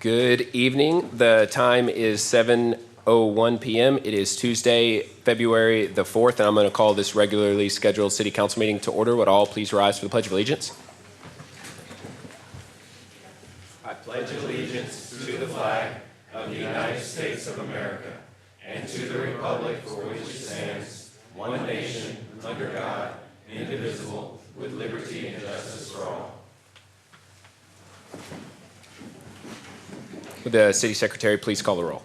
Good evening. The time is 7:01 p.m. It is Tuesday, February the 4th, and I'm going to call this regularly scheduled City Council meeting to order. Would all please rise for the Pledge of Allegiance? I pledge allegiance to the flag of the United States of America and to the republic for which it stands, one nation, under God, indivisible, with liberty and justice for all. Would the City Secretary please call the roll?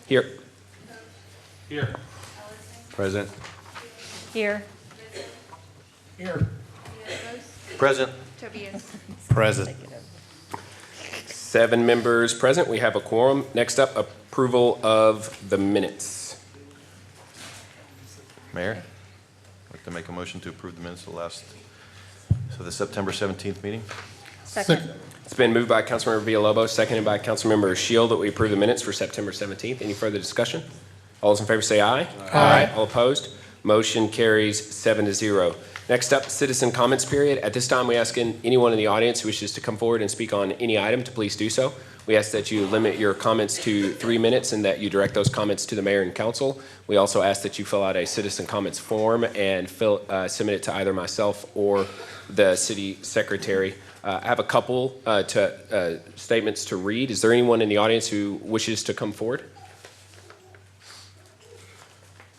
Here. Here. Present. Here. Here. Present. Tobias. Present. 7 members present. We have a quorum. Next up, approval of the minutes. Mayor, I'd like to make a motion to approve the minutes of the September 17th meeting. Second. It's been moved by Councilmember Villalobos, seconded by Councilmember Shield that we approve the minutes for September 17th. Any further discussion? All those in favor say aye. Aye. All opposed? Motion carries 7-0. Next up, citizen comments period. At this time, we ask anyone in the audience who wishes to come forward and speak on any item to please do so. We ask that you limit your comments to 3 minutes and that you direct those comments to the mayor and council. We also ask that you fill out a citizen comments form and submit it to either myself or the city secretary. I have a couple statements to read. Is there anyone in the audience who wishes to come forward?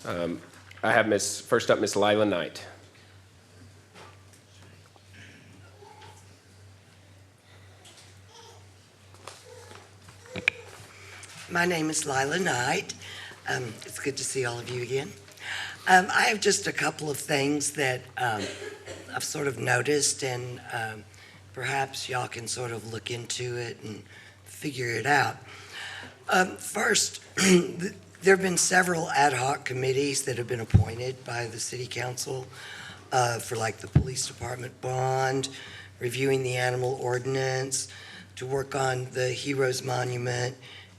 I have first up, Miss Lila Knight. My name is Lila Knight. It's good to see all of you again. I have just a couple of things that I've sort of noticed, and perhaps y'all can sort of look into it and figure it out. First, there have been several ad hoc committees that have been appointed by the city council for like the police department bond, reviewing the animal ordinance, to work on the Heroes Monument,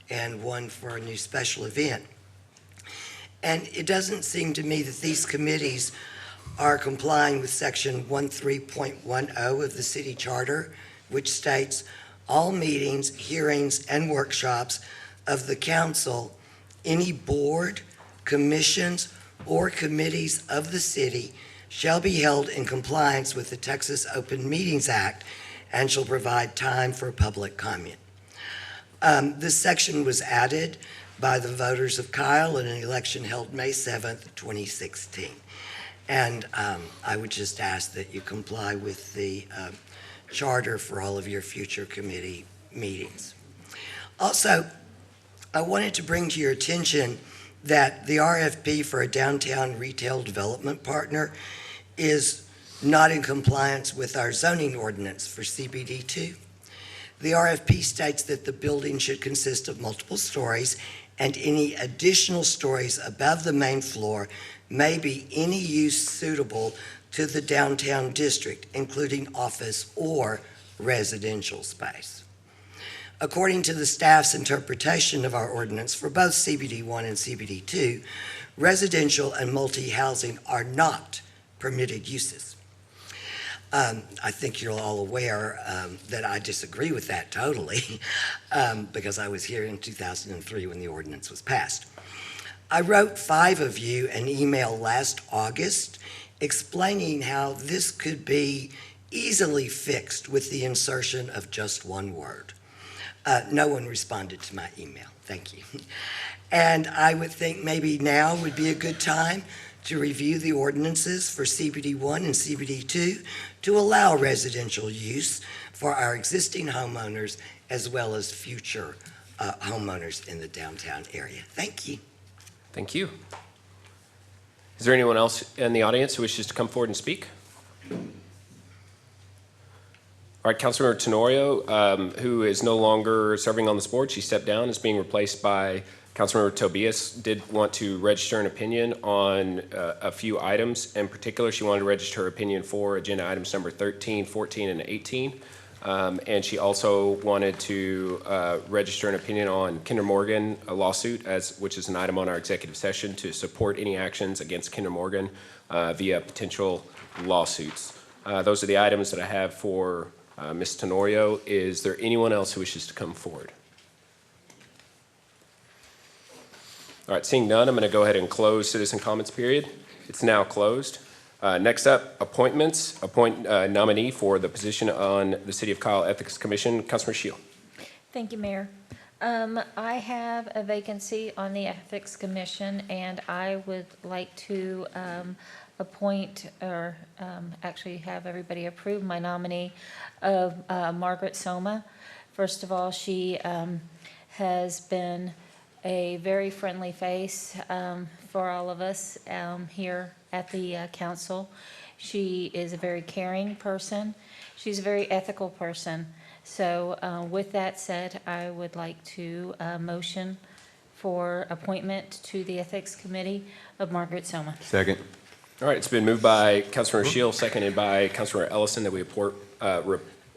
and one for a new special event. And it doesn't seem to me that these committees are complying with section 13.10 of the city charter, which states all meetings, hearings, and workshops of the council, any board, commissions, or committees of the city shall be held in compliance with the Texas Open Meetings Act and shall provide time for public comment. This section was added by the voters of Kyle in an election held May 7th, 2016. And I would just ask that you comply with the charter for all of your future committee meetings. Also, I wanted to bring to your attention that the RFP for a downtown retail development partner is not in compliance with our zoning ordinance for CBD2. The RFP states that the building should consist of multiple stories, and any additional stories above the main floor may be any use suitable to the downtown district, including office or residential space. According to the staff's interpretation of our ordinance for both CBD1 and CBD2, residential and multi-housing are not permitted uses. I think you're all aware that I disagree with that totally because I was here in 2003 when the ordinance was passed. I wrote 5 of you an email last August explaining how this could be easily fixed with the insertion of just one word. No one responded to my email. Thank you. And I would think maybe now would be a good time to review the ordinances for CBD1 and CBD2 to allow residential use for our existing homeowners as well as future homeowners in the downtown area. Thank you. Thank you. Is there anyone else in the audience who wishes to come forward and speak? All right, Councilmember Tenorio, who is no longer serving on this board, she stepped down, is being replaced by Councilmember Tobias. Did want to register an opinion on a few items. In particular, she wanted to register her opinion for agenda items number 13, 14, and 18. And she also wanted to register an opinion on Kinder Morgan, a lawsuit, which is an item on our executive session to support any actions against Kinder Morgan via potential lawsuits. Those are the items that I have for Ms. Tenorio. Is there anyone else who wishes to come forward? All right, seeing none, I'm going to go ahead and close citizen comments period. It's now closed. Next up, appointments. Appoint nominee for the position on the City of Kyle Ethics Commission, Councilmember Shield. Thank you, Mayor. I have a vacancy on the Ethics Commission, and I would like to appoint, or actually have everybody approve my nominee of Margaret Soma. First of all, she has been a very friendly face for all of us here at the council. She is a very caring person. She's a very ethical person. So with that said, I would like to motion for appointment to the Ethics Committee of Margaret Soma. Second. All right, it's been moved by Councilmember Shield, seconded by Councilmember Ellison, that we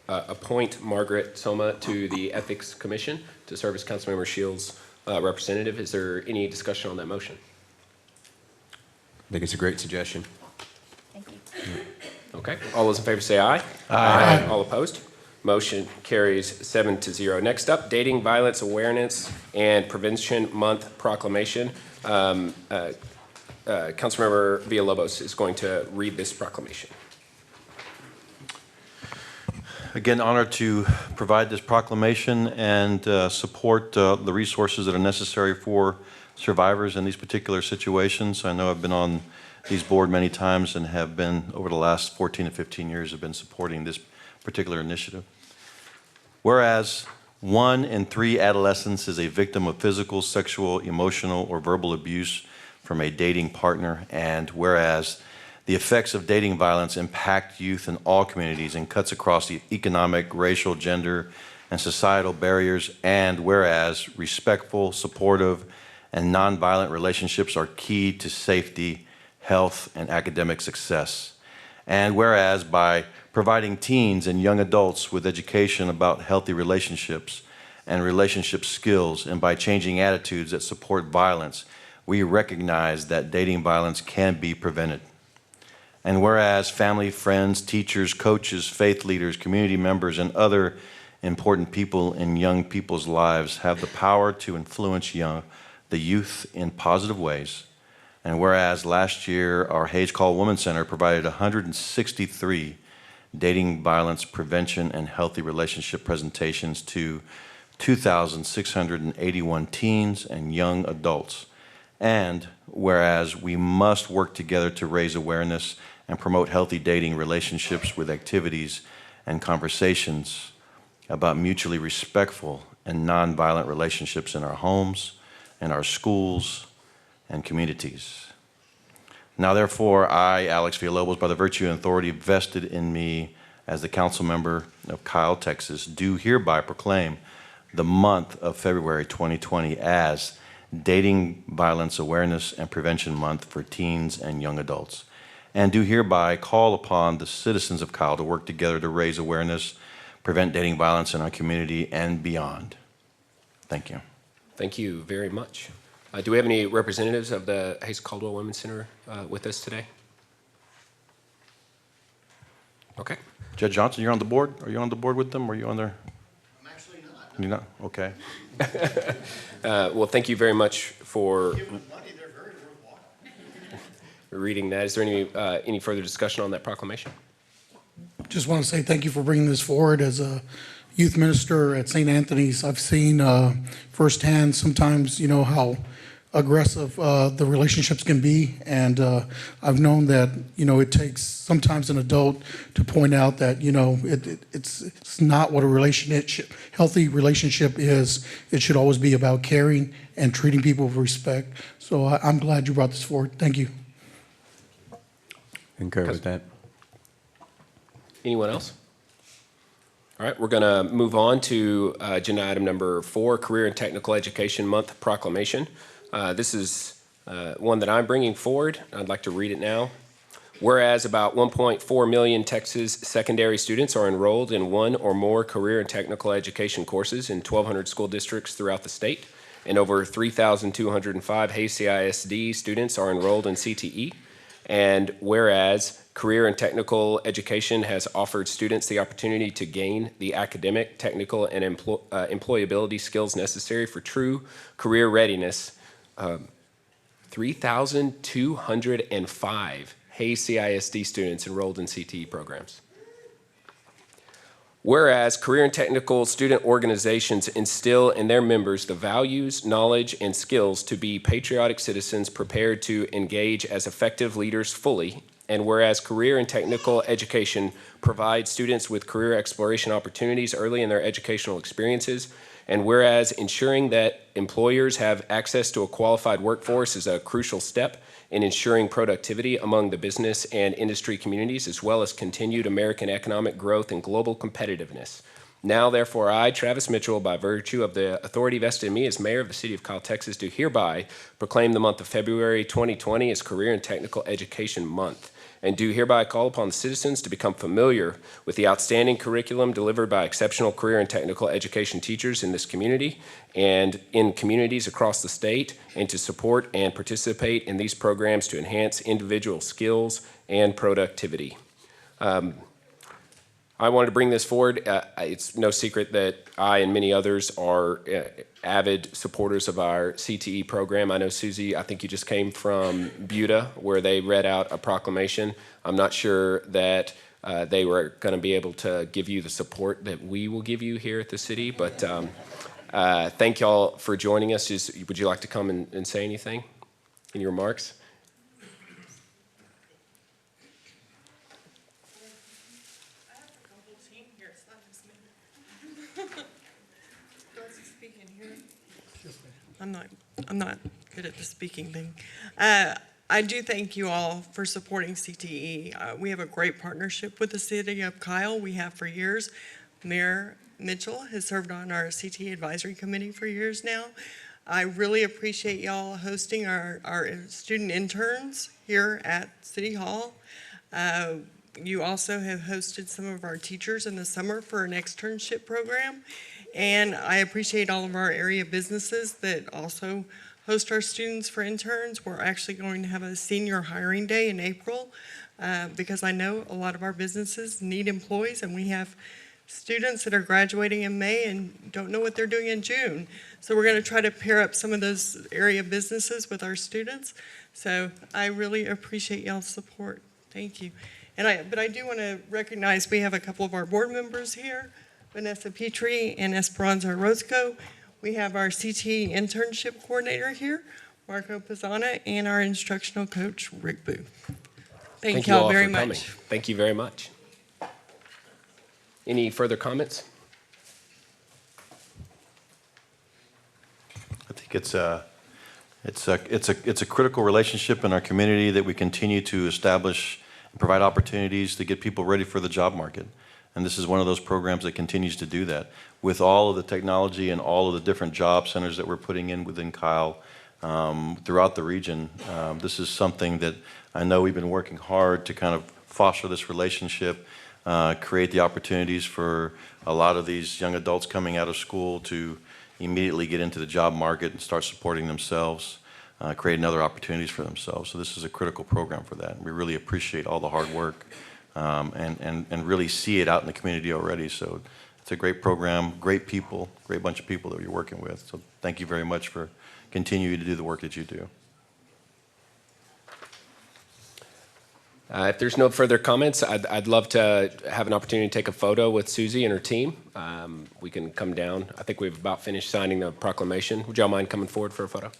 appoint Margaret Soma to the Ethics Commission to serve as Councilmember Shield's representative. Is there any discussion on that motion? I think it's a great suggestion. Thank you. Okay, all those in favor say aye. Aye. All opposed? Motion carries 7-0. Next up, Dating Violence Awareness and Prevention Month proclamation. Councilmember Villalobos is going to read this proclamation. Again, honored to provide this proclamation and support the resources that are necessary for survivors in these particular situations. I know I've been on these board many times and have been, over the last 14 to 15 years, have been supporting this particular initiative. Whereas 1 in 3 adolescents is a victim of physical, sexual, emotional, or verbal abuse from a dating partner, and whereas the effects of dating violence impact youth in all communities and cuts across the economic, racial, gender, and societal barriers, and whereas respectful, supportive, and nonviolent relationships are key to safety, health, and academic success. And whereas by providing teens and young adults with education about healthy relationships and relationship skills, and by changing attitudes that support violence, we recognize that dating violence can be prevented. And whereas family, friends, teachers, coaches, faith leaders, community members, and other important people in young people's lives have the power to influence the youth in positive ways. And whereas last year our Hayes Call Women's Center provided 163 dating violence prevention and healthy relationship presentations to 2,681 teens and young adults. And whereas we must work together to raise awareness and promote healthy dating relationships with activities and conversations about mutually respectful and nonviolent relationships in our homes, in our schools, and communities. Now, therefore, I, Alex Villalobos, by the virtue and authority vested in me as the council member of Kyle, Texas, do hereby proclaim the month of February 2020 as Dating Violence Awareness and Prevention Month for teens and young adults, and do hereby call upon the citizens of Kyle to work together to raise awareness, prevent dating violence in our community and beyond. Thank you. Thank you very much. Do we have any representatives of the Hayes Caldwell Women's Center with us today? Okay. Judge Johnson, you're on the board? Are you on the board with them? Or are you on there? I'm actually not. You're not? Okay. Well, thank you very much for Given the money, they're very worthwhile. reading that. Is there any further discussion on that proclamation? Just want to say thank you for bringing this forward. As a youth minister at St. Anthony's, I've seen firsthand sometimes, how aggressive the relationships can be. And I've known that, it takes sometimes an adult to point out that, it's not what a healthy relationship is. It should always be about caring and treating people with respect. So I'm glad you brought this forward. Thank you. Concur with that. Anyone else? All right, we're going to move on to agenda item number 4, Career and Technical Education Month proclamation. This is one that I'm bringing forward. I'd like to read it now. Whereas about 1.4 million Texas secondary students are enrolled in one or more career and technical education courses in 1,200 school districts throughout the state, and over 3,205 Hayes CISD students are enrolled in CTE. And whereas career and technical education has offered students the opportunity to gain the academic, technical, and employability skills necessary for true career readiness, 3,205 Hayes CISD students enrolled in CTE programs. Whereas career and technical student organizations instill in their members the values, knowledge, and skills to be patriotic citizens prepared to engage as effective leaders fully, and whereas career and technical education provides students with career exploration opportunities early in their educational experiences, and whereas ensuring that employers have access to a qualified workforce is a crucial step in ensuring productivity among the business and industry communities, as well as continued American economic growth and global competitiveness. Now, therefore, I, Travis Mitchell, by virtue of the authority vested in me as mayor of the city of Kyle, Texas, do hereby proclaim the month of February 2020 as Career and Technical Education Month, and do hereby call upon the citizens to become familiar with the outstanding curriculum delivered by exceptional career and technical education teachers in this community and in communities across the state, and to support and participate in these programs to enhance individual skills and productivity. I wanted to bring this forward. It's no secret that I and many others are avid supporters of our CTE program. I know, Susie, I think you just came from Buda, where they read out a proclamation. I'm not sure that they were going to be able to give you the support that we will give you here at the city, but thank y'all for joining us. Would you like to come and say anything in your remarks? I'm not good at the speaking thing. I do thank you all for supporting CTE. We have a great partnership with the city of Kyle. We have for years. Mayor Mitchell has served on our CTE advisory committee for years now. I really appreciate y'all hosting our student interns here at City Hall. You also have hosted some of our teachers in the summer for an externship program. And I appreciate all of our area businesses that also host our students for interns. We're actually going to have a senior hiring day in April because I know a lot of our businesses need employees, and we have students that are graduating in May and don't know what they're doing in June. So we're going to try to pair up some of those area businesses with our students. So I really appreciate y'all's support. Thank you. But I do want to recognize we have a couple of our board members here, Vanessa Petrie and Esperanza Orozco. We have our CTE internship coordinator here, Marco Pizzana, and our instructional coach, Rick Booth. Thank you all very much. Coming. Thank you very much. Any further comments? I think it's a critical relationship in our community that we continue to establish and provide opportunities to get people ready for the job market. And this is one of those programs that continues to do that. With all of the technology and all of the different job centers that we're putting in within Kyle throughout the region, this is something that I know we've been working hard to kind of foster this relationship, create the opportunities for a lot of these young adults coming out of school to immediately get into the job market and start supporting themselves, creating other opportunities for themselves. So this is a critical program for that. We really appreciate all the hard work and really see it out in the community already. So it's a great program, great people, great bunch of people that you're working with. So thank you very much for continuing to do the work that you do. If there's no further comments, I'd love to have an opportunity to take a photo with Susie and her team. We can come down. I think we've about finished signing the proclamation. Would y'all mind coming forward for a photo?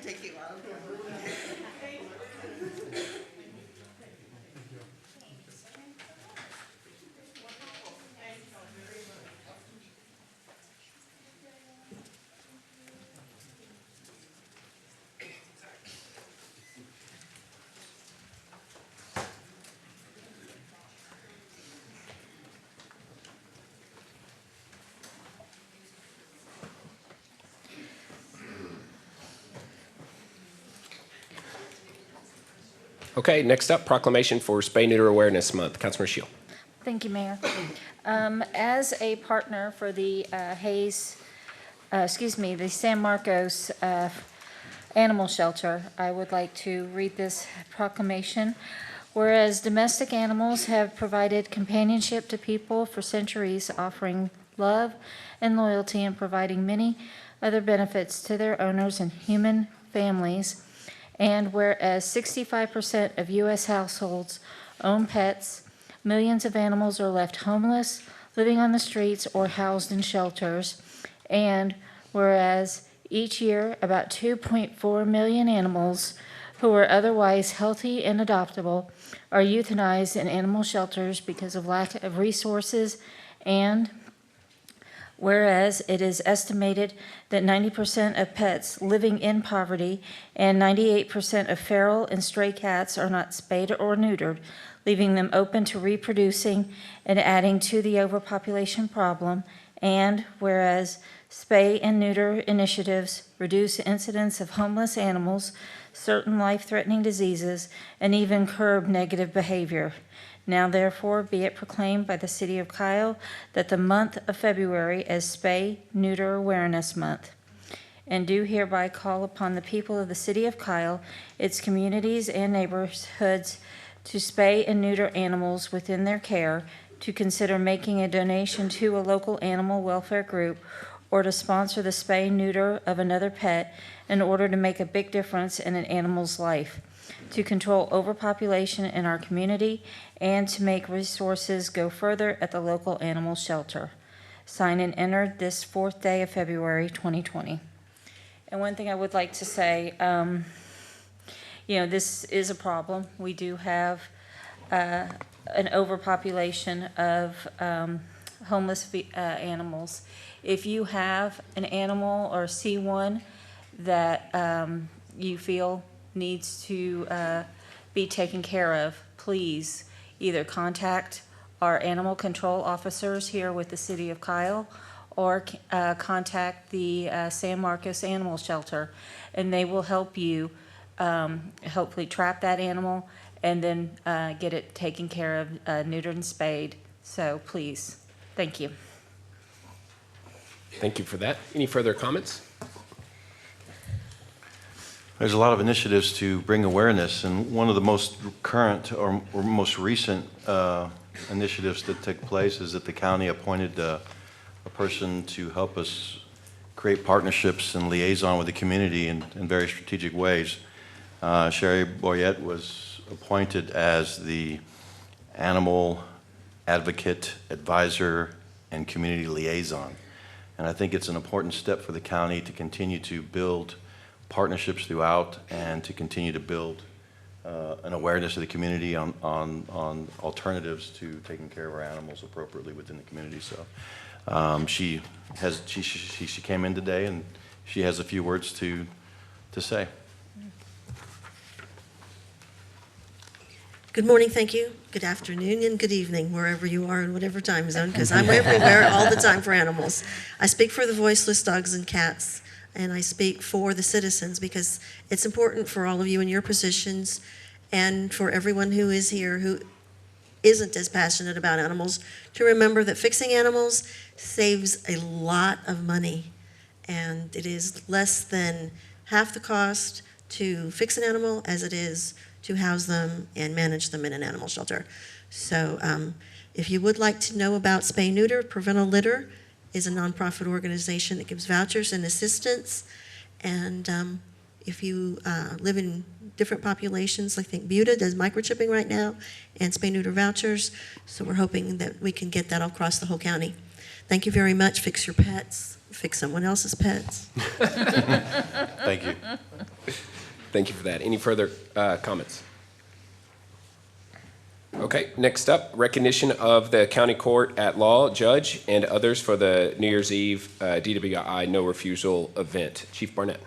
take you out. Okay, next up, proclamation for Spay Neuter Awareness Month. Councilmember Shield. Thank you, Mayor. As a partner for the the San Marcos Animal Shelter, I would like to read this proclamation. Whereas domestic animals have provided companionship to people for centuries, offering love and loyalty and providing many other benefits to their owners and human families. And whereas 65% of U.S. households own pets, millions of animals are left homeless, living on the streets, or housed in shelters. And whereas each year about 2.4 million animals who are otherwise healthy and adoptable are euthanized in animal shelters because of lack of resources. And whereas it is estimated that 90% of pets living in poverty and 98% of feral and stray cats are not spayed or neutered, leaving them open to reproducing and adding to the overpopulation problem. And whereas spay and neuter initiatives reduce incidence of homeless animals, certain life-threatening diseases, and even curb negative behavior. Now therefore be it proclaimed by the City of Kyle that the month of February is Spay Neuter Awareness Month. And do hereby call upon the people of the City of Kyle, its communities and neighborhoods to spay and neuter animals within their care, to consider making a donation to a local animal welfare group, or to sponsor the spay neuter of another pet in order to make a big difference in an animal's life, to control overpopulation in our community, and to make resources go further at the local animal shelter. Signed and entered this 4th day of February 2020. And one thing I would like to say, this is a problem. We do have an overpopulation of homeless animals. If you have an animal or see one that you feel needs to be taken care of, please either contact our animal control officers here with the City of Kyle, or contact the San Marcos Animal Shelter, and they will help you hopefully trap that animal and then get it taken care of, neutered and spayed. So please, thank you. Thank you for that. Any further comments? There's a lot of initiatives to bring awareness, and one of the most current or most recent initiatives that took place is that the county appointed a person to help us create partnerships and liaison with the community in very strategic ways. Sherry Boyette was appointed as the animal advocate, advisor, and community liaison. And I think it's an important step for the county to continue to build partnerships throughout and to continue to build an awareness of the community on alternatives to taking care of our animals appropriately within the community. So she came in today and she has a few words to say. Good morning, thank you. Good afternoon and good evening, wherever you are in whatever time zone, because I'm everywhere all the time for animals. I speak for the voiceless dogs and cats, and I speak for the citizens because it's important for all of you in your positions and for everyone who is here who isn't as passionate about animals to remember that fixing animals saves a lot of money, and it is less than half the cost to fix an animal as it is to house them and manage them in an animal shelter. So if you would like to know about Spay Neuter, Prevent a Litter is a nonprofit organization that gives vouchers and assistance. And if you live in different populations, I think Buda does microchipping right now and Spay Neuter vouchers. So we're hoping that we can get that across the whole county. Thank you very much. Fix your pets. Fix someone else's pets. Thank you. Thank you for that. Any further comments? Okay, next up, recognition of the county court at law judge and others for the New Year's Eve DWI no refusal event. Chief Barnett.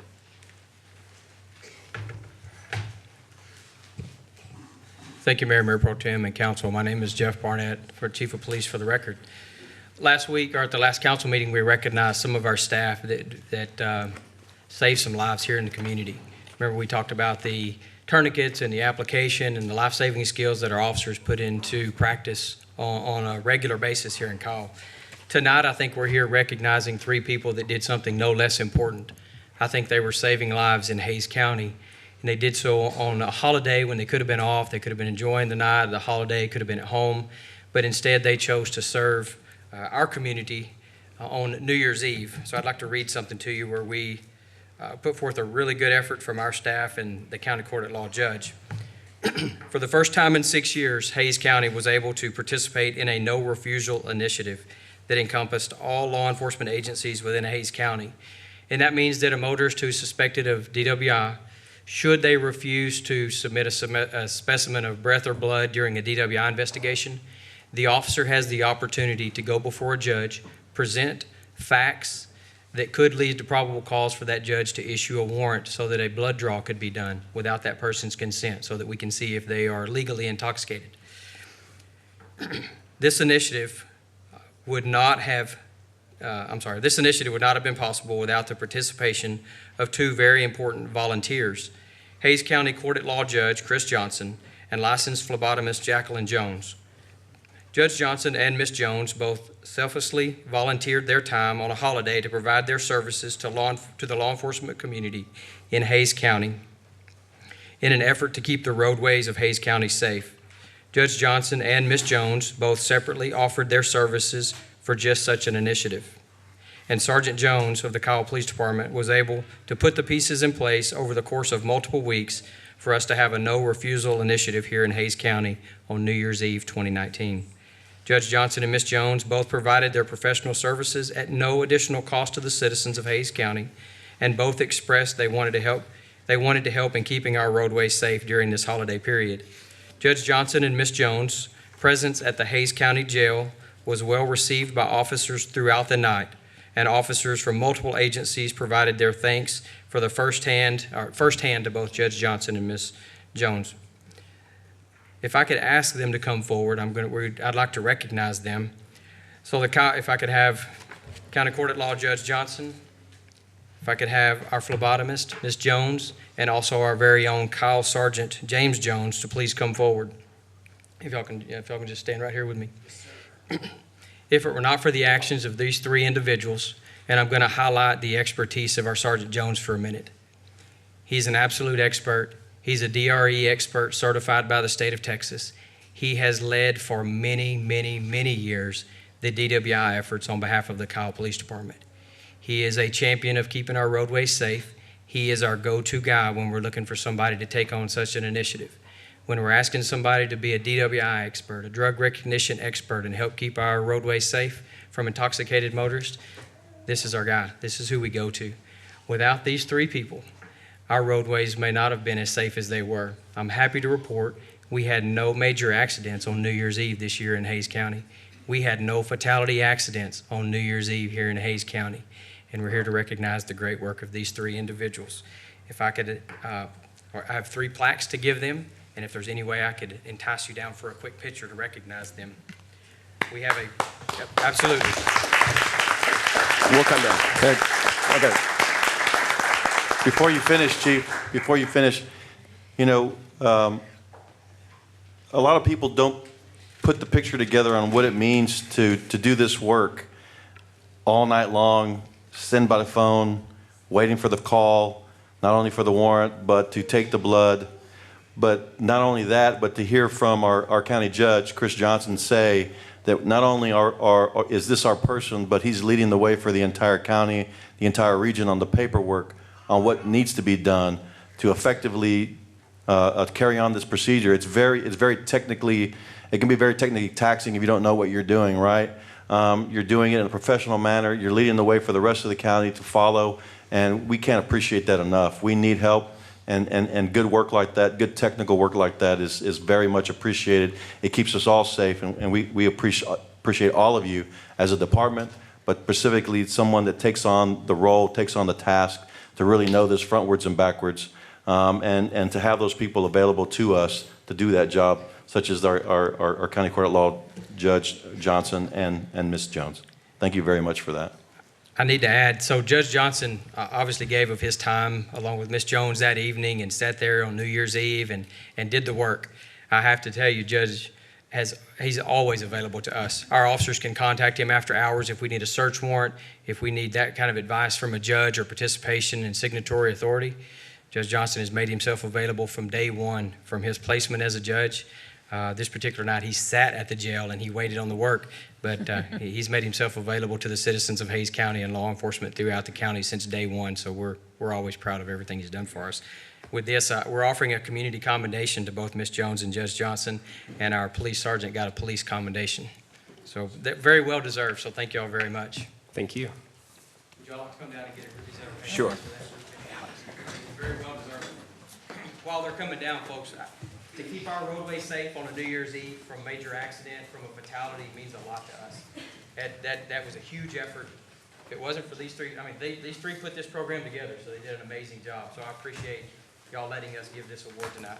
Thank you, Mayor Pro Tem, and Council. My name is Jeff Barnett, for Chief of Police for the record. Last week, or at the last council meeting, we recognized some of our staff that saved some lives here in the community. Remember, we talked about the tourniquets and the application and the life-saving skills that our officers put into practice on a regular basis here in Call. Tonight, I think we're here recognizing 3 people that did something no less important. I think they were saving lives in Hays County, and they did so on a holiday when they could have been off. They could have been enjoying the night, the holiday, could have been at home, but instead they chose to serve our community on New Year's Eve. So I'd like to read something to you where we put forth a really good effort from our staff and the county court at law judge. For the first time in 6 years, Hays County was able to participate in a no refusal initiative that encompassed all law enforcement agencies within Hays County. And that means that a motorist who is suspected of DWI, should they refuse to submit a specimen of breath or blood during a DWI investigation, the officer has the opportunity to go before a judge, present facts that could lead to probable cause for that judge to issue a warrant so that a blood draw could be done without that person's consent so that we can see if they are legally intoxicated. This initiative would not have been possible without the participation of 2 very important volunteers, Hays County Court at Law Judge Chris Johnson and licensed phlebotomist Jacqueline Jones. Judge Johnson and Ms. Jones both selflessly volunteered their time on a holiday to provide their services to the law enforcement community in Hays County in an effort to keep the roadways of Hays County safe. Judge Johnson and Ms. Jones both separately offered their services for just such an initiative. And Sergeant Jones of the Kyle Police Department was able to put the pieces in place over the course of multiple weeks for us to have a no refusal initiative here in Hays County on New Year's Eve 2019. Judge Johnson and Ms. Jones both provided their professional services at no additional cost to the citizens of Hays County, and both expressed they wanted to help in keeping our roadways safe during this holiday period. Judge Johnson and Ms. Jones' presence at the Hays County Jail was well received by officers throughout the night, and officers from multiple agencies provided their thanks for the firsthand to both Judge Johnson and Ms. Jones. If I could ask them to come forward, I'd like to recognize them. So if I could have County Court at Law Judge Johnson, if I could have our phlebotomist, Ms. Jones, and also our very own Kyle Sergeant James Jones to please come forward. If y'all can just stand right here with me. If it were not for the actions of these 3 individuals, and I'm going to highlight the expertise of our Sergeant Jones for a minute. He's an absolute expert. He's a DRE expert certified by the state of Texas. He has led for many, many, many years the DWI efforts on behalf of the Kyle Police Department. He is a champion of keeping our roadways safe. He is our go-to guy when we're looking for somebody to take on such an initiative. When we're asking somebody to be a DWI expert, a drug recognition expert, and help keep our roadways safe from intoxicated motorists, this is our guy. This is who we go to. Without these 3 people, our roadways may not have been as safe as they were. I'm happy to report we had no major accidents on New Year's Eve this year in Hays County. We had no fatality accidents on New Year's Eve here in Hays County. And we're here to recognize the great work of these 3 individuals. If I could, I have 3 plaques to give them. And if there's any way I could entice you down for a quick picture to recognize them. We have absolutely. We'll come down. Okay. Before you finish, Chief, a lot of people don't put the picture together on what it means to do this work all night long, sitting by the phone, waiting for the call, not only for the warrant, but to take the blood. But not only that, but to hear from our county judge, Chris Johnson, say that not only is this our person, but he's leading the way for the entire county, the entire region on the paperwork on what needs to be done to effectively carry on this procedure. It can be very technically taxing if you don't know what you're doing, right? You're doing it in a professional manner. You're leading the way for the rest of the county to follow, and we can't appreciate that enough. We need help. and good work like that, good technical work like that is very much appreciated. It keeps us all safe, and we appreciate all of you as a department, but specifically someone that takes on the role, takes on the task to really know this frontwards and backwards, and to have those people available to us to do that job, such as our County Court at Law Judge Johnson and Ms. Jones. Thank you very much for that. I need to add, so Judge Johnson obviously gave of his time along with Ms. Jones that evening and sat there on New Year's Eve and did the work. I have to tell you, Judge, he's always available to us. Our officers can contact him after hours if we need a search warrant, if we need that kind of advice from a judge or participation in signatory authority. Judge Johnson has made himself available from day one from his placement as a judge. This particular night, he sat at the jail and he waited on the work, but he's made himself available to the citizens of Hays County and law enforcement throughout the county since day one, so we're always proud of everything he's done for us. With this, we're offering a community commendation to both Ms. Jones and Judge Johnson, and our police sergeant got a police commendation. So they're very well deserved, so thank you all very much. Thank you. Would y'all like to come down and get a Sure. Very well deserved. While they're coming down, folks, to keep our roadways safe on a New Year's Eve from major accident, from a fatality, means a lot to us. That was a huge effort. If it wasn't for these three, I mean, these three put this program together, so they did an amazing job. So I appreciate y'all letting us give this award tonight.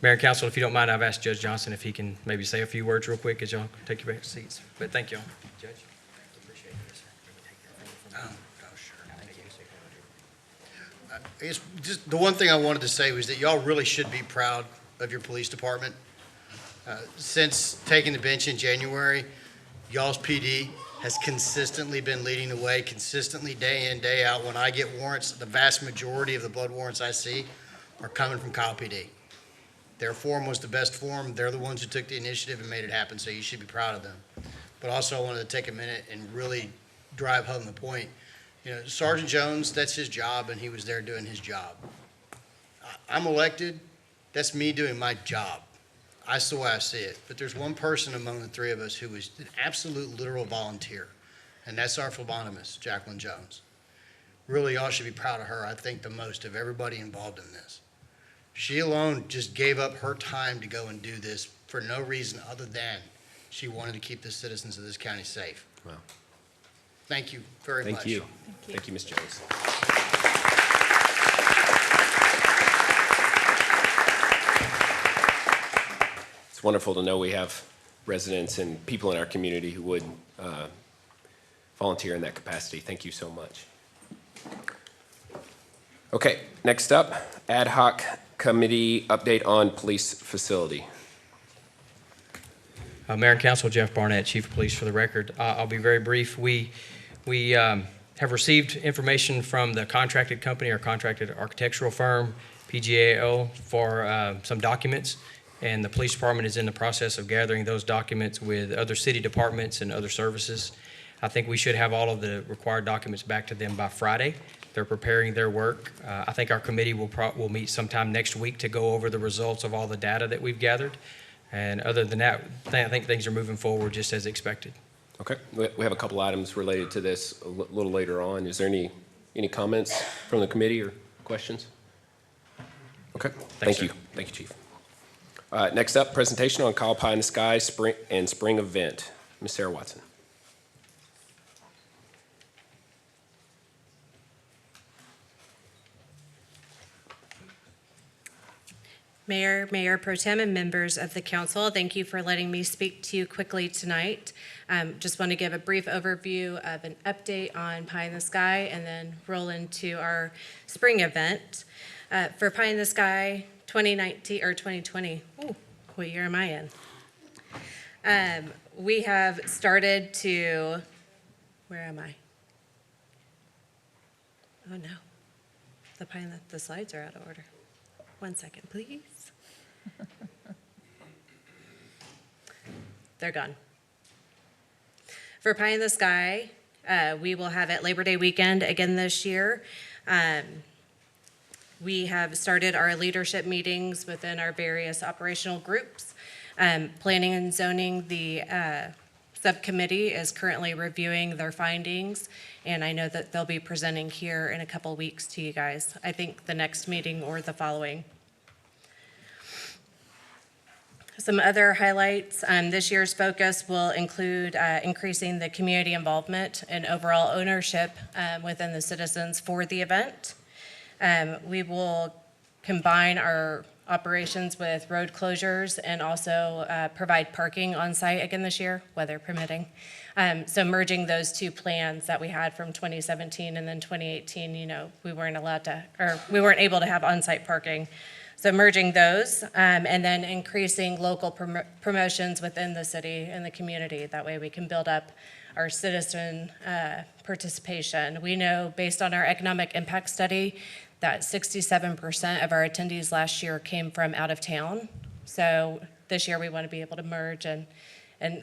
Mayor and Council, if you don't mind, I've asked Judge Johnson if he can maybe say a few words real quick as y'all take your back seats. But thank y'all, Judge. Appreciate it. I guess just the one thing I wanted to say was that y'all really should be proud of your police department. Since taking the bench in January, y'all's PD has consistently been leading the way, consistently day in, day out. When I get warrants, the vast majority of the blood warrants I see are coming from Kyle PD. Their form was the best form. They're the ones who took the initiative and made it happen, so you should be proud of them. But also, I wanted to take a minute and really drive home the point. You know, Sergeant Jones, that's his job, and he was there doing his job. I'm elected. That's me doing my job. That's the way I see it. But there's one person among the three of us who was an absolute literal volunteer, and that's our phlebotomist, Jacqueline Jones. Really, y'all should be proud of her. I think the most of everybody involved in this. She alone just gave up her time to go and do this for no reason other than she wanted to keep the citizens of this county safe. Wow. Thank you very much. Thank you. Thank you, Ms. Jones. It's wonderful to know we have residents and people in our community who would volunteer in that capacity. Thank you so much. Okay, next up, ad hoc committee update on police facility. Mayor and Council, Jeff Barnett, Chief of Police for the record. I'll be very brief. We have received information from the contracted company, our contracted architectural firm, PGAO, for some documents, and the police department is in the process of gathering those documents with other city departments and other services. I think we should have all of the required documents back to them by Friday. They're preparing their work. I think our committee will meet sometime next week to go over the results of all the data that we've gathered. And other than that, I think things are moving forward just as expected. Okay, we have a couple items related to this a little later on. Is there any comments from the committee or questions? Okay, thank you. Thank you, Chief. Next up, presentation on Kyle Pie in the Sky spring event. Ms. Sarah Watson. Mayor Pro Tem, and members of the council, thank you for letting me speak to you quickly tonight. Just want to give a brief overview of an update on Pie in the Sky and then roll into our spring event. For Pie in the Sky 2019 or 2020, what year am I in? We have started to, where am I? Oh no, the slides are out of order. 1 second, please. They're gone. For Pie in the Sky, we will have it Labor Day weekend again this year. We have started our leadership meetings within our various operational groups. Planning and zoning, the subcommittee is currently reviewing their findings, and I know that they'll be presenting here in a couple weeks to you guys. I think the next meeting or the following. Some other highlights, this year's focus will include increasing the community involvement and overall ownership within the citizens for the event. We will combine our operations with road closures and also provide parking on site again this year, weather permitting. So merging those two plans that we had from 2017 and then 2018, we weren't able to have on-site parking. So merging those and then increasing local promotions within the city and the community. That way we can build up our citizen participation. We know based on our economic impact study that 67% of our attendees last year came from out of town. So this year we want to be able to merge and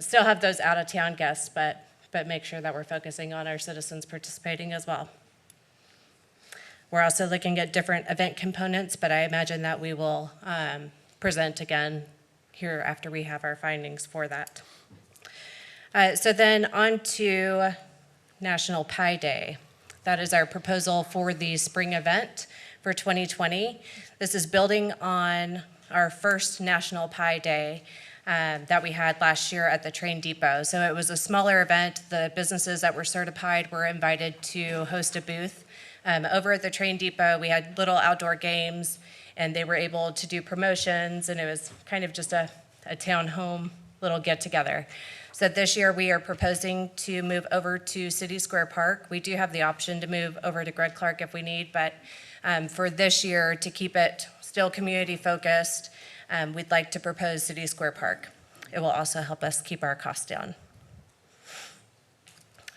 still have those out of town guests, but make sure that we're focusing on our citizens participating as well. We're also looking at different event components, but I imagine that we will present again here after we have our findings for that. So then on to National Pie Day. That is our proposal for the spring event for 2020. This is building on our first National Pie Day that we had last year at the train depot. So it was a smaller event. The businesses that were certified were invited to host a booth. Over at the train depot, we had little outdoor games, and they were able to do promotions, and it was kind of just a town home little get-together. So this year, we are proposing to move over to City Square Park. We do have the option to move over to Greg Clark if we need, but for this year, to keep it still community-focused, we'd like to propose City Square Park. It will also help us keep our costs down.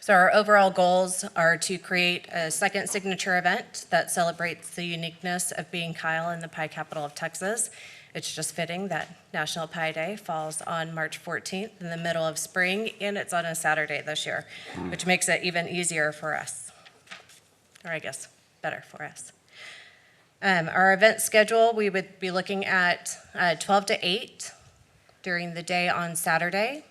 So our overall goals are to create a second signature event that celebrates the uniqueness of being Kyle in the pie capital of Texas. It's just fitting that National Pie Day falls on March 14th in the middle of spring, and it's on a Saturday this year, which makes it even easier for us, or I guess better for us. Our event schedule, we would be looking at 12 to 8 during the day on Saturday.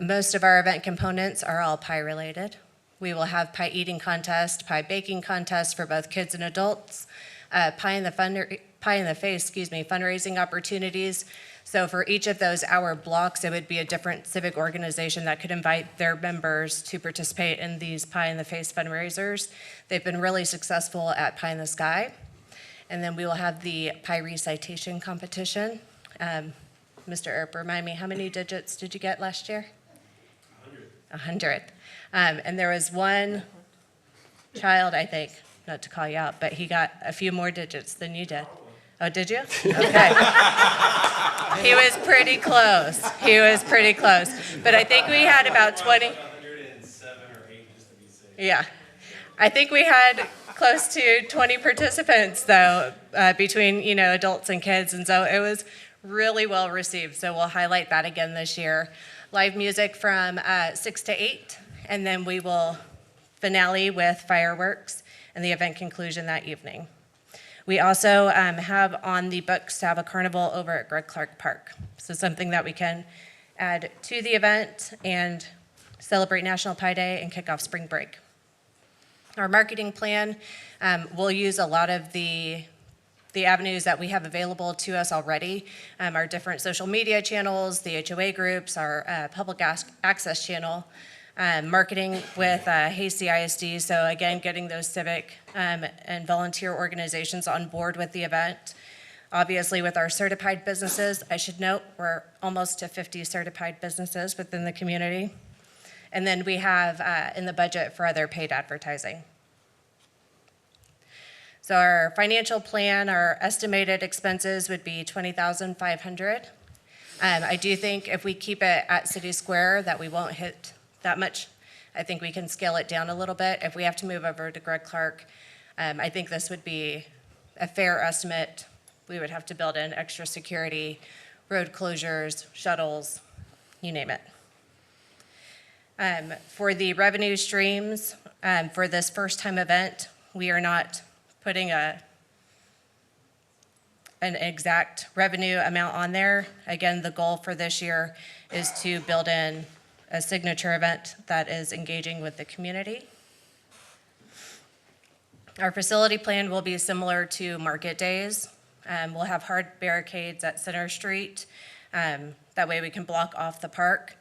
Most of our event components are all pie related. We will have pie eating contest, pie baking contest for both kids and adults, pie in the face, fundraising opportunities. So for each of those hour blocks, it would be a different civic organization that could invite their members to participate in these pie in the face fundraisers. They've been really successful at Pie in the Sky. And then we will have the pie recitation competition. Mr. Earp, remind me, how many digits did you get last year? 100. And there was one child, I think, not to call you out, but he got a few more digits than you did. Oh, did you? Okay. He was pretty close. But I think we had about 20. 107 or 8, just to be safe. Yeah. I think we had close to 20 participants, though, between, adults and kids. And so it was really well received, so we'll highlight that again this year. Live music from 6 to 8, and then we will finale with fireworks and the event conclusion that evening. We also have on the books to have a carnival over at Greg Clark Park. So something that we can add to the event and celebrate National Pie Day and kick off spring break. Our marketing plan will use a lot of the avenues that we have available to us already, our different social media channels, the HOA groups, our public access channel, marketing with Hayes CISD. So again, getting those civic and volunteer organizations on board with the event. Obviously, with our certified businesses, I should note, we're almost to 50 certified businesses within the community. And then we have in the budget for other paid advertising. So our financial plan, our estimated expenses would be $20,500. I do think if we keep it at City Square that we won't hit that much. I think we can scale it down a little bit. If we have to move over to Greg Clark, I think this would be a fair estimate. We would have to build in extra security, road closures, shuttles, you name it. For the revenue streams, for this first-time event, we are not putting an exact revenue amount on there. Again, the goal for this year is to build in a signature event that is engaging with the community. Our facility plan will be similar to market days. We'll have hard barricades at Center Street. That way we can block off the park.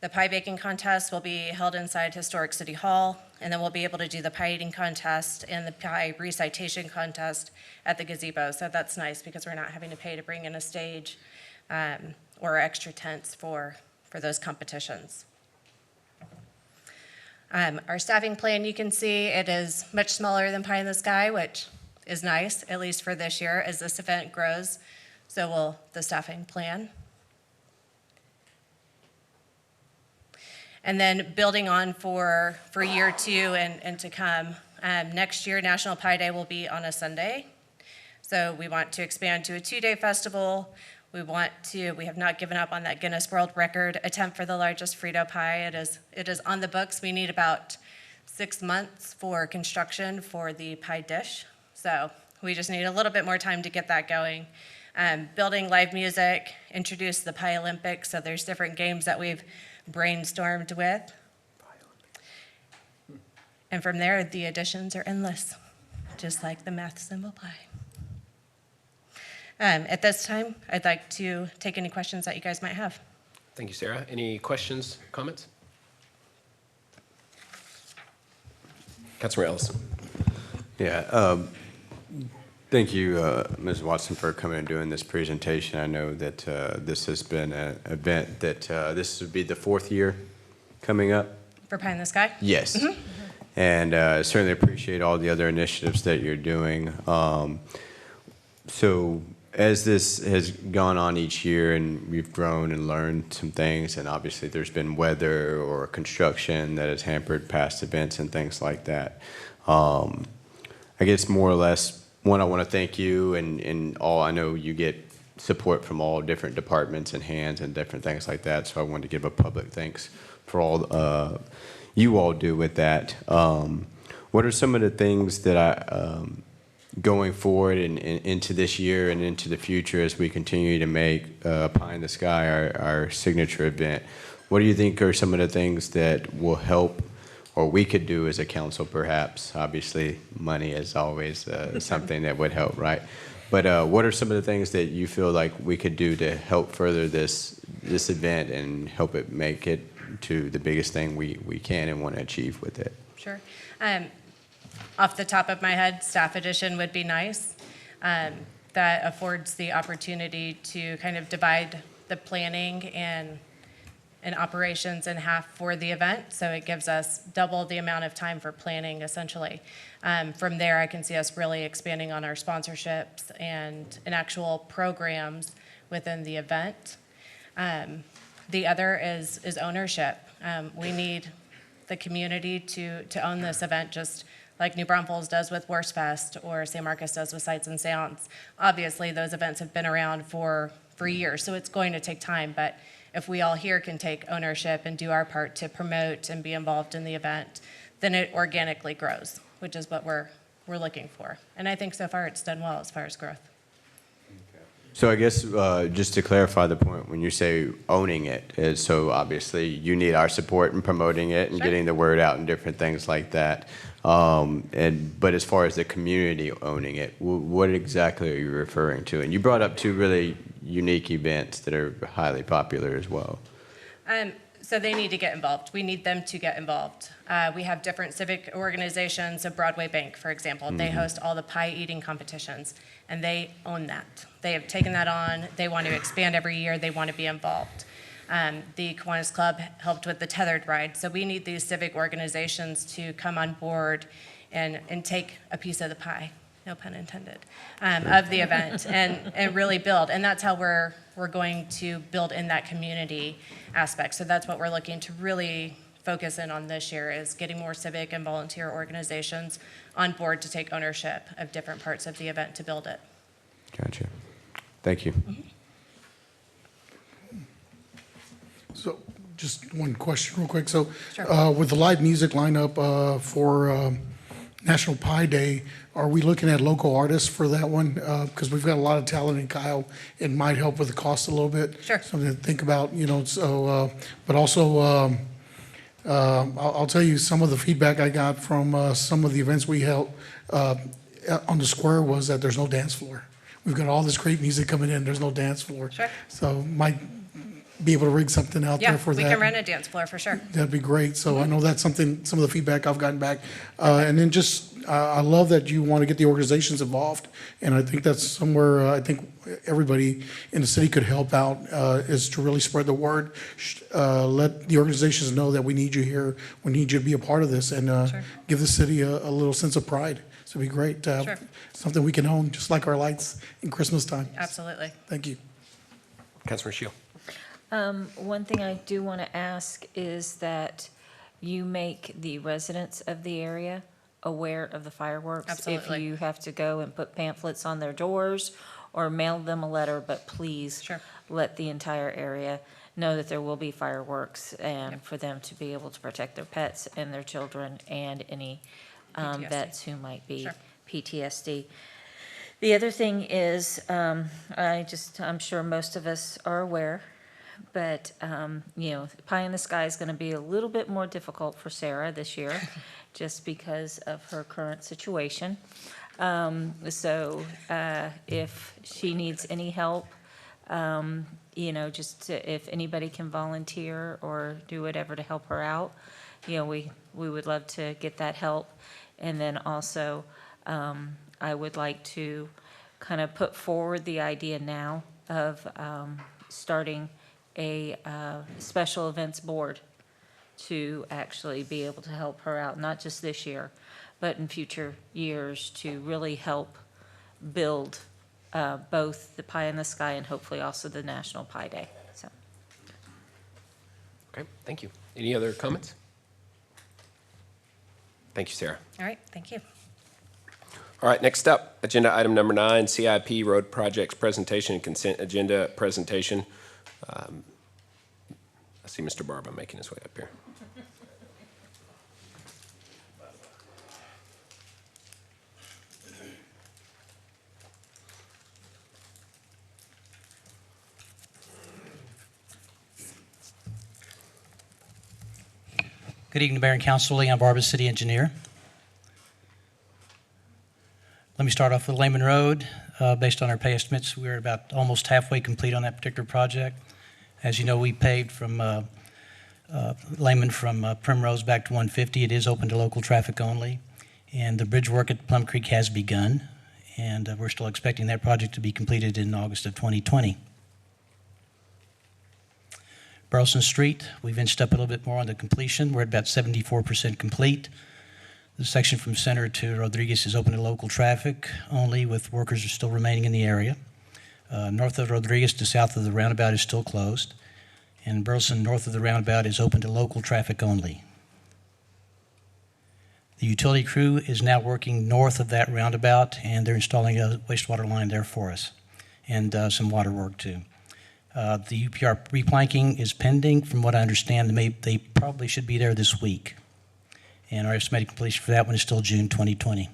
The pie baking contest will be held inside Historic City Hall, and then we'll be able to do the pie eating contest and the pie recitation contest at the gazebo. So that's nice because we're not having to pay to bring in a stage or extra tents for those competitions. Our staffing plan, you can see it is much smaller than Pie in the Sky, which is nice, at least for this year. As this event grows, so will the staffing plan. And then building on for year two and to come, next year, National Pie Day will be on a Sunday. So we want to expand to a 2-day festival. We have not given up on that Guinness World Record attempt for the largest Frito pie. It is on the books. We need about 6 months for construction for the pie dish. So we just need a little bit more time to get that going. Building live music, introduce the Pie Olympics. So there's different games that we've brainstormed with. And from there, the additions are endless, just like the math symbol pi. At this time, I'd like to take any questions that you guys might have. Thank you, Sarah. Any questions, comments? Councilmember Ellison. Yeah, thank you, Ms. Watson, for coming and doing this presentation. I know that this has been an event that this would be the 4th year coming up. For Pie in the Sky? Yes. Mm-hmm. And certainly appreciate all the other initiatives that you're doing. So as this has gone on each year and we've grown and learned some things, and obviously there's been weather or construction that has hampered past events and things like that. I guess more or less, one, I want to thank you and all. I know you get support from all different departments and hands and different things like that. So I want to give a public thanks for all you all do with that. What are some of the things that going forward and into this year and into the future as we continue to make Pie in the Sky our signature event? What do you think are some of the things that will help or we could do as a council perhaps? Obviously, money is always something that would help, right? But what are some of the things that you feel like we could do to help further this event and help it make it to the biggest thing we can and want to achieve with it? Sure. Off the top of my head, staff addition would be nice. That affords the opportunity to kind of divide the planning and operations in half for the event. So it gives us double the amount of time for planning, essentially. From there, I can see us really expanding on our sponsorships and actual programs within the event. The other is ownership. We need the community to own this event, just like New Braunfels does with Worst Fest or San Marcos does with Sights and Sounds. Obviously, those events have been around for years, so it's going to take time. But if we all here can take ownership and do our part to promote and be involved in the event, then it organically grows, which is what we're looking for. And I think so far it's done well as far as growth. So I guess just to clarify the point, when you say owning it, is so obviously you need our support in promoting it and Sure. getting the word out and different things like that. But as far as the community owning it, what exactly are you referring to? And you brought up two really unique events that are highly popular as well. So they need to get involved. We need them to get involved. We have different civic organizations, so Broadway Bank, for example, they host all the pie eating competitions, and they own that. They have taken that on. They want to expand every year. They want to be involved. The Kiwanis Club helped with the tethered ride. So we need these civic organizations to come on board and take a piece of the pie, no pun intended, of the event and really build. And that's how we're going to build in that community aspect. So that's what we're looking to really focus in on this year, is getting more civic and volunteer organizations on board to take ownership of different parts of the event to build it. Gotcha. Thank you. So just one question real quick. So Sure. with the live music lineup for National Pie Day, are we looking at local artists for that one? Because we've got a lot of talent in Kyle. It might help with the cost a little bit. Sure. Something to think about, you know, so, but also, I'll tell you, some of the feedback I got from some of the events we held on the square was that there's no dance floor. We've got all this great music coming in, there's no dance floor. Sure. So might be able to rig something out there Yeah, for that. we can rent a dance floor for sure. That'd be great. So I know that's something, some of the feedback I've gotten back. And then just, I love that you want to get the organizations involved. And I think that's somewhere, I think everybody in the city could help out, is to really spread the word. Let the organizations know that we need you here. We need you to be a part of this, and Sure. give the city a little sense of pride. So it'd be great to have Sure. something we can own, just like our lights in Christmas time. Absolutely. Thank you. Councilman Shield. One thing I do want to ask is that you make the residents of the area aware of the fireworks. Absolutely. If you have to go and put pamphlets on their doors or mail them a letter, but please Sure. let the entire area know that there will be fireworks, and for them to be able to protect their pets and their children and any PTSD. vets who might be Sure. PTSD. The other thing is, I'm sure most of us are aware, but, you know, Pie in the Sky is going to be a little bit more difficult for Sarah this year, just because of her current situation. So if she needs any help, you know, if anybody can volunteer or do whatever to help her out, you know, we would love to get that help. And then also, I would like to kind of put forward the idea now of starting a special events board to actually be able to help her out, not just this year, but in future years, to really help build both the Pie in the Sky and hopefully also the National Pie Day. So, Okay, thank you. Any other comments? Thank you, Sarah. All right, thank you. All right, next up, agenda item number 9, CIP road projects presentation and consent agenda presentation. I see Mr. Barba making his way up here. Good evening, Mayor and Council. Leon Barba, City Engineer. Let me start off with Lehman Road. Based on our pay estimates, we're about almost halfway complete on that particular project. As you know, we paved from Lehman from Primrose back to 150. It is open to local traffic only. And the bridge work at Plum Creek has begun. And we're still expecting that project to be completed in August of 2020. Burleson Street, we've inched up a little bit more on the completion. We're at about 74% complete. The section from Center to Rodriguez is open to local traffic only, with workers are still remaining in the area. North of Rodriguez to south of the roundabout is still closed. And Burleson north of the roundabout is open to local traffic only. The utility crew is now working north of that roundabout, and they're installing a wastewater line there for us, and some water work too. The UPR replanking is pending. From what I understand, they probably should be there this week. And our estimated completion for that one is still June 2020.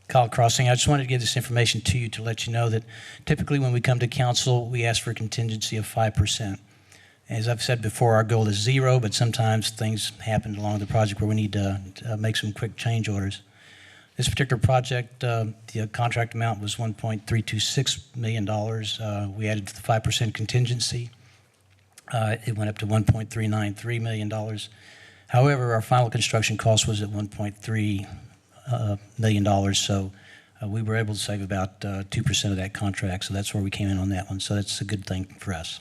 Kyle Crossing, I just wanted to give this information to you to let you know that typically when we come to council, we ask for a contingency of 5%. As I've said before, our goal is 0, but sometimes things happen along the project where we need to make some quick change orders. This particular project, the contract amount was $1.326 million. We added the 5% contingency. It went up to $1.393 million. However, our final construction cost was at $1.3 million, so we were able to save about 2% of that contract, so that's where we came in on that one. So that's a good thing for us.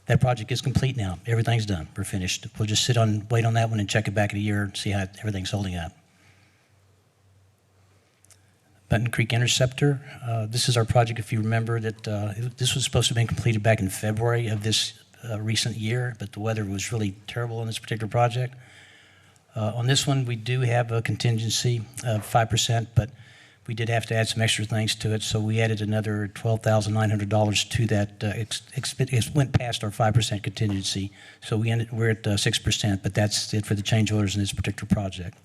That project is complete now. Everything's done. We're finished. We'll just wait on that one and check it back in a year and see how everything's holding up. Button Creek Interceptor. This is our project, if you remember, that this was supposed to have been completed back in February of this recent year, but the weather was really terrible on this particular project. On this one, we do have a contingency of 5%, but we did have to add some extra things to it, so we added another $12,900 to that. It went past our 5% contingency, so we're at 6%, but that's it for the change orders in this particular project.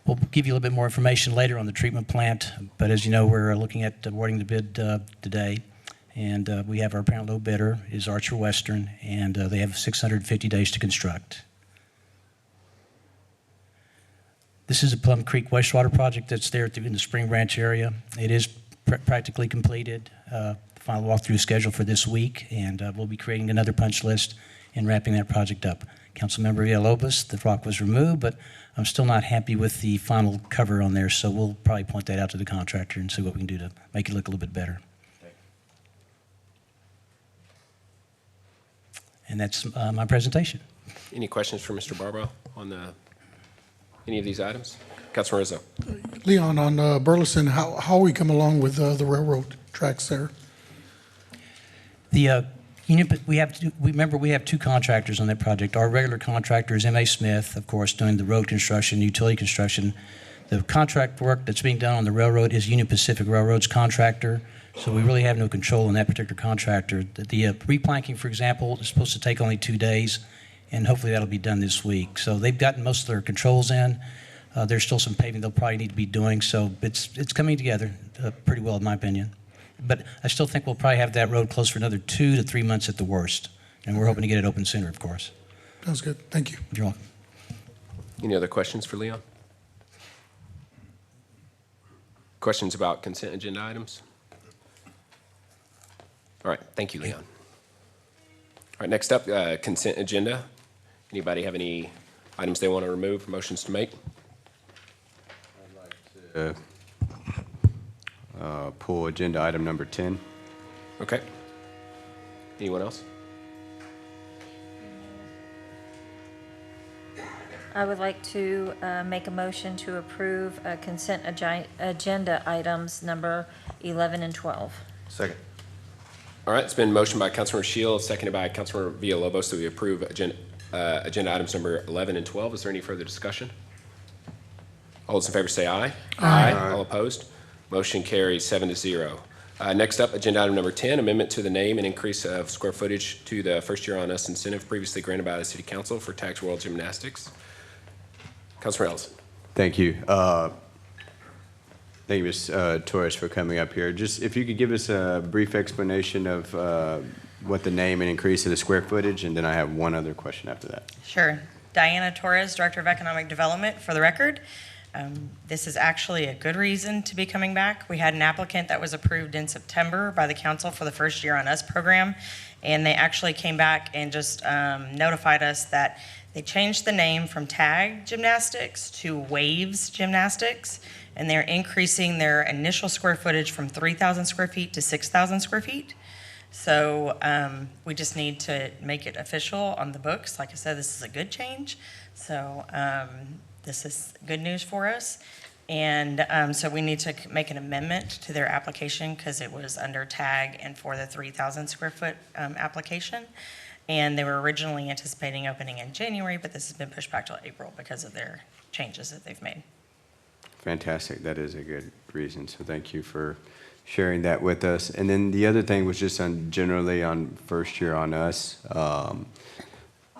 We'll give you a little bit more information later on the treatment plant, but as you know, we're looking at awarding the bid today, and we have our apparent low bidder is Archer Western, and they have 650 days to construct. This is a Plum Creek wastewater project that's there in the Spring Branch area. It is practically completed. Final walkthrough schedule for this week, and we'll be creating another punch list and wrapping that project up. Councilmember Villalobos, the rock was removed, but I'm still not happy with the final cover on there, so we'll probably point that out to the contractor and see what we can do to make it look a little bit better. And that's my presentation. Any questions for Mr. Barbaro on any of these items? Councilman Rizzo. Leon, on Burleson, how we come along with the railroad tracks there? We have two contractors on that project. Our regular contractor is M.A. Smith, of course, doing the road construction, utility construction. The contract work that's being done on the railroad is Union Pacific Railroad's contractor, so we really have no control on that particular contractor. The replanking, for example, is supposed to take only 2 days, and hopefully that'll be done this week. So they've gotten most of their controls in. There's still some paving they'll probably need to be doing, so it's coming together pretty well, in my opinion. But I still think we'll probably have that road closed for another 2 to 3 months at the worst, and we're hoping to get it open sooner, of course. Sounds good. Thank you. You're welcome. Any other questions for Leon? Questions about consent agenda items? All right, thank you, Leon. All right, next up, consent agenda. Anybody have any items they want to remove, motions to make? I'd like to pull agenda item number 10. Okay. Anyone else? I would like to make a motion to approve consent agenda items number 11 and 12. Second. All right, it's been motioned by Councilmember Shield, seconded by Councilmember Villalobos that we approve agenda items number 11 and 12. Is there any further discussion? All those in favor say aye. Aye. All opposed? Motion carries 7-0. Next up, agenda item number 10, amendment to the name and increase of square footage to the First Year on Us incentive previously granted by the City Council for Tax World Gymnastics. Councilor Ellison. Thank you. Thank you, Ms. Torres, for coming up here. Just if you could give us a brief explanation of what the name and increase of the square footage, and then I have one other question after that. Sure. Diana Torres, Director of Economic Development, for the record. This is actually a good reason to be coming back. We had an applicant that was approved in September by the council for the First Year on Us program, and they actually came back and just notified us that they changed the name from Tag Gymnastics to Waves Gymnastics, and they're increasing their initial square footage from 3,000 square feet to 6,000 square feet. So we just need to make it official on the books. Like I said, this is a good change. So this is good news for us. And so we need to make an amendment to their application because it was under Tag and for the 3,000 square foot application. And they were originally anticipating opening in January, but this has been pushed back till April because of their changes that they've made. Fantastic. That is a good reason. So thank you for sharing that with us. And then the other thing was just generally on First Year on Us.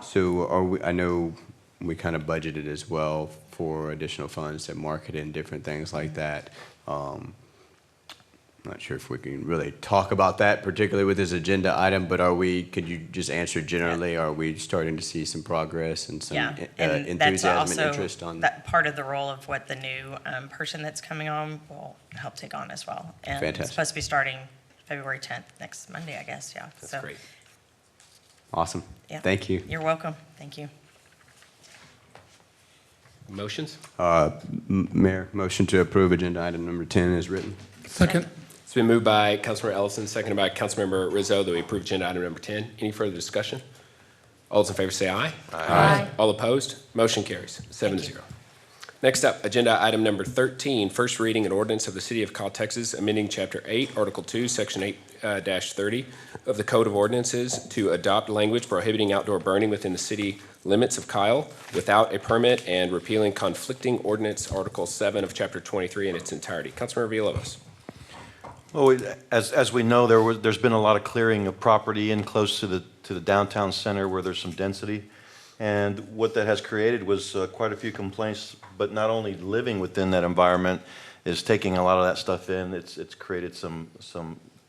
So I know we kind of budgeted as well for additional funds to market and different things like that. not sure if we can really talk about that, particularly with this agenda item, but could you just answer generally, are we starting to see some progress and some Yeah, and that's enthusiasm and also interest on? that part of the role of what the new person that's coming on will help take on as well. And Fantastic. it's supposed to be starting February 10th, next Monday, I guess, yeah. That's So, great. Awesome. yeah. Thank you. You're welcome. Thank you. Motions? Mayor, motion to approve agenda item number 10 is written. Second. It's been moved by Councilmember Ellison, seconded by Councilmember Rizzo, that we approve agenda item number 10. Any further discussion? All those in favor say aye. Aye. All opposed? Motion carries 7-0. Next up, agenda item number 13, first reading an ordinance of the City of Kyle, Texas, amending Chapter 8, Article 2, Section 8-30 of the Code of Ordinances to adopt language prohibiting outdoor burning within the city limits of Kyle without a permit and repealing conflicting ordinance Article 7 of Chapter 23 in its entirety. Councilmember Villalobos. Well, as we know, there's been a lot of clearing of property in close to the downtown center where there's some density. And what that has created was quite a few complaints, but not only living within that environment is taking a lot of that stuff in. It's created some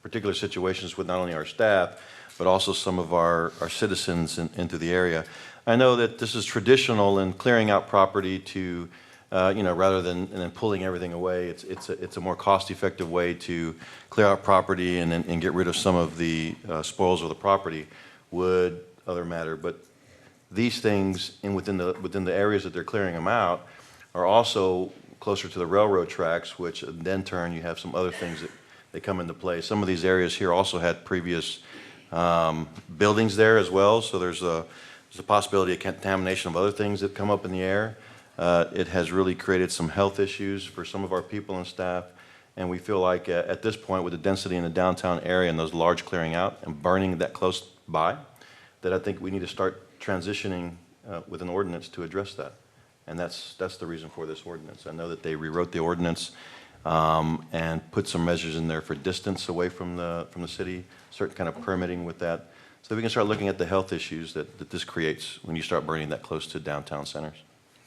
particular situations with not only our staff, but also some of our citizens into the area. I know that this is traditional in clearing out property to, rather than pulling everything away. It's a more cost-effective way to clear out property and get rid of some of the spoils of the property, wood, other matter. But these things within the areas that they're clearing them out are also closer to the railroad tracks, which then turn you have some other things that come into play. Some of these areas here also had previous buildings there as well, so there's a possibility of contamination of other things that come up in the air. It has really created some health issues for some of our people and staff, and we feel like at this point, with the density in the downtown area and those large clearing out and burning that close by, that I think we need to start transitioning with an ordinance to address that. And that's the reason for this ordinance. I know that they rewrote the ordinance and put some measures in there for distance away from the city, certain kind of permitting with that, so we can start looking at the health issues that this creates when you start burning that close to downtown centers.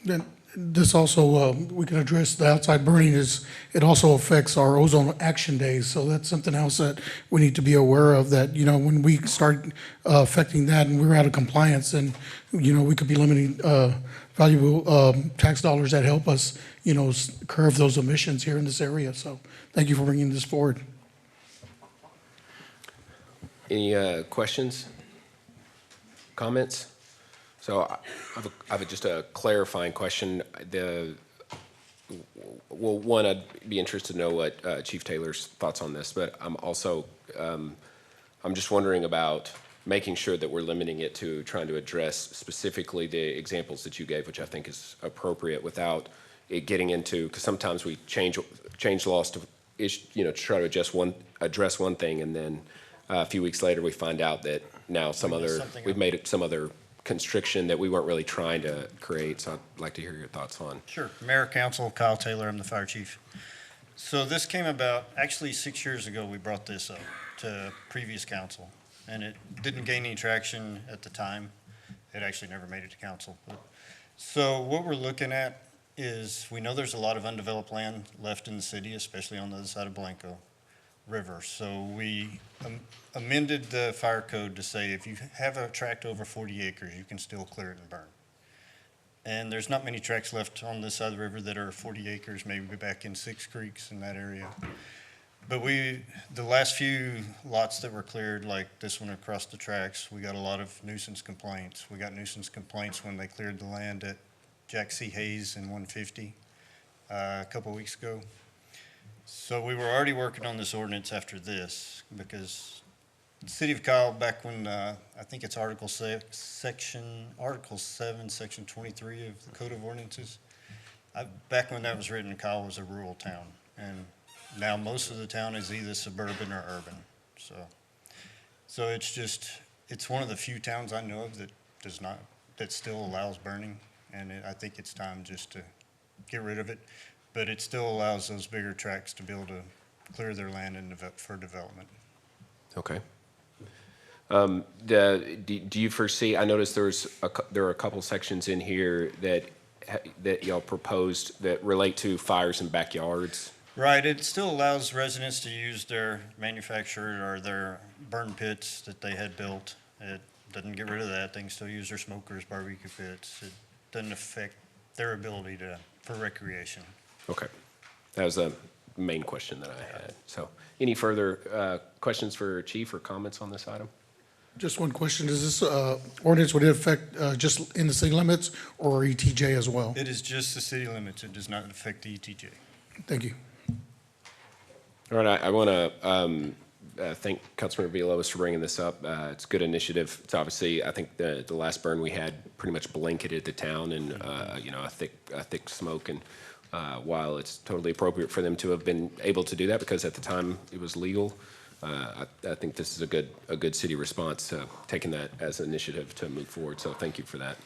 Then this also, we can address the outside burning it also affects our ozone action days. So that's something else that we need to be aware of, that, when we start affecting that and we're out of compliance, and, we could be limiting valuable tax dollars that help us, curb those emissions here in this area. So thank you for bringing this forward. Any questions? Comments? So I have just a clarifying question. One, I'd be interested to know what Chief Taylor's thoughts on this, but I'm also, I'm just wondering about making sure that we're limiting it to trying to address specifically the examples that you gave, which I think is appropriate, without it getting into, because sometimes we change laws to, to try to address one thing, and then a few weeks later we find out that now we've made it some other constriction that we weren't really trying to create. So I'd like to hear your thoughts on. Sure. Mayor, Council, Kyle Taylor, I'm the fire chief. So this came about, actually 6 years ago, we brought this up to previous council, and it didn't gain any traction at the time. It actually never made it to council. So what we're looking at is, we know there's a lot of undeveloped land left in the city, especially on the other side of Blanco River. So we amended the fire code to say if you have a tract over 40 acres, you can still clear it and burn. And there's not many tracts left on this side of the river that are 40 acres, maybe back in Six Creeks in that area. But the last few lots that were cleared, like this one across the tracks, we got a lot of nuisance complaints. We got nuisance complaints when they cleared the land at Jack C. Hayes in 150 a couple weeks ago. So we were already working on this ordinance after this, because the city of Kyle, back when, I think it's Article 7, Section 23 of the Code of Ordinances, back when that was written, Kyle was a rural town. And now most of the town is either suburban or urban. So it's one of the few towns I know of that still allows burning. And I think it's time just to get rid of it. But it still allows those bigger tracts to be able to clear their land for development. Okay. Do you foresee, I noticed there are a couple sections in here that y'all proposed that relate to fires in backyards. Right, it still allows residents to use their manufactured or their burn pits that they had built. It doesn't get rid of that. They can still use their smokers, barbecue pits. It doesn't affect their ability for recreation. Okay. That was the main question that I had. So any further questions for Chief or comments on this item? Just one question. Does this ordinance, would it affect just in the city limits or ETJ as well? It is just the city limits. It does not affect the ETJ. Thank you. All right, I want to thank Councilmember Villalobos for bringing this up. It's a good initiative. It's obviously, I think the last burn we had pretty much blanketed the town in, a thick smoke. And while it's totally appropriate for them to have been able to do that because at the time it was legal, I think this is a good city response, taking that as an initiative to move forward. So thank you for that.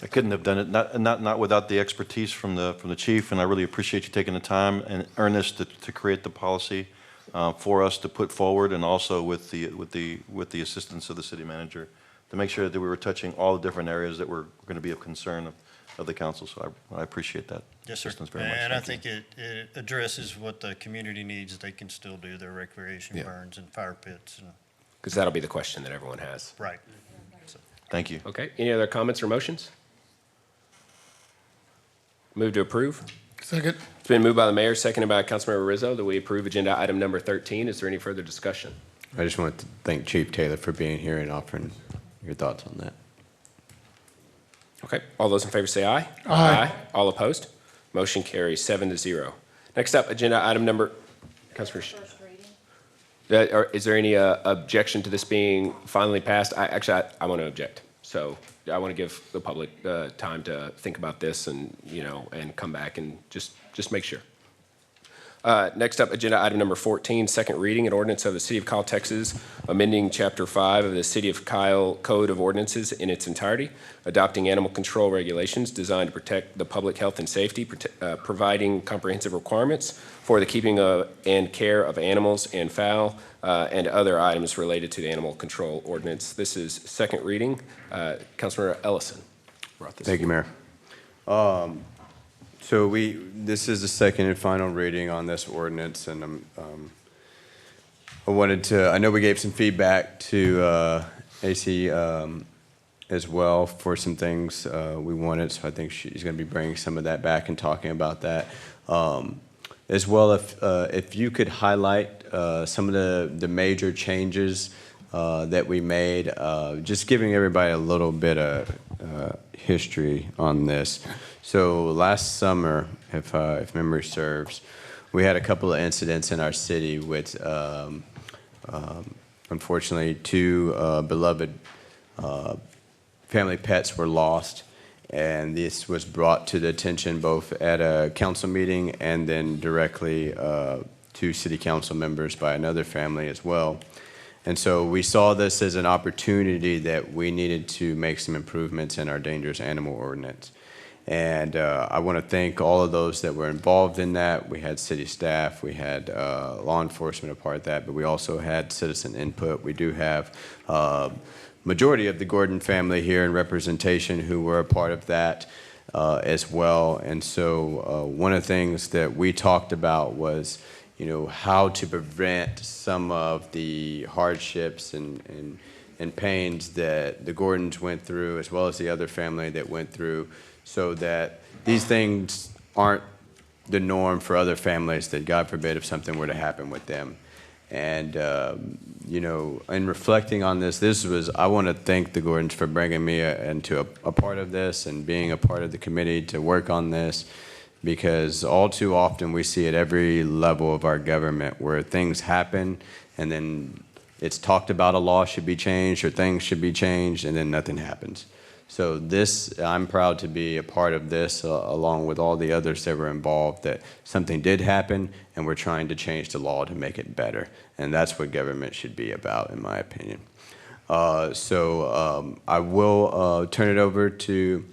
I couldn't have done it, not without the expertise from the chief, and I really appreciate you taking the time and earnest to create the policy for us to put forward, and also with the assistance of the city manager to make sure that we were touching all the different areas that were going to be of concern of the council. So I appreciate that. Yes, sir. Assistance very much. And I Thank think it addresses what the community needs. They can still do their recreation burns and fire pits. Because that'll be the question that everyone has. Right. Thank you. Okay, any other comments or motions? Move to approve. Second. It's been moved by the mayor, seconded by Councilmember Rizzo, that we approve agenda item number 13. Is there any further discussion? I just want to thank Chief Taylor for being here and offering your thoughts on that. Okay, all those in favor say aye. Aye. All opposed? Motion carries 7-0. Next up, agenda item number, Councilmember. Is there any objection to this being finally passed? I want to object. So I want to give the public time to think about this and, and come back and just make sure. Next up, agenda item number 14, second reading, an ordinance of the City of Kyle, Texas, amending Chapter 5 of the City of Kyle Code of Ordinances in its entirety, adopting animal control regulations designed to protect the public health and safety, providing comprehensive requirements for the keeping of and care of animals and fowl, and other items related to the animal control ordinance. This is second reading. Councilmember Ellison brought this. Thank you, Mayor. So this is the second and final reading on this ordinance, and I know we gave some feedback to AC as well for some things we wanted, so I think she's going to be bringing some of that back and talking about that. As well, if you could highlight some of the major changes that we made, just giving everybody a little bit of history on this. So last summer, if memory serves, we had a couple of incidents in our city with, unfortunately, two beloved family pets were lost. And this was brought to the attention both at a council meeting and then directly to city council members by another family as well. And so we saw this as an opportunity that we needed to make some improvements in our dangerous animal ordinance. And I want to thank all of those that were involved in that. We had city staff, we had law enforcement a part of that, but we also had citizen input. We do have majority of the Gordon family here in representation who were a part of that as well. And so one of the things that we talked about was, how to prevent some of the hardships and pains that the Gordons went through, as well as the other family that went through, so that these things aren't the norm for other families, that God forbid if something were to happen with them. And, in reflecting on this, I want to thank the Gordons for bringing me into a part of this and being a part of the committee to work on this, because all too often we see at every level of our government where things happen and then it's talked about a law should be changed or things should be changed and then nothing happens. So I'm proud to be a part of this along with all the others that were involved, that something did happen and we're trying to change the law to make it better. And that's what government should be about, in my opinion. I will turn it over to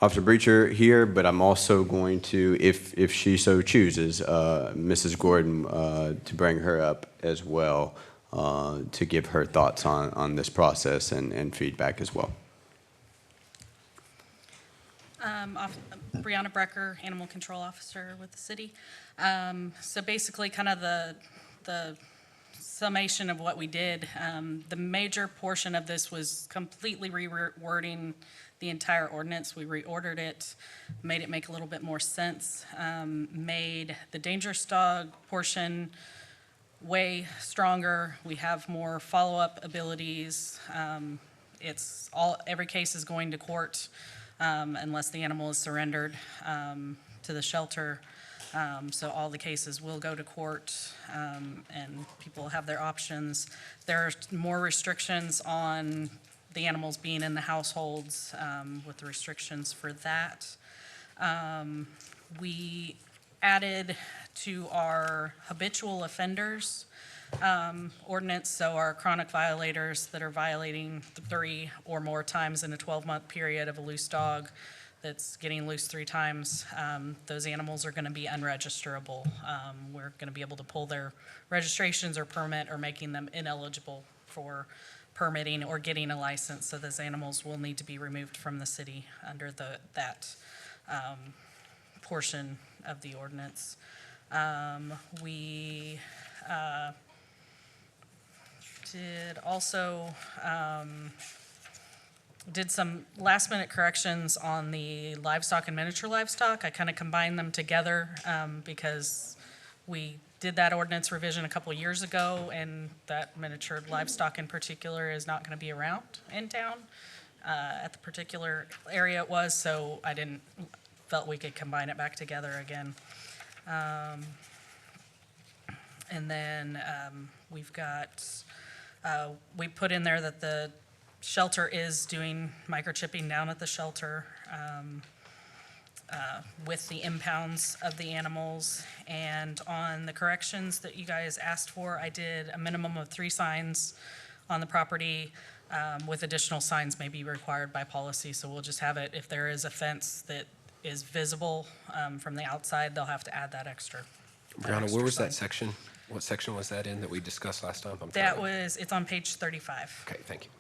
Officer Breacher here, but I'm also going to, if she so chooses, Mrs. Gordon, to bring her up as well, to give her thoughts on this process and feedback as well. Brianna Brecker, Animal Control Officer with the city. So basically, kind of the summation of what we did. The major portion of this was completely rewording the entire ordinance. We reordered it, made it make a little bit more sense, made the dangerous dog portion way stronger. We have more follow-up abilities. Every case is going to court unless the animal is surrendered to the shelter. So all the cases will go to court, and people have their options. There are more restrictions on the animals being in the households with the restrictions for that. We added to our habitual offenders ordinance, so our chronic violators that are violating 3 or more times in a 12-month period of a loose dog that's getting loose 3 times, those animals are going to be unregisterable. We're going to be able to pull their registrations or permit, or making them ineligible for permitting or getting a license. So those animals will need to be removed from the city under that portion of the ordinance. We did also did some last minute corrections on the livestock and miniature livestock. I kind of combined them together because we did that ordinance revision a couple years ago, and that miniature livestock in particular is not going to be around in town at the particular area it was, so felt we could combine it back together again. And then we've got, we put in there that the shelter is doing microchipping down at the shelter with the impounds of the animals. And on the corrections that you guys asked for, I did a minimum of 3 signs on the property, with additional signs may be required by policy. So we'll just have it, if there is a fence that is visible from the outside, they'll have to add that extra. Brianna, where was that section? What section was that in that we discussed last time? It's on page 35. Okay, thank you.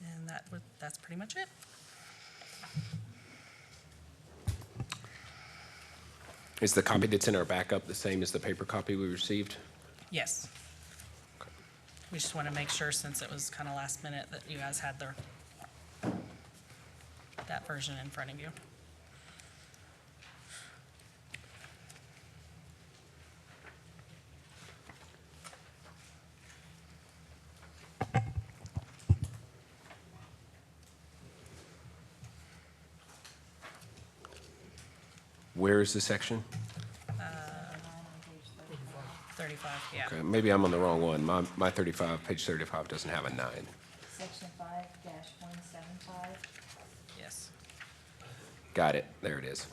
And that's pretty much it. Is the copy that's in our backup the same as the paper copy we received? Yes. We just want to make sure, since it was kind of last minute, that you guys had that version in front of you. Where is the section? 35, yeah. Okay, maybe I'm on the wrong one. My 35, page 35 doesn't have a 9. Section 5-175. Yes. Got it. There it is.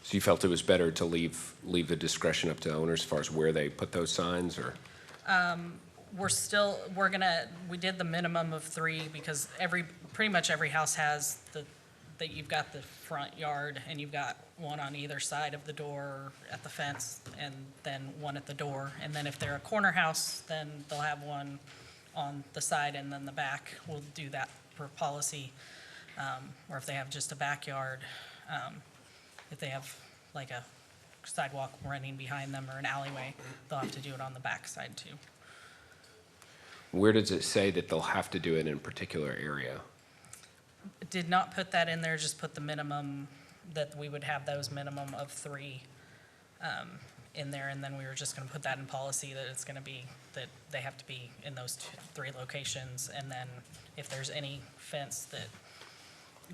So you felt it was better to leave the discretion up to owners as far as where they put those signs, or? We did the minimum of 3 because pretty much every house has that you've got the front yard, and you've got one on either side of the door at the fence, and then one at the door. And then if they're a corner house, then they'll have one on the side, and then the back. We'll do that per policy. Or if they have just a backyard, if they have like a sidewalk running behind them or an alleyway, they'll have to do it on the back side too. Where does it say that they'll have to do it in a particular area? Did not put that in there, just put the minimum, that we would have those minimum of 3 in there, and then we were just going to put that in policy, that it's going to be, that they have to be in those 3 locations, and then if there's any fence that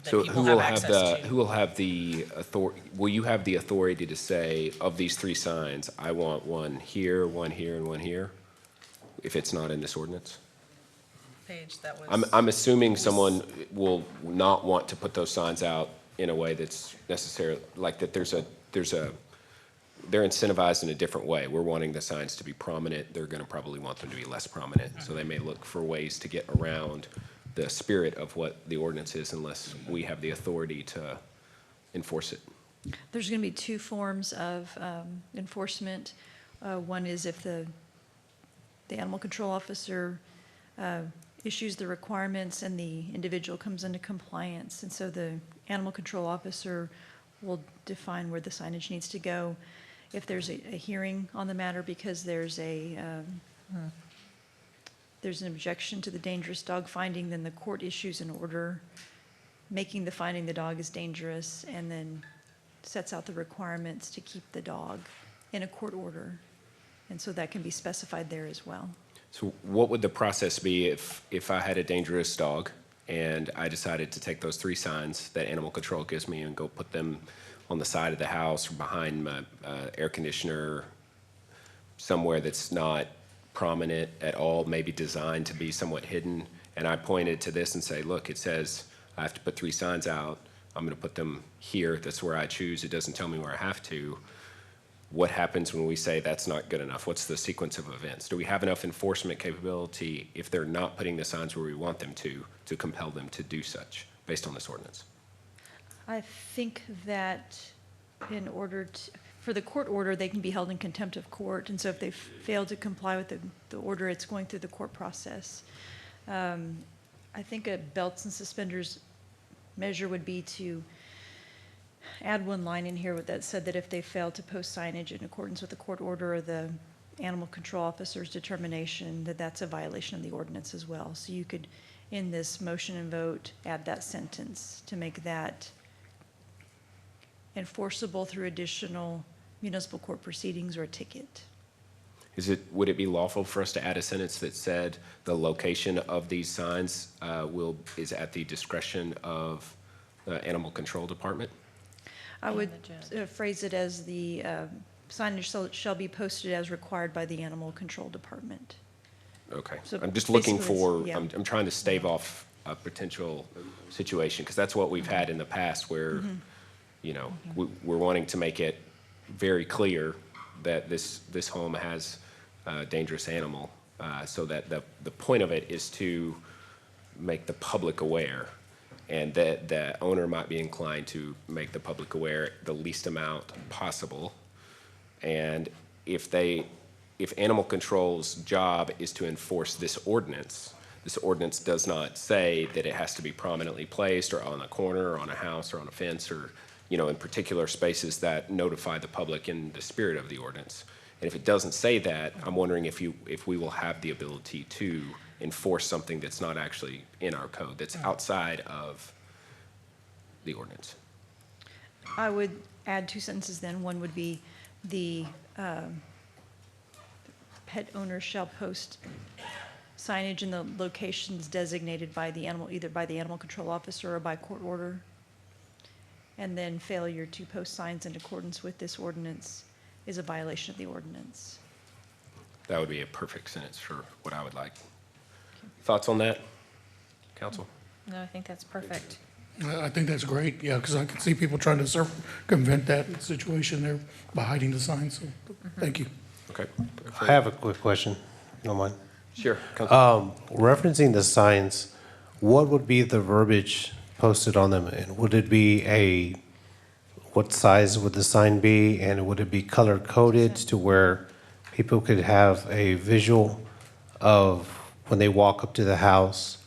So people have access to. who will have the authority, will you have the authority to say, of these 3 signs, I want one here, and one here, if it's not in this ordinance? Page that was. I'm assuming someone will not want to put those signs out in a way that's necessary, like that there's a they're incentivized in a different way. We're wanting the signs to be prominent. They're going to probably want them to be less prominent. So they may look for ways to get around the spirit of what the ordinance is unless we have the authority to enforce it. There's going to be two forms of enforcement. One is if the animal control officer issues the requirements and the individual comes into compliance. And so the animal control officer will define where the signage needs to go. If there's a hearing on the matter because there's an objection to the dangerous dog finding, then the court issues an order making the finding the dog is dangerous and then sets out the requirements to keep the dog in a court order. And so that can be specified there as well. So what would the process be if I had a dangerous dog and I decided to take those 3 signs that animal control gives me and go put them on the side of the house or behind my air conditioner, somewhere that's not prominent at all, maybe designed to be somewhat hidden, and I pointed to this and say, look, it says I have to put 3 signs out. I'm going to put them here. That's where I choose. It doesn't tell me where I have to. What happens when we say that's not good enough? What's the sequence of events? Do we have enough enforcement capability if they're not putting the signs where we want them to compel them to do such based on this ordinance? I think that in order to, for the court order, they can be held in contempt of court. And so if they fail to comply with the order, it's going through the court process. I think a belts and suspenders measure would be to add one line in here that said that if they fail to post signage in accordance with the court order or the animal control officer's determination, that that's a violation of the ordinance as well. So you could, in this motion and vote, add that sentence to make that enforceable through additional municipal court proceedings or a ticket. Would it be lawful for us to add a sentence that said the location of these signs is at the discretion of the animal control department? I would phrase it as the signage shall be posted as required by the animal control department. Okay. So I'm just looking basically, for, yeah. I'm trying to stave off a potential situation, because that's what we've had in the past where, you know, we're wanting to make it very clear that this home has a dangerous animal, so that the point of it is to make the public aware, and that the owner might be inclined to make the public aware the least amount possible. And if animal control's job is to enforce this ordinance does not say that it has to be prominently placed or on a corner or on a house or on a fence or, you know, in particular spaces that notify the public in the spirit of the ordinance. And if it doesn't say that, I'm wondering if we will have the ability to enforce something that's not actually in our code, that's outside of the ordinance. I would add 2 sentences then. One would be the pet owner shall post signage in the locations designated by the animal, either by the animal control officer or by court order. And then failure to post signs in accordance with this ordinance is a violation of the ordinance. That would be a perfect sentence for what I would like. Thoughts on that, council? No, I think that's perfect. I think that's great, yeah, because I can see people trying to circumvent that situation there by hiding the signs, so thank you. Okay. I have a quick question, if you don't mind. Sure. Referencing the signs, what would be the verbiage posted on them? And would it be what size would the sign be? And would it be color coded to where people could have a visual of when they walk up to the house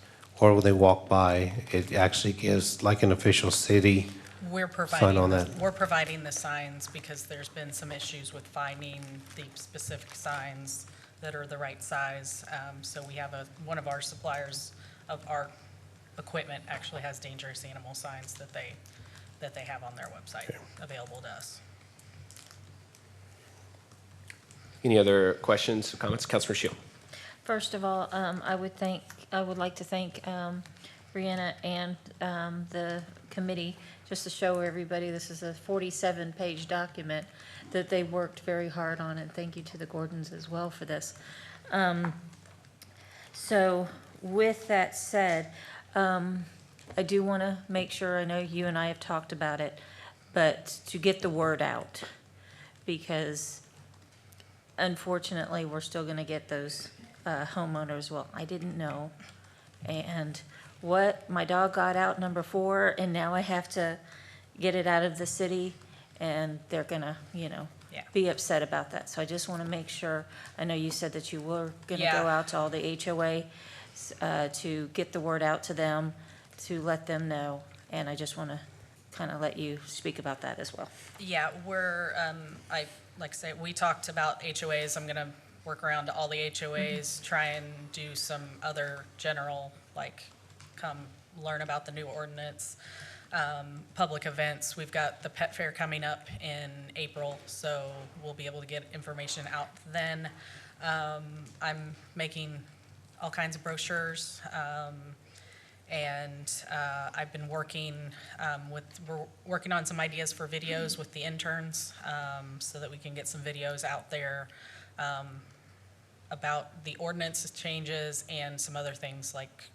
or when they walk by, it actually gives like an official city We're sign on that? We're providing the signs because there's been some issues with finding the specific signs that are the right size. So we have one of our suppliers of our equipment actually has dangerous animal signs that they have on their website available to us. Any other questions or comments? Councilor Shield. First of all, I would like to thank Brianna and the committee, just to show everybody this is a 47-page document that they worked very hard on, and thank you to the Gordons as well for this. So with that said, I do want to make sure, I know you and I have talked about it, but to get the word out, because unfortunately, we're still gonna get those homeowners, well, I didn't know. And what, my dog got out number 4, and now I have to get it out of the city, and they're gonna, Yeah. be upset about that. So I just wanna make sure, I know you said that you were gonna Yeah. go out to all the HOA to get the word out to them, to let them know, and I just wanna kinda let you speak about that as well. Yeah, we're, like I say, we talked about HOAs. I'm gonna work around to all the HOAs, try and do some other general, like, come learn about the new ordinance. Public events, we've got the pet fair coming up in April, so we'll be able to get information out then. I'm making all kinds of brochures, and I've been working we're working on some ideas for videos with the interns, so that we can get some videos out there about the ordinance changes and some other things like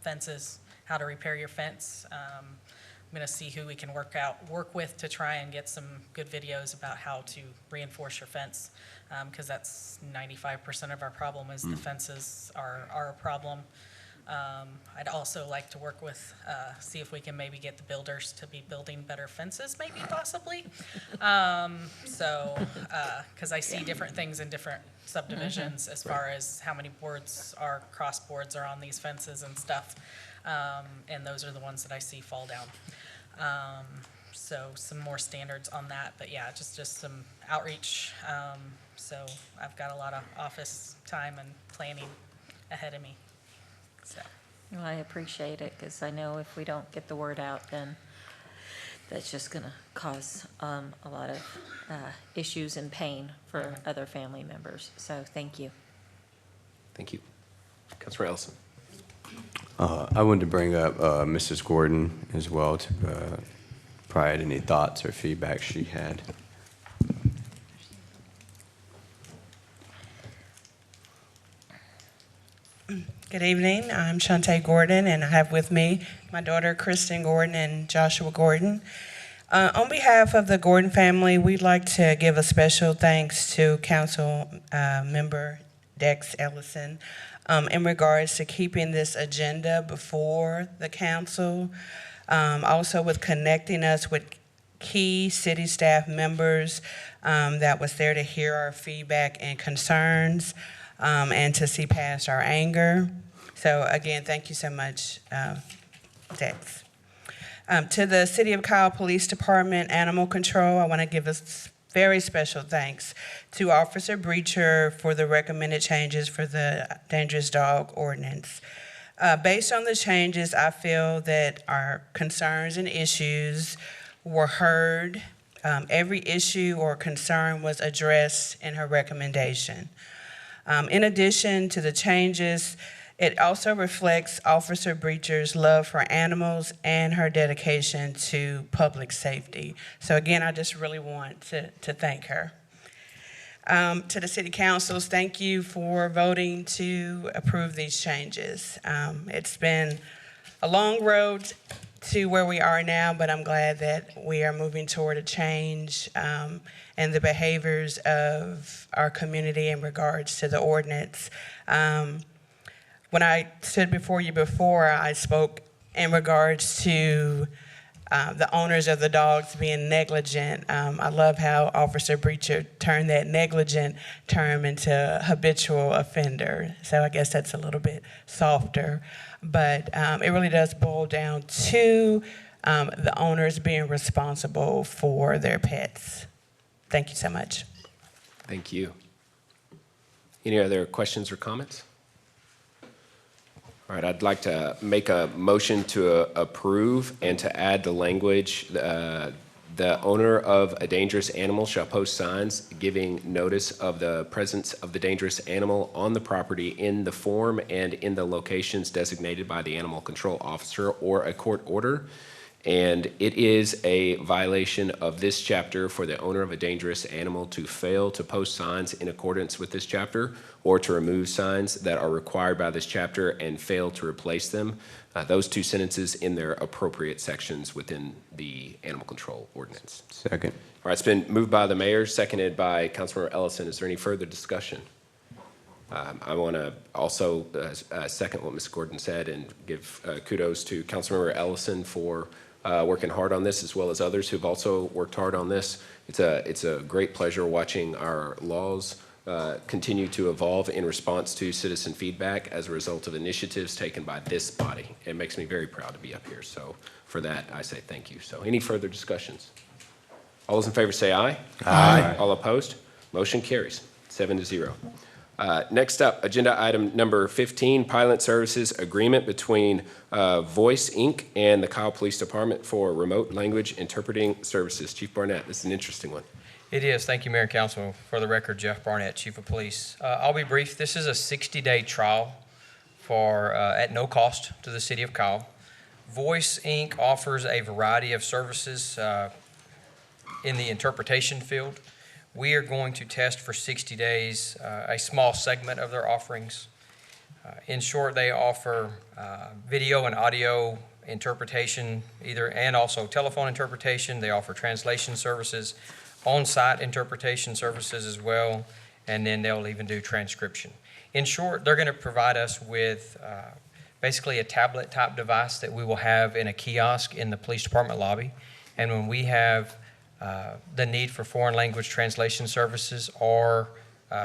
fences, how to repair your fence. I'm going to see who we can work with to try and get some good videos about how to reinforce your fence, because that's 95% of our problem is the fences are a problem. I'd also like to work with, see if we can maybe get the builders to be building better fences, maybe possibly. Because I see different things in different subdivisions as far as how many cross boards are on these fences and stuff. And those are the ones that I see fall down. So some more standards on that, but yeah, just some outreach. So I've got a lot of office time and planning ahead of me. So. Well, I appreciate it, because I know if we don't get the word out, then that's just gonna cause a lot of issues and pain for other family members. So, thank you. Thank you. Councilor Ellison. I wanted to bring up Mrs. Gordon as well to provide any thoughts or feedback she had. Good evening. I'm Shantae Gordon, and I have with me my daughter Kristen Gordon and Joshua Gordon. On behalf of the Gordon family, we'd like to give a special thanks to Council Member Dex Ellison in regards to keeping this agenda before the council, also with connecting us with key city staff members that was there to hear our feedback and concerns, and to see past our anger. So again, thank you so much, Dex. To the City of Kyle Police Department Animal Control, I want to give a very special thanks to Officer Breacher for the recommended changes for the dangerous dog ordinance. Based on the changes, I feel that our concerns and issues were heard. Every issue or concern was addressed in her recommendation. In addition to the changes, it also reflects Officer Breacher's love for animals and her dedication to public safety. So again, I just really want to thank her. To the city councils, thank you for voting to approve these changes. It's been a long road to where we are now, but I'm glad that we are moving toward a change and the behaviors of our community in regards to the ordinance. When I stood before you before, I spoke in regards to the owners of the dogs being negligent. I love how Officer Breacher turned that negligent term into habitual offender. So I guess that's a little bit softer. But it really does boil down to the owners being responsible for their pets. Thank you so much. Thank you. Any other questions or comments? All right, I'd like to make a motion to approve and to add the language, the owner of a dangerous animal shall post signs giving notice of the presence of the dangerous animal on the property in the form and in the locations designated by the animal control officer or a court order. And it is a violation of this chapter for the owner of a dangerous animal to fail to post signs in accordance with this chapter or to remove signs that are required by this chapter and fail to replace them. Those two sentences in their appropriate sections within the animal control ordinance. Second. All right, it's been moved by the mayor, seconded by Councilmember Ellison. Is there any further discussion? I want to also second what Ms. Gordon said and give kudos to Councilmember Ellison for working hard on this, as well as others who've also worked hard on this. It's a great pleasure watching our laws continue to evolve in response to citizen feedback as a result of initiatives taken by this body. It makes me very proud to be up here. So for that, I say thank you. So any further discussions? All those in favor say aye. Aye. All opposed? Motion carries 7-0. Next up, agenda item number 15, Pilot Services Agreement between Voice, Inc. and the Kyle Police Department for Remote Language Interpreting Services. Chief Barnett, this is an interesting one. It is. Thank you, Mayor and Council. For the record, Jeff Barnett, Chief of Police. I'll be brief. This is a 60-day trial for at no cost to the city of Kyle. Voice, Inc. offers a variety of services in the interpretation field. We are going to test for 60 days a small segment of their offerings. In short, they offer video and audio interpretation, and also telephone interpretation. They offer translation services, on-site interpretation services as well, and then they'll even do transcription. In short, they're going to provide us with basically a tablet-type device that we will have in a kiosk in the police department lobby. And when we have the need for foreign language translation services or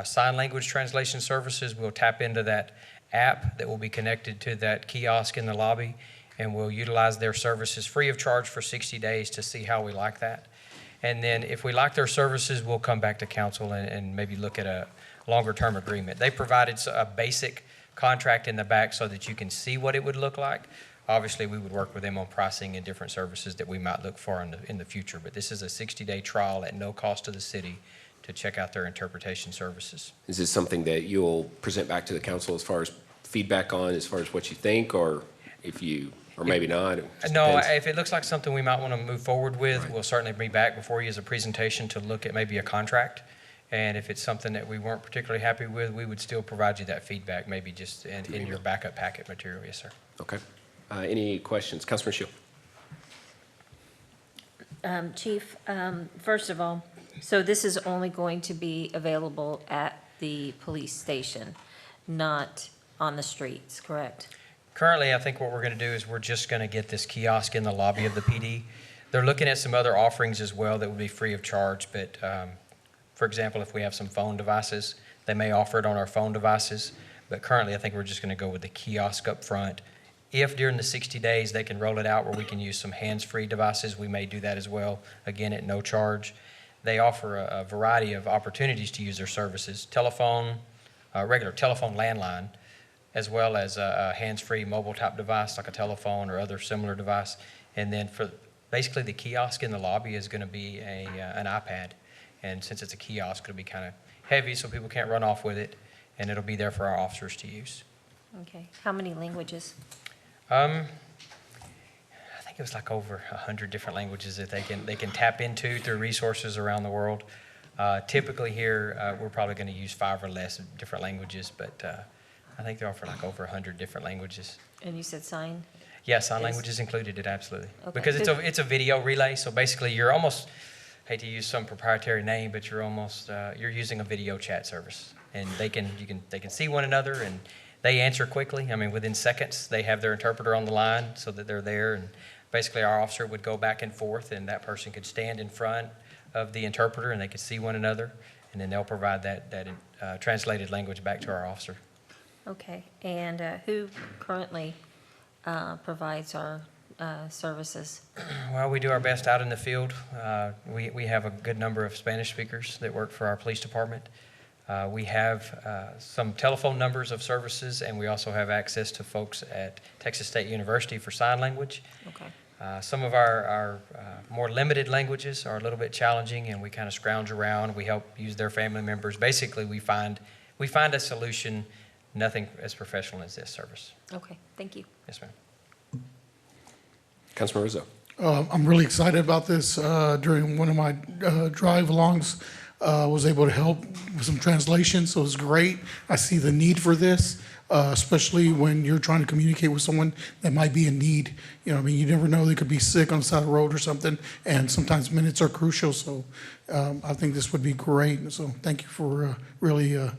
sign language translation services, we'll tap into that app that will be connected to that kiosk in the lobby, and we'll utilize their services free of charge for 60 days to see how we like that. And then if we like their services, we'll come back to council and maybe look at a longer-term agreement. They provided a basic contract in the back so that you can see what it would look like. Obviously, we would work with them on pricing and different services that we might look for in the future. But this is a 60-day trial at no cost to the city to check out their interpretation services. Is this something that you'll present back to the council as far as feedback on, as far as what you think, or if you, or maybe not? No, if it looks like something we might want to move forward with, we'll certainly be back before you as a presentation to look at maybe a contract. And if it's something that we weren't particularly happy with, we would still provide you that feedback, maybe just in your backup packet material. Yes, sir. Okay. Any questions? Councilman Shield. Chief, first of all, so this is only going to be available at the police station, not on the streets, correct? Currently, I think what we're going to do is we're just going to get this kiosk in the lobby of the PD. They're looking at some other offerings as well that would be free of charge, but for example, if we have some phone devices, they may offer it on our phone devices, but currently I think we're just going to go with the kiosk up front. If during the 60 days they can roll it out where we can use some hands-free devices, we may do that as well, again, at no charge. They offer a variety of opportunities to use their services, telephone, regular telephone landline, as well as a hands-free mobile-type device like a telephone or other similar device. And then for basically the kiosk in the lobby is going to be an iPad. And since it's a kiosk, it'll be kind of heavy so people can't run off with it, and it'll be there for our officers to use. Okay. How many languages? I think it was like over 100 different languages that they can tap into through resources around the world. Typically here, we're probably going to use 5 or less different languages, but I think they offer like over 100 different languages. And you said sign? Yeah, sign language is included, absolutely. Okay. Because it's a video relay, so basically you're almost, hate to use some proprietary name, but you're almost, you're using a video chat service. And they can see one another, and they answer quickly. I mean, within seconds, they have their interpreter on the line so that they're there. And basically, our officer would go back and forth, and that person could stand in front of the interpreter, and they could see one another. And then they'll provide that translated language back to our officer. Okay. And who currently provides our services? Well, we do our best out in the field. We have a good number of Spanish speakers that work for our police department. We have some telephone numbers of services, and we also have access to folks at Texas State University for sign language. Okay. Some of our more limited languages are a little bit challenging, and we kind of scrounge around. We help use their family members. Basically, we find a solution, nothing as professional as this service. Okay. Thank you. Yes, ma'am. Councilman Rizzo. I'm really excited about this. During one of my drive-alongs, was able to help with some translation, so it was great. I see the need for this, especially when you're trying to communicate with someone that might be in need. You know, I mean, you never know, they could be sick on the side of the road or something, and sometimes minutes are crucial, so I think this would be great. So thank you for really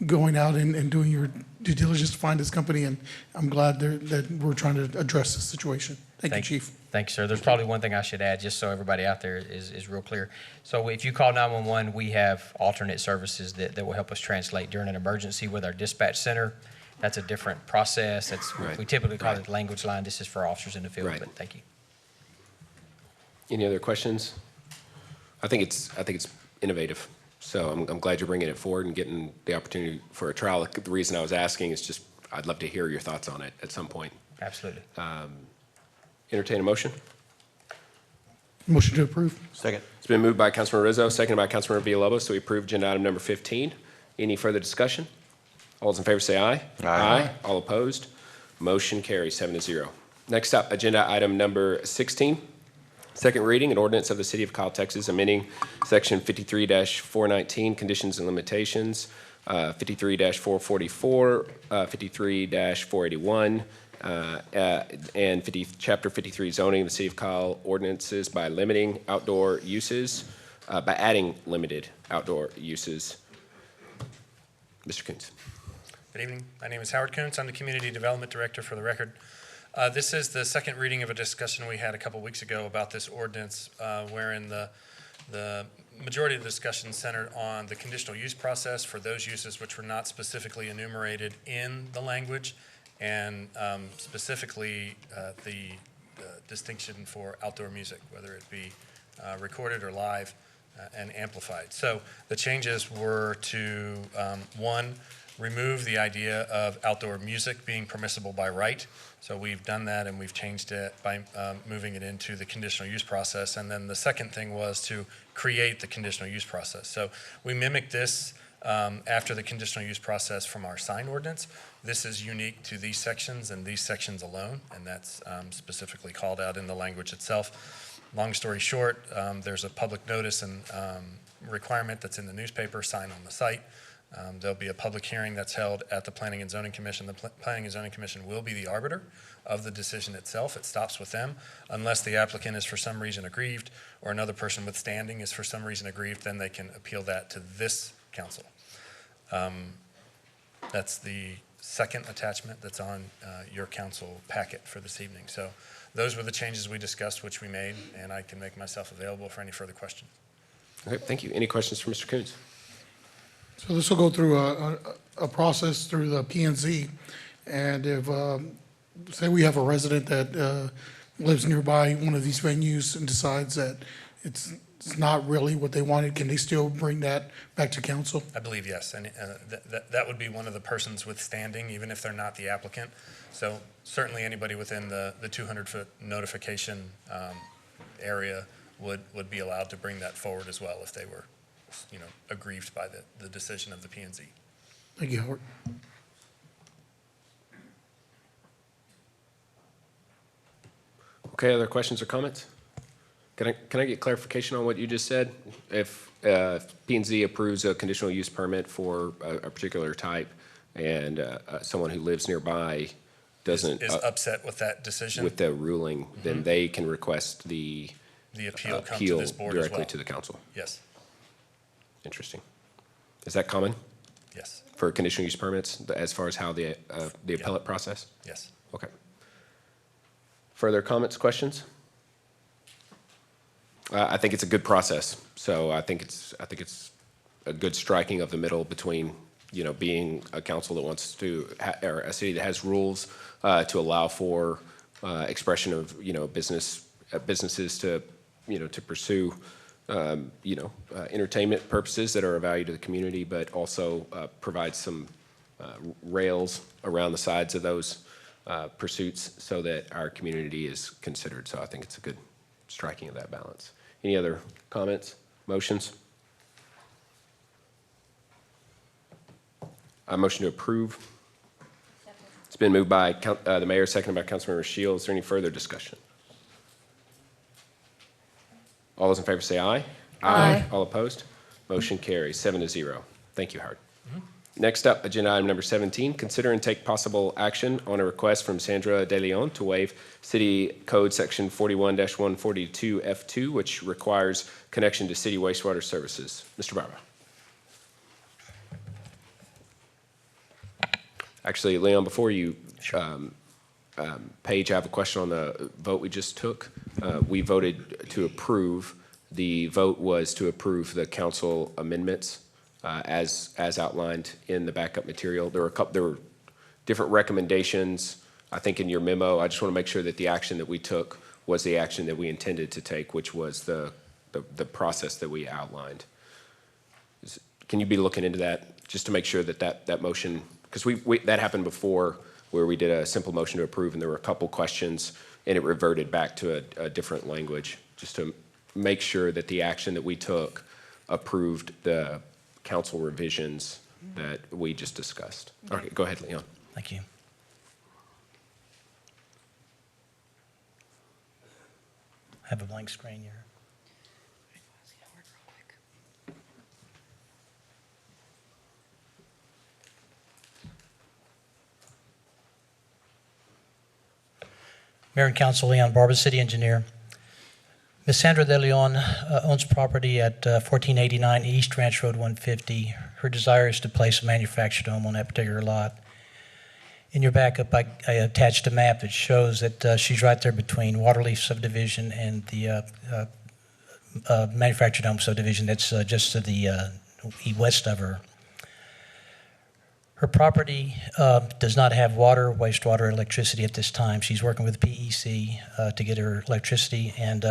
going out and doing your due diligence to find this company, and I'm glad that we're trying to address this situation. Thank you, Chief. Thank you, sir. There's probably one thing I should add, just so everybody out there is real clear. So if you call 911, we have alternate services that will help us translate during an emergency with our dispatch center. That's a different process. We typically call it language line. This is for officers in the field, but thank you. Any other questions? I think it's innovative. So I'm glad you're bringing it forward and getting the opportunity for a trial. The reason I was asking is just I'd love to hear your thoughts on it at some point. Absolutely. Entertain a motion. Motion to approve. Second. It's been moved by Councilmember Rizzo, seconded by Councilmember Villalobos, so we approve agenda item number 15. Any further discussion? All those in favor say aye. Aye. All opposed? Motion carries 7-0. Next up, agenda item number 16. Second reading, an ordinance of the City of Kyle, Texas, amending Section 53-419, Conditions and Limitations, 53-444, 53-481, and Chapter 53 zoning of the City of Kyle ordinances by limiting outdoor uses, by adding limited outdoor uses. Mr. Coons. Good evening. My name is Howard Kuntz. I'm the Community Development Director for the record. This is the second reading of a discussion we had a couple weeks ago about this ordinance, wherein the majority of the discussion centered on the conditional use process for those uses which were not specifically enumerated in the language, and specifically the distinction for outdoor music, whether it be recorded or live and amplified. So the changes were to, one, remove the idea of outdoor music being permissible by right. So we've done that, and we've changed it by moving it into the conditional use process. And then the second thing was to create the conditional use process. So we mimicked this after the conditional use process from our sign ordinance. This is unique to these sections and these sections alone, and that's specifically called out in the language itself. Long story short, there's a public notice and requirement that's in the newspaper, sign on the site. There'll be a public hearing that's held at the Planning and Zoning Commission. The Planning and Zoning Commission will be the arbiter of the decision itself. It stops with them. Unless the applicant is for some reason aggrieved or another person with standing is for some reason aggrieved, then they can appeal that to this council. That's the second attachment that's on your council packet for this evening. So those were the changes we discussed, which we made, and I can make myself available for any further questions. Okay, thank you. Any questions for Mr. Coons? So this will go through a process through the P&Z, and if, say we have a resident that lives nearby one of these venues and decides that it's not really what they wanted, can they still bring that back to council? I believe yes, and that would be one of the persons with standing, even if they're not the applicant. So certainly anybody within the 200-foot notification area would be allowed to bring that forward as well if they were, aggrieved by the decision of the P&Z. Thank you, Howard. Okay, other questions or comments? Can I get clarification on what you just said? If P&Z approves a conditional use permit for a particular type and someone who lives nearby doesn't... Is upset with that decision? With the ruling, then they can request the appeal come to this board as directly well. to the council. Yes. Interesting. Is that common? Yes. For conditional use permits, as far as how the appellate process? Yes. Okay. Further comments, questions? I think it's a good process. So I think it's a good striking of the middle between, being a council that wants to, or a city that has rules to allow for expression of, businesses to, to pursue, entertainment purposes that are of value to the community, but also provide some rails around the sides of those pursuits so that our community is considered. So I think it's a good striking of that balance. Any other comments, motions? A motion to approve. It's been moved by the mayor, seconded by Councilmember Shields. Is there any further discussion? All those in favor say aye. Aye. All opposed? Motion carries 7-0. Thank you, Howard. Next up, agenda item number 17, consider and take possible action on a request from Sandra De Leon to waive City Code Section 41-142F2, which requires connection to city wastewater services. Mr. Barba. Actually, Leon, before you, Paige, I have a question on the vote we just took. We voted to approve. The vote was to approve the council amendments as outlined in the backup material. There were different recommendations, I think, in your memo. I just want to make sure that the action that we took was the action that we intended to take, which was the process that we outlined. Can you be looking into that, just to make sure that that motion, because that happened before, where we did a simple motion to approve, and there were a couple questions, and it reverted back to a different language, just to make sure that the action that we took approved the council revisions that we just discussed. Okay, go ahead, Leon. Thank you. I have a blank screen here. Mayor and Council, Leon Barba, City Engineer. Ms. Sandra De Leon owns property at 1489 East Ranch Road 150. Her desire is to place a manufactured home on that particular lot. In your backup, I attached a map that shows that she's right there between Waterleaf subdivision and the manufactured home subdivision that's just to the west of her. Her property does not have water, wastewater, electricity at this time. She's working with PEC to get her electricity, and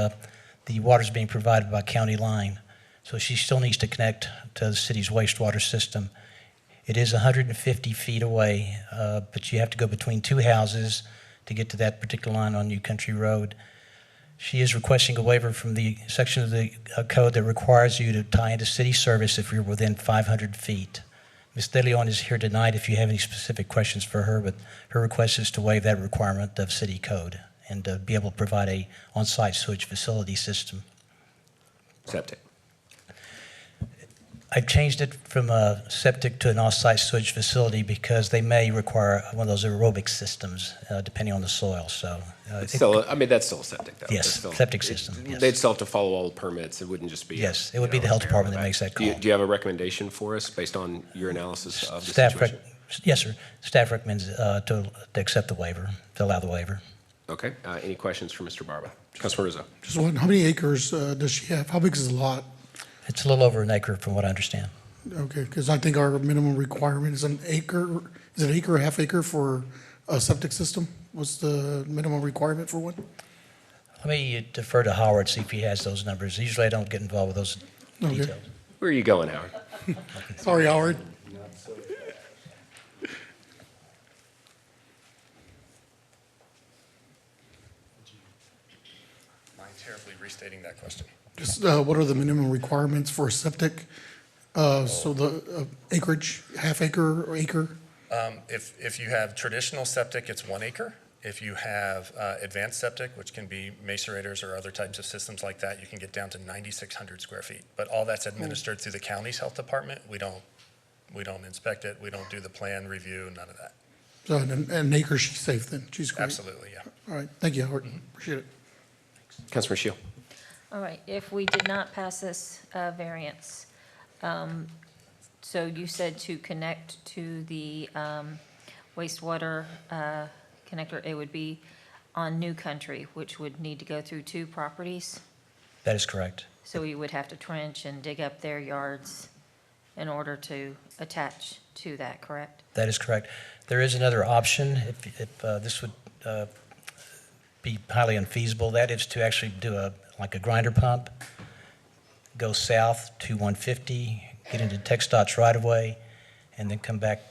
the water is being provided by county line. So she still needs to connect to the city's wastewater system. It is 150 feet away, but you have to go between two houses to get to that particular line on New Country Road. She is requesting a waiver from the section of the code that requires you to tie into city service if you're within 500 feet. Ms. De Leon is here tonight if you have any specific questions for her, but her request is to waive that requirement of city code and be able to provide a on-site sewage facility system. Septic. I've changed it from a septic to an off-site sewage facility because they may require one of those aerobic systems, depending on the soil. So, It's still, I mean, that's still a septic, though. Yes, That's still, septic system, yes. They'd still have to follow all the permits. It wouldn't just be. Yes, it would be the health department that makes that call. Do you have a recommendation for us based on your analysis of the Staff situation? yes, sir. Staff recommends to accept the waiver, to allow the waiver. Okay. Any questions for Mr. Barba? Councilman Rizzo. Just one, how many acres does she have? How big is the lot? It's a little over an acre from what I understand. Okay, because I think our minimum requirement is an acre. Is it an acre or half acre for a septic system? What's the minimum requirement for one? Let me defer to Howard, see if he has those numbers. Usually I don't get involved with those Okay. details. Where are you going, Howard? Sorry, Howard. Mind terribly restating that question? Just what are the minimum requirements for a septic? So the acreage, half acre or acre? If you have traditional septic, it's 1 acre. If you have advanced septic, which can be macerators or other types of systems like that, you can get down to 9,600 square feet. But all that's administered through the county's health department. We don't inspect it. We don't do the plan review, none of that. So an acre, she's safe then? She's great. Absolutely, yeah. All right, thank you, Howard. Appreciate it. Councilman Shield. All right, if we did not pass this variance, so you said to connect to the wastewater connector, it would be on New Country, which would need to go through 2 properties? That is correct. So we would have to trench and dig up their yards in order to attach to that, correct? That is correct. There is another option if this would be highly unfeasible. That is to actually do like a grinder pump, go south to 150, get into TxDOT's right-of-way, and then come back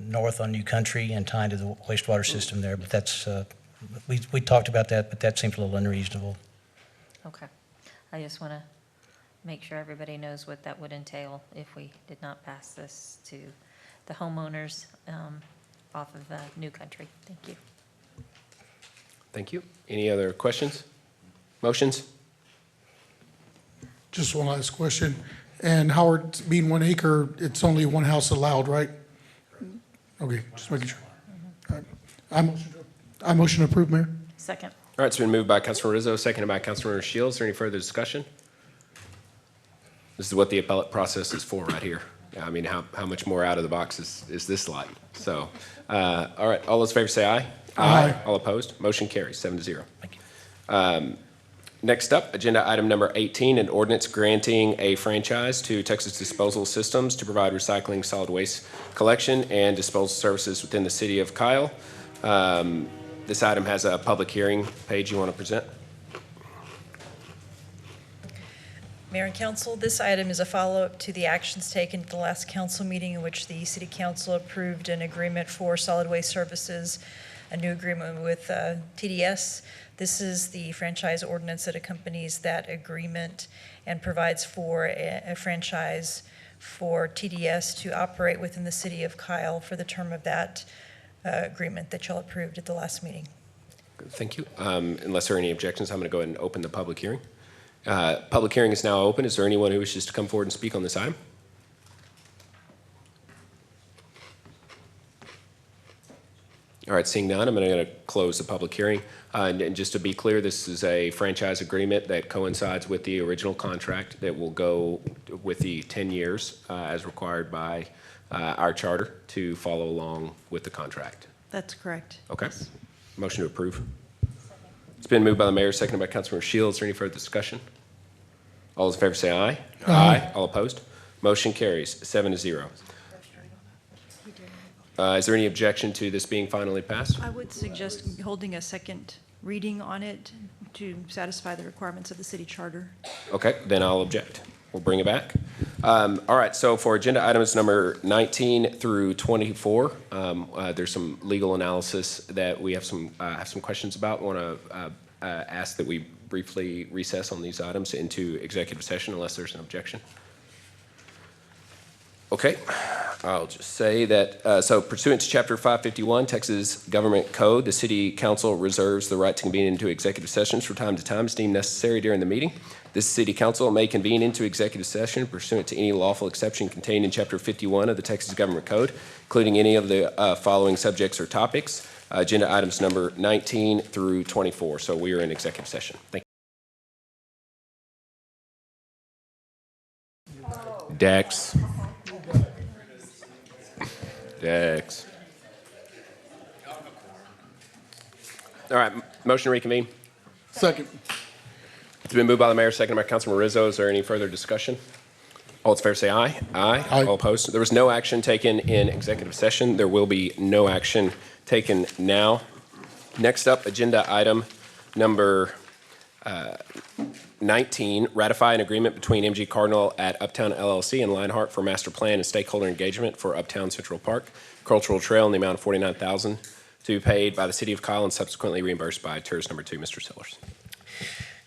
north on New Country and tie into the wastewater system there. But that's, we talked about that, but that seems a little unreasonable. Okay. I just want to make sure everybody knows what that would entail if we did not pass this to the homeowners off of New Country. Thank you. Thank you. Any other questions? Motions? Just one last question. And Howard, being 1 acre, it's only one house allowed, right? Okay, just making sure. All right. I motion to approve, Mayor. Second. All right, it's been moved by Councilor Rizzo, seconded by Councilor Shields. Is there any further discussion? This is what the appellate process is for right here. I mean, how much more out of the box is this like? So, all right, all those in favor say aye. Aye. All opposed? Motion carries 7-0. Thank you. Next up, agenda item number 18, an ordinance granting a franchise to Texas Disposal Systems to provide recycling, solid waste collection, and disposal services within the city of Kyle. This item has a public hearing. Paige, you want to present? Mayor and Council, this item is a follow-up to the actions taken at the last council meeting in which the City Council approved an agreement for solid waste services, a new agreement with TDS. This is the franchise ordinance that accompanies that agreement and provides for a franchise for TDS to operate within the city of Kyle for the term of that agreement that y'all approved at the last meeting. Thank you. Unless there are any objections, I'm going to go ahead and open the public hearing. Public hearing is now open. Is there anyone who wishes to come forward and speak on this item? All right, seeing none, I'm going to close the public hearing. And just to be clear, this is a franchise agreement that coincides with the original contract that will go with the 10 years as required by our charter to follow along with the contract. That's correct. Okay. Yes. Motion to approve. It's been moved by the mayor, seconded by Councilmember Shields. Is there any further discussion? All those in favor say aye. Aye. All opposed? Motion carries 7-0. Is there any objection to this being finally passed? I would suggest holding a second reading on it to satisfy the requirements of the city charter. Okay, then I'll object. We'll bring it back. All right, so for agenda items number 19 through 24, there's some legal analysis that we have some questions about. I want to ask that we briefly recess on these items into executive session unless there's an objection. Okay, I'll just say that, so pursuant to Chapter 551, Texas Government Code, the City Council reserves the right to convene into executive sessions from time to time as deemed necessary during the meeting. This City Council may convene into executive session pursuant to any lawful exception contained in Chapter 51 of the Texas Government Code, including any of the following subjects or topics, agenda items number 19 through 24. So we are in executive session. Thank you. Dex. Dex. All right, motion to reconvene. Second. It's been moved by the mayor, seconded by Councilman Rizzo. Is there any further discussion? All those in favor say aye. Aye. Aye. All opposed? There was no action taken in executive session. There will be no action taken now. Next up, agenda item number 19, ratify an agreement between MG Cardinal at Uptown LLC and Lionheart for master plan and stakeholder engagement for Uptown Central Park Cultural Trail in the amount of $49,000 to be paid by the City of Kyle and subsequently reimbursed by Tourist Number 2, Mr. Sellers.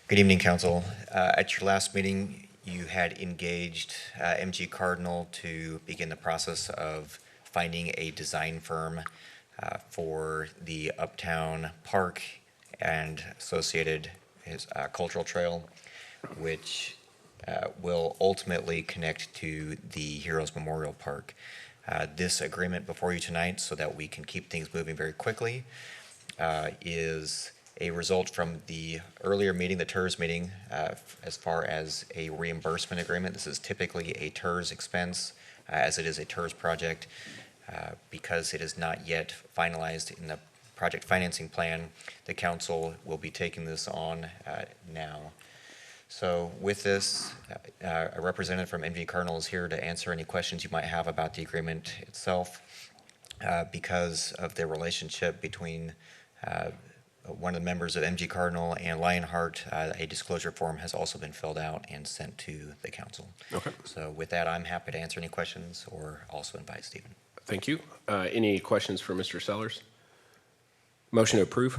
Good evening, Council. At your last meeting, you had engaged MG Cardinal to begin the process of finding a design firm for the Uptown Park and associated cultural trail, which will ultimately connect to the Heroes Memorial Park. This agreement before you tonight, so that we can keep things moving very quickly, is a result from the earlier meeting, the TERS meeting, as far as a reimbursement agreement. This is typically a TERS expense, as it is a TERS project. Because it is not yet finalized in the project financing plan, the council will be taking this on now. So with this, a representative from MG Cardinal is here to answer any questions you might have about the agreement itself. Because of the relationship between one of the members of MG Cardinal and Lionheart, a disclosure form has also been filled out and sent to the council. Okay. So with that, I'm happy to answer any questions or also invite Stephen. Thank you. Any questions for Mr. Sellers? Motion to approve.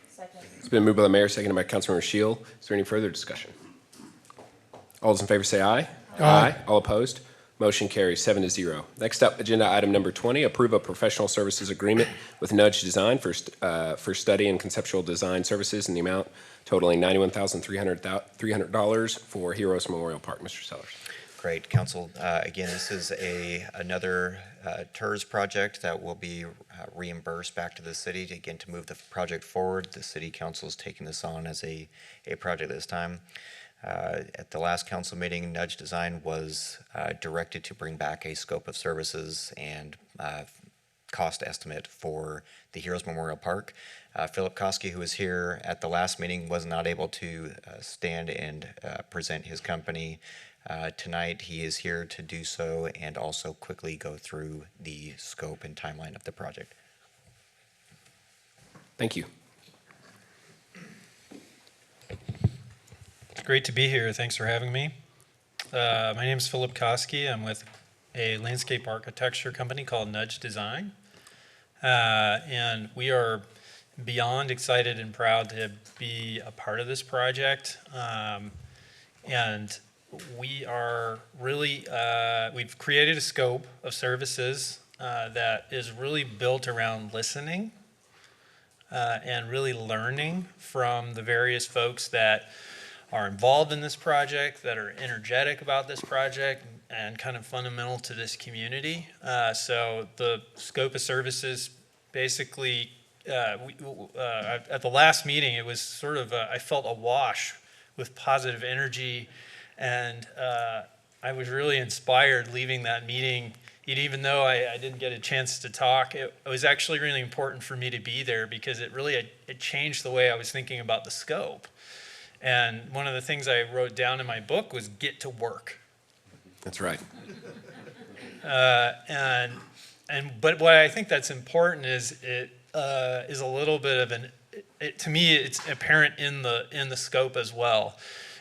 Second. It's been moved by the mayor, seconded by Councilmember Shield. Is there any further discussion? All those in favor say aye. Aye. All opposed? Motion carries 7-0. Next up, agenda item number 20, approve a professional services agreement with Nudge Design for study and conceptual design services in the amount totaling $91,300 for Heroes Memorial Park. Mr. Sellers. Great, Council. Again, this is another TERS project that will be reimbursed back to the city to move the project forward. The City Council is taking this on as a project this time. At the last council meeting, Nudge Design was directed to bring back a scope of services and cost estimate for the Heroes Memorial Park. Philip Koski, who was here at the last meeting, was not able to stand and present his company. Tonight, he is here to do so and also quickly go through the scope and timeline of the project. Thank you. It's great to be here. Thanks for having me. My name is Philip Koski. I'm with a landscape architecture company called Nudge Design. And we are beyond excited and proud to be a part of this project. And we are really, we've created a scope of services that is really built around listening and really learning from the various folks that are involved in this project, that are energetic about this project, and kind of fundamental to this community. So the scope of services basically, at the last meeting, it was sort of, I felt awash with positive energy, and I was really inspired leaving that meeting. Even though I didn't get a chance to talk, it was actually really important for me to be there because it really it changed the way I was thinking about the scope. And one of the things I wrote down in my book was get to work. That's right. But what I think that's important is it is a little bit of to me it's apparent in the scope as well.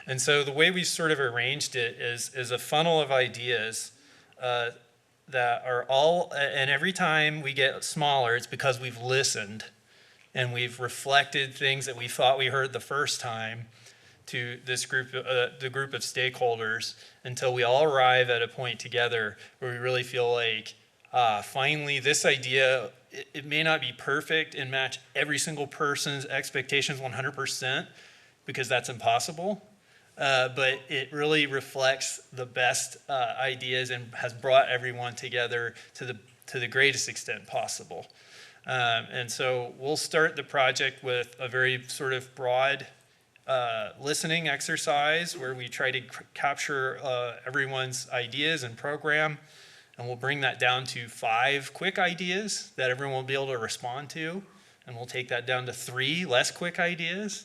And so the way we sort of arranged it is a funnel of ideas that are all, and every time we get smaller, it's because we've listened and we've reflected things that we thought we heard the first time to this group, the group of stakeholders, until we all arrive at a point together where we really feel like, finally, this idea, it may not be perfect and match every single person's expectations 100%, because that's impossible. But it really reflects the best ideas and has brought everyone together to the greatest extent possible. And so we'll start the project with a very sort of broad listening exercise where we try to capture everyone's ideas and program, and we'll bring that down to 5 quick ideas that everyone will be able to respond to, and we'll take that down to 3 less quick ideas,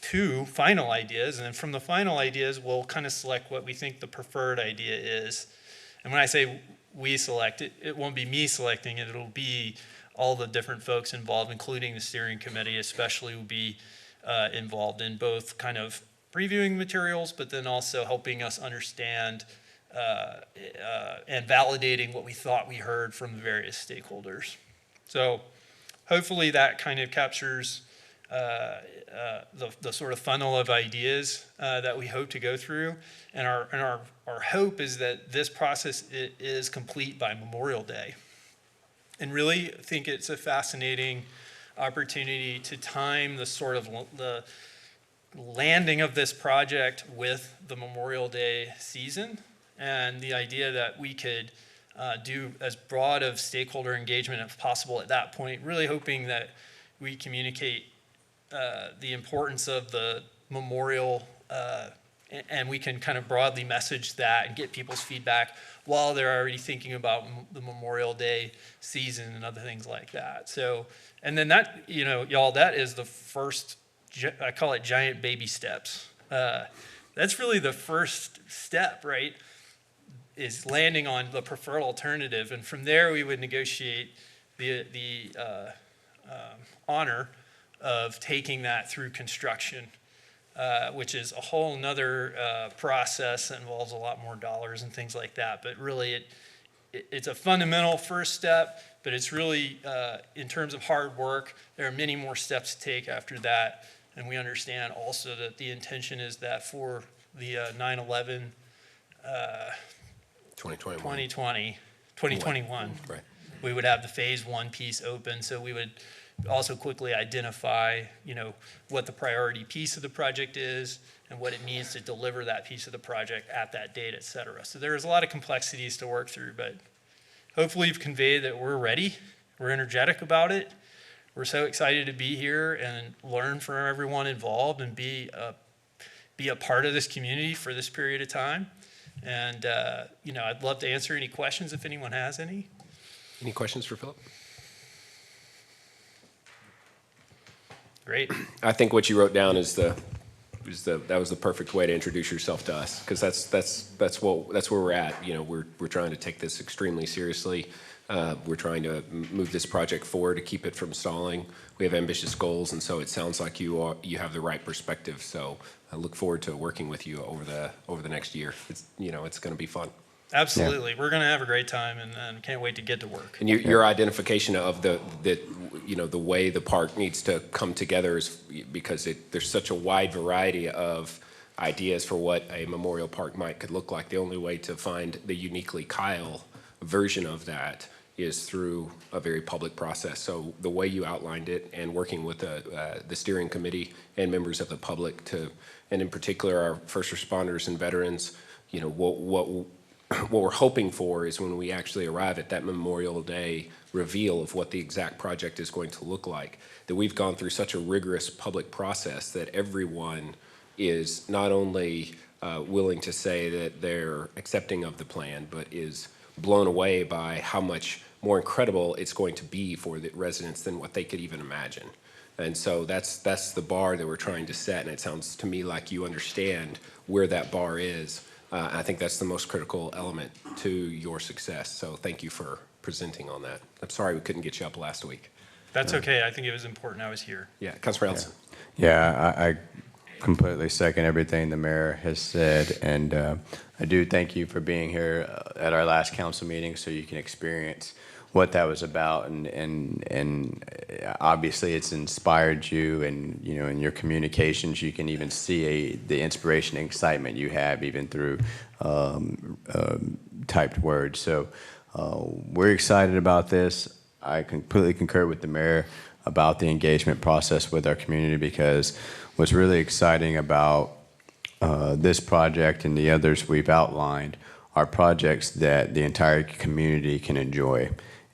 2 final ideas, and then from the final ideas, we'll kind of select what we think the preferred idea is. And when I say we select it, it won't be me selecting it, it'll be all the different folks involved, including the steering committee especially, will be involved in both kind of previewing materials, but then also helping us understand and validating what we thought we heard from the various stakeholders. So hopefully that kind of captures the sort of funnel of ideas that we hope to go through. And our hope is that this process is complete by Memorial Day. And really think it's a fascinating opportunity to time the sort of the landing of this project with the Memorial Day season, and the idea that we could do as broad of stakeholder engagement as possible at that point, really hoping that we communicate the importance of the memorial and we can kind of broadly message that and get people's feedback while they're already thinking about the Memorial Day season and other things like that. So, and then that, you know, y'all, that is the first, I call it giant baby steps. That's really the first step, right? Is landing on the preferred alternative. And from there, we would negotiate the honor of taking that through construction, which is a whole nother process that involves a lot more dollars and things like that. But really, it's a fundamental first step, but it's really, in terms of hard work, there are many more steps to take after that. And we understand also that the intention is that for the 9/11 2021. Right. We would have the phase one piece open, so we would also quickly identify, what the priority piece of the project is and what it means to deliver that piece of the project at that date, et cetera. So there's a lot of complexities to work through, but hopefully you've conveyed that we're ready, we're energetic about it. We're so excited to be here and learn from everyone involved and be a part of this community for this period of time. And, I'd love to answer any questions if anyone has any. Any questions for Philip? Great. I think what you wrote down that was the perfect way to introduce yourself to us, because that's where we're at. We're trying to take this extremely seriously. We're trying to move this project forward to keep it from stalling. We have ambitious goals, and so it sounds like you have the right perspective. So I look forward to working with you over the next year. It's going to be fun. Absolutely. Yeah. We're going to have a great time and can't wait to get to work. And your identification of the way the park needs to come together is because there's such a wide variety of ideas for what a memorial park could look like. The only way to find the uniquely Kyle version of that is through a very public process. So the way you outlined it and working with the steering committee and members of the public and in particular our first responders and veterans, what we're hoping for is when we actually arrive at that Memorial Day reveal of what the exact project is going to look like, that we've gone through such a rigorous public process that everyone is not only willing to say that they're accepting of the plan, but is blown away by how much more incredible it's going to be for the residents than what they could even imagine. And so that's the bar that we're trying to set, and it sounds to me like you understand where that bar is. I think that's the most critical element to your success. So thank you for presenting on that. I'm sorry we couldn't get you up last week. That's okay. I think it was important I was here. Yeah, Councilor Ellison. Yeah, I completely second everything the mayor has said, and I do thank you for being here at our last council meeting so you can experience what that was about, and obviously it's inspired you, and in your communications you can even see the inspiration and excitement you have even through typed words. So we're excited about this. I completely concur with the mayor about the engagement process with our community, because what's really exciting about this project and the others we've outlined are projects that the entire community can enjoy.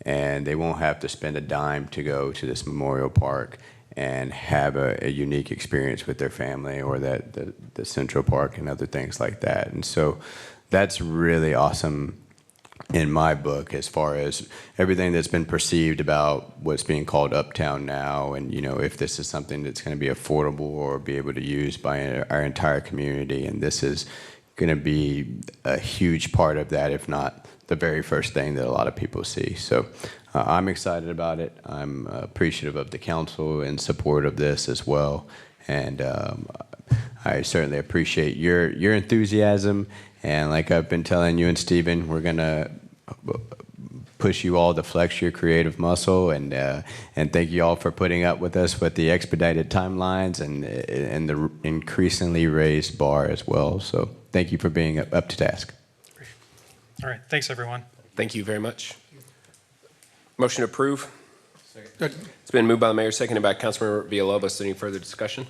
And they won't have to spend a dime to go to this memorial park and have a unique experience with their family, or the Central Park and other things like that. And so that's really awesome in my book, as far as everything that's been perceived about what's being called Uptown now, and if this is something that's going to be affordable or be able to use by our entire community. And this is going to be a huge part of that, if not the very first thing that a lot of people see. So I'm excited about it. I'm appreciative of the council in support of this as well. And I certainly appreciate your enthusiasm. And like I've been telling you and Stephen, we're going to push you all to flex your creative muscle. And thank you all for putting up with us with the expedited timelines and the increasingly raised bar as well. So thank you for being up to task. All right. Thanks, everyone. Thank you very much. Motion to approve. Second. It's been moved by the mayor, seconded by Councilmember Villalobos. Any further discussion?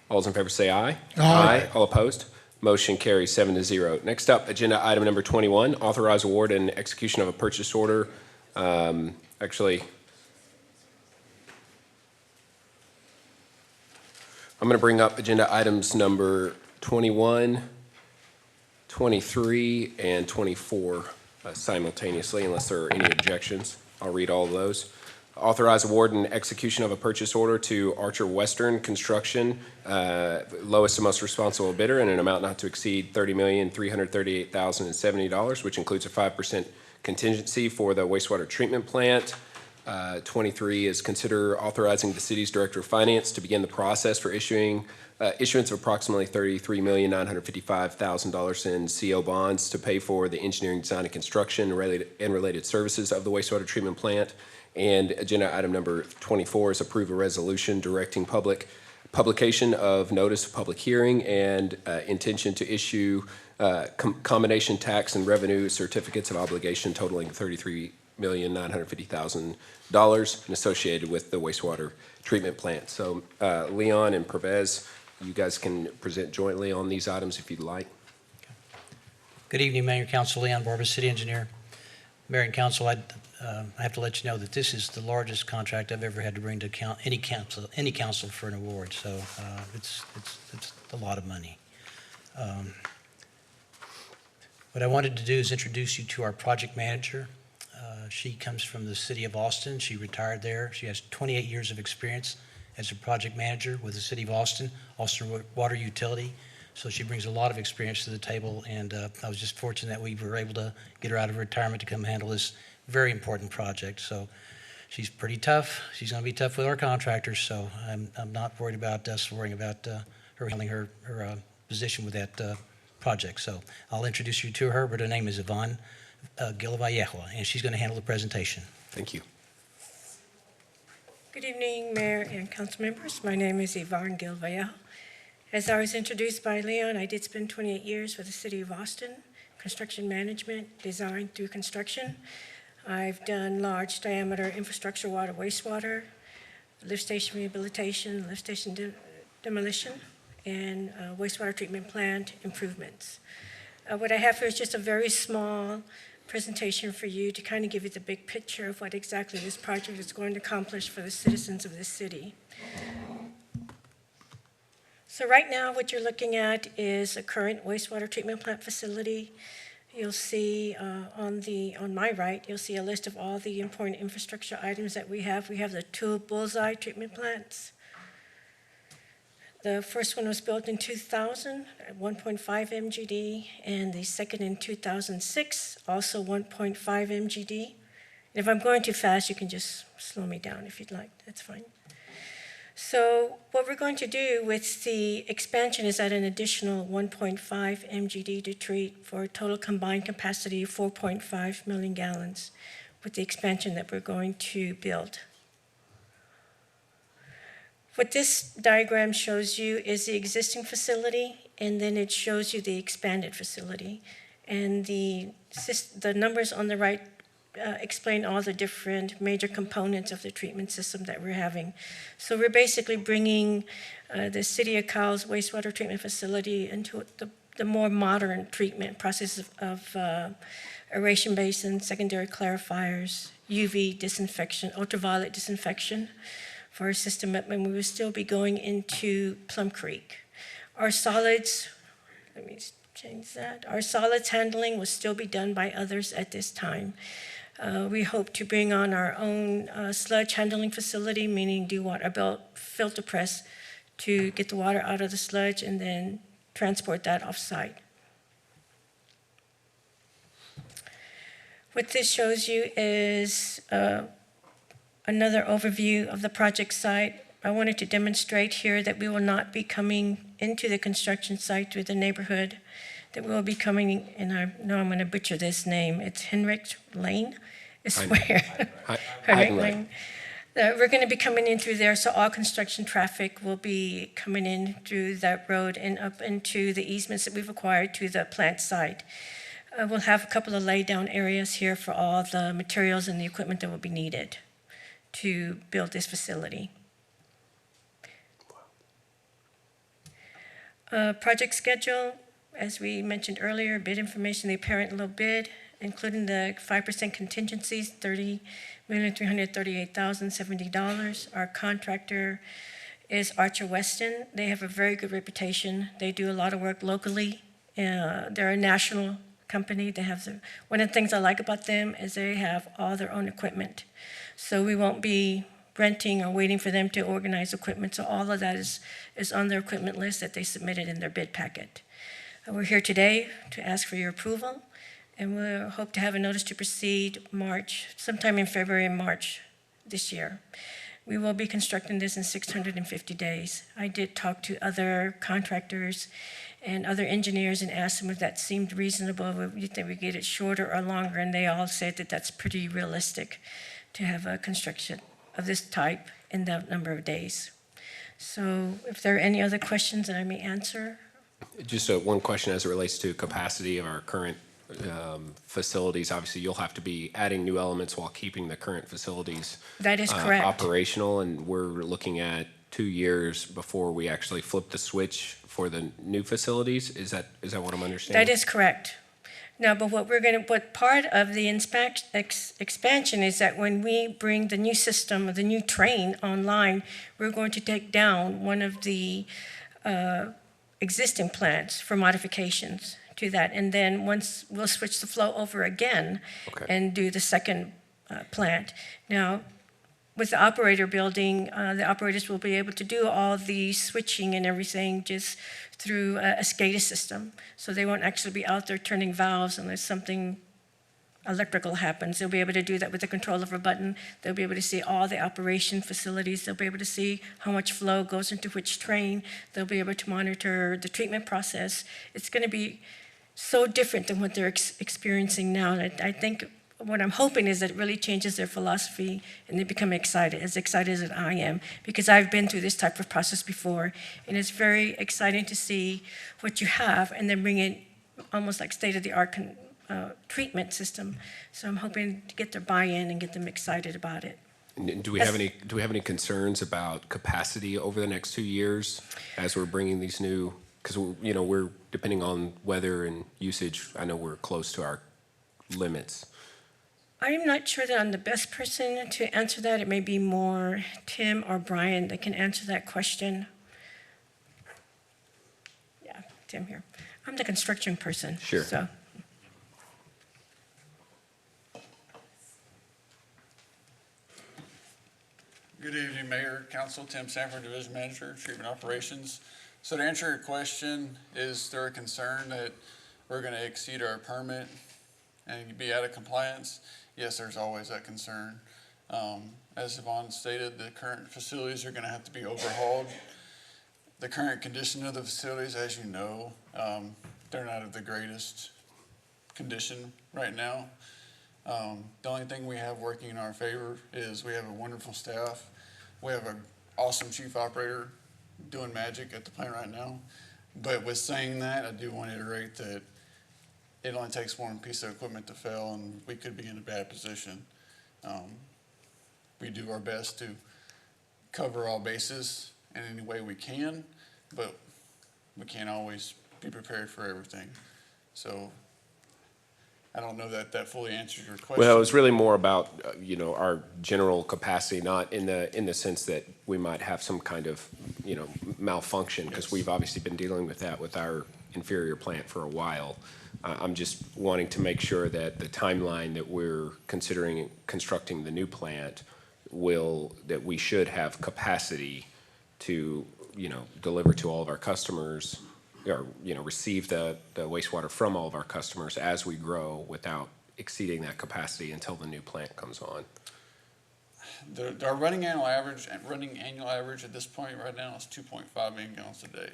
All those in favor say aye. Aye. All opposed? Motion carries 7-0. Next up, agenda item number 21, authorize award and execution of a purchase order. Actually, I'm going to bring up agenda items number 21, 23, and 24 simultaneously, unless there are any objections. I'll read all of those. Authorize award and execution of a purchase order to Archer Western Construction, lowest and most responsible bidder, in an amount not to exceed $30,338,070, which includes a 5% contingency for the wastewater treatment plant. 23 is consider authorizing the city's director of finance to begin the process for issuance of approximately $33,955,000 in CO bonds to pay for the engineering, design, and construction and related services of the wastewater treatment plant. And agenda item number 24 is approve a resolution directing public publication of notice of public hearing and intention to issue combination tax and revenue certificates of obligation totaling $33,950,000 and associated with the wastewater treatment plant. So Leon and Pervez, you guys can present jointly on these items if you'd like. Good evening, Mayor, Council. Leon Barber, City Engineer. Mayor and Council, I have to let you know that this is the largest contract I've ever had to bring to any council for an award. So it's a lot of money. What I wanted to do is introduce you to our project manager. She comes from the city of Austin. She retired there. She has 28 years of experience as a project manager with the city of Austin Water Utility. So she brings a lot of experience to the table, and I was just fortunate that we were able to get her out of retirement to come handle this very important project. So she's pretty tough. She's going to be tough with our contractors, so I'm not worried about us worrying about her handling her position with that project. So I'll introduce you to her, but her name is Yvonne Gilvallejo, and she's going to handle the presentation. Thank you. Good evening, Mayor and council members. My name is Yvonne Gilvallejo. As I was introduced by Leon, I did spend 28 years with the city of Austin, construction management, design through construction. I've done large diameter infrastructure, water, wastewater, lift station rehabilitation, lift station demolition, and wastewater treatment plant improvements. What I have here is just a very small presentation for you to kind of give you the big picture of what exactly this project is going to accomplish for the citizens of this city. So right now, what you're looking at is a current wastewater treatment plant facility. You'll see on my right, you'll see a list of all the important infrastructure items that we have. We have the two bullseye treatment plants. The first one was built in 2000 at 1.5 MGD, and the second in 2006, also 1.5 MGD. And if I'm going too fast, you can just slow me down if you'd like, that's fine. So what we're going to do with the expansion is add an additional 1.5 MGD to treat for a total combined capacity of 4.5 million gallons with the expansion that we're going to build. What this diagram shows you is the existing facility, and then it shows you the expanded facility. And the numbers on the right explain all the different major components of the treatment system that we're having. So we're basically bringing the City of Cowell's wastewater treatment facility into the more modern treatment process of aeration basins, secondary clarifiers, UV disinfection, ultraviolet disinfection for our system, and we will still be going into Plum Creek. Our solids, let me change that. Our solids handling will still be done by others at this time. We hope to bring on our own sludge handling facility, meaning do water belt filter press to get the water out of the sludge and then transport that off-site. What this shows you is another overview of the project site. I wanted to demonstrate here that we will not be coming into the construction site through the neighborhood, that we will be coming, and I know I'm going to butcher this name, it's Henrik Lane, is where. Henrik Lane. We're going to be coming in through there, so all construction traffic will be coming in through that road and up into the easements that we've acquired to the plant site. We'll have a couple of lay-down areas here for all the materials and the equipment that will be needed to build this facility. Project schedule, as we mentioned earlier, bid information, the apparent low bid, including the 5% contingencies, $30,338,070. Our contractor is Archer Weston. They have a very good reputation. They do a lot of work locally. They're a national company. They have one of the things I like about them is they have all their own equipment. So we won't be renting or waiting for them to organize equipment. So all of that is on their equipment list that they submitted in their bid packet. We're here today to ask for your approval, and we hope to have a notice to proceed sometime in February and March this year. We will be constructing this in 650 days. I did talk to other contractors and other engineers and asked them if that seemed reasonable, if they would get it shorter or longer, and they all said that that's pretty realistic to have a construction of this type in that number of days. So if there are any other questions that I may answer. Just one question as it relates to capacity of our current facilities. Obviously, you'll have to be adding new elements while keeping the current facilities That is correct. operational, and we're looking at 2 years before we actually flip the switch for the new facilities. Is that what I'm understanding? That is correct. Now, but what part of the expansion is that when we bring the new system, the new train online, we're going to take down one of the existing plants for modifications to that. And then once we'll switch the flow over again and do the second plant. Now, with the operator building, the operators will be able to do all the switching and everything just through a SCADA system. So they won't actually be out there turning valves unless something electrical happens. They'll be able to do that with the control of a button. They'll be able to see all the operation facilities. They'll be able to see how much flow goes into which train. They'll be able to monitor the treatment process. It's going to be so different than what they're experiencing now. And I think what I'm hoping is that it really changes their philosophy and they become excited as I am, because I've been through this type of process before. And it's very exciting to see what you have and then bring in almost like state-of-the-art treatment system. So I'm hoping to get their buy-in and get them excited about it. Do we have any concerns about capacity over the next 2 years as we're bringing these new, because we're depending on weather and usage, I know we're close to our limits. I'm not sure that I'm the best person to answer that. It may be more Tim or Brian that can answer that question. Yeah, Tim here. I'm the construction person. Sure. So. Good evening, Mayor, Council. Tim Sanford, Division Manager, Treatment Operations. So to answer your question, is there a concern that we're going to exceed our permit and be out of compliance? Yes, there's always that concern. As Yvonne stated, the current facilities are going to have to be overhauled. The current condition of the facilities, as you know, they're not of the greatest condition right now. The only thing we have working in our favor is we have a wonderful staff. We have an awesome chief operator doing magic at the plant right now. But with saying that, I do want to iterate that it only takes one piece of equipment to fail and we could be in a bad position. We do our best to cover all bases in any way we can, but we can't always be prepared for everything. So I don't know that that fully answers your question. Well, it was really more about, our general capacity, not in the sense that we might have some kind of, malfunction, because we've obviously been dealing with that with our inferior plant for a while. I'm just wanting to make sure that the timeline that we're considering constructing the new plant that we should have capacity to, deliver to all of our customers, or, receive the wastewater from all of our customers as we grow without exceeding that capacity until the new plant comes on. Our running annual average at this point right now is 2.5 million gallons a day.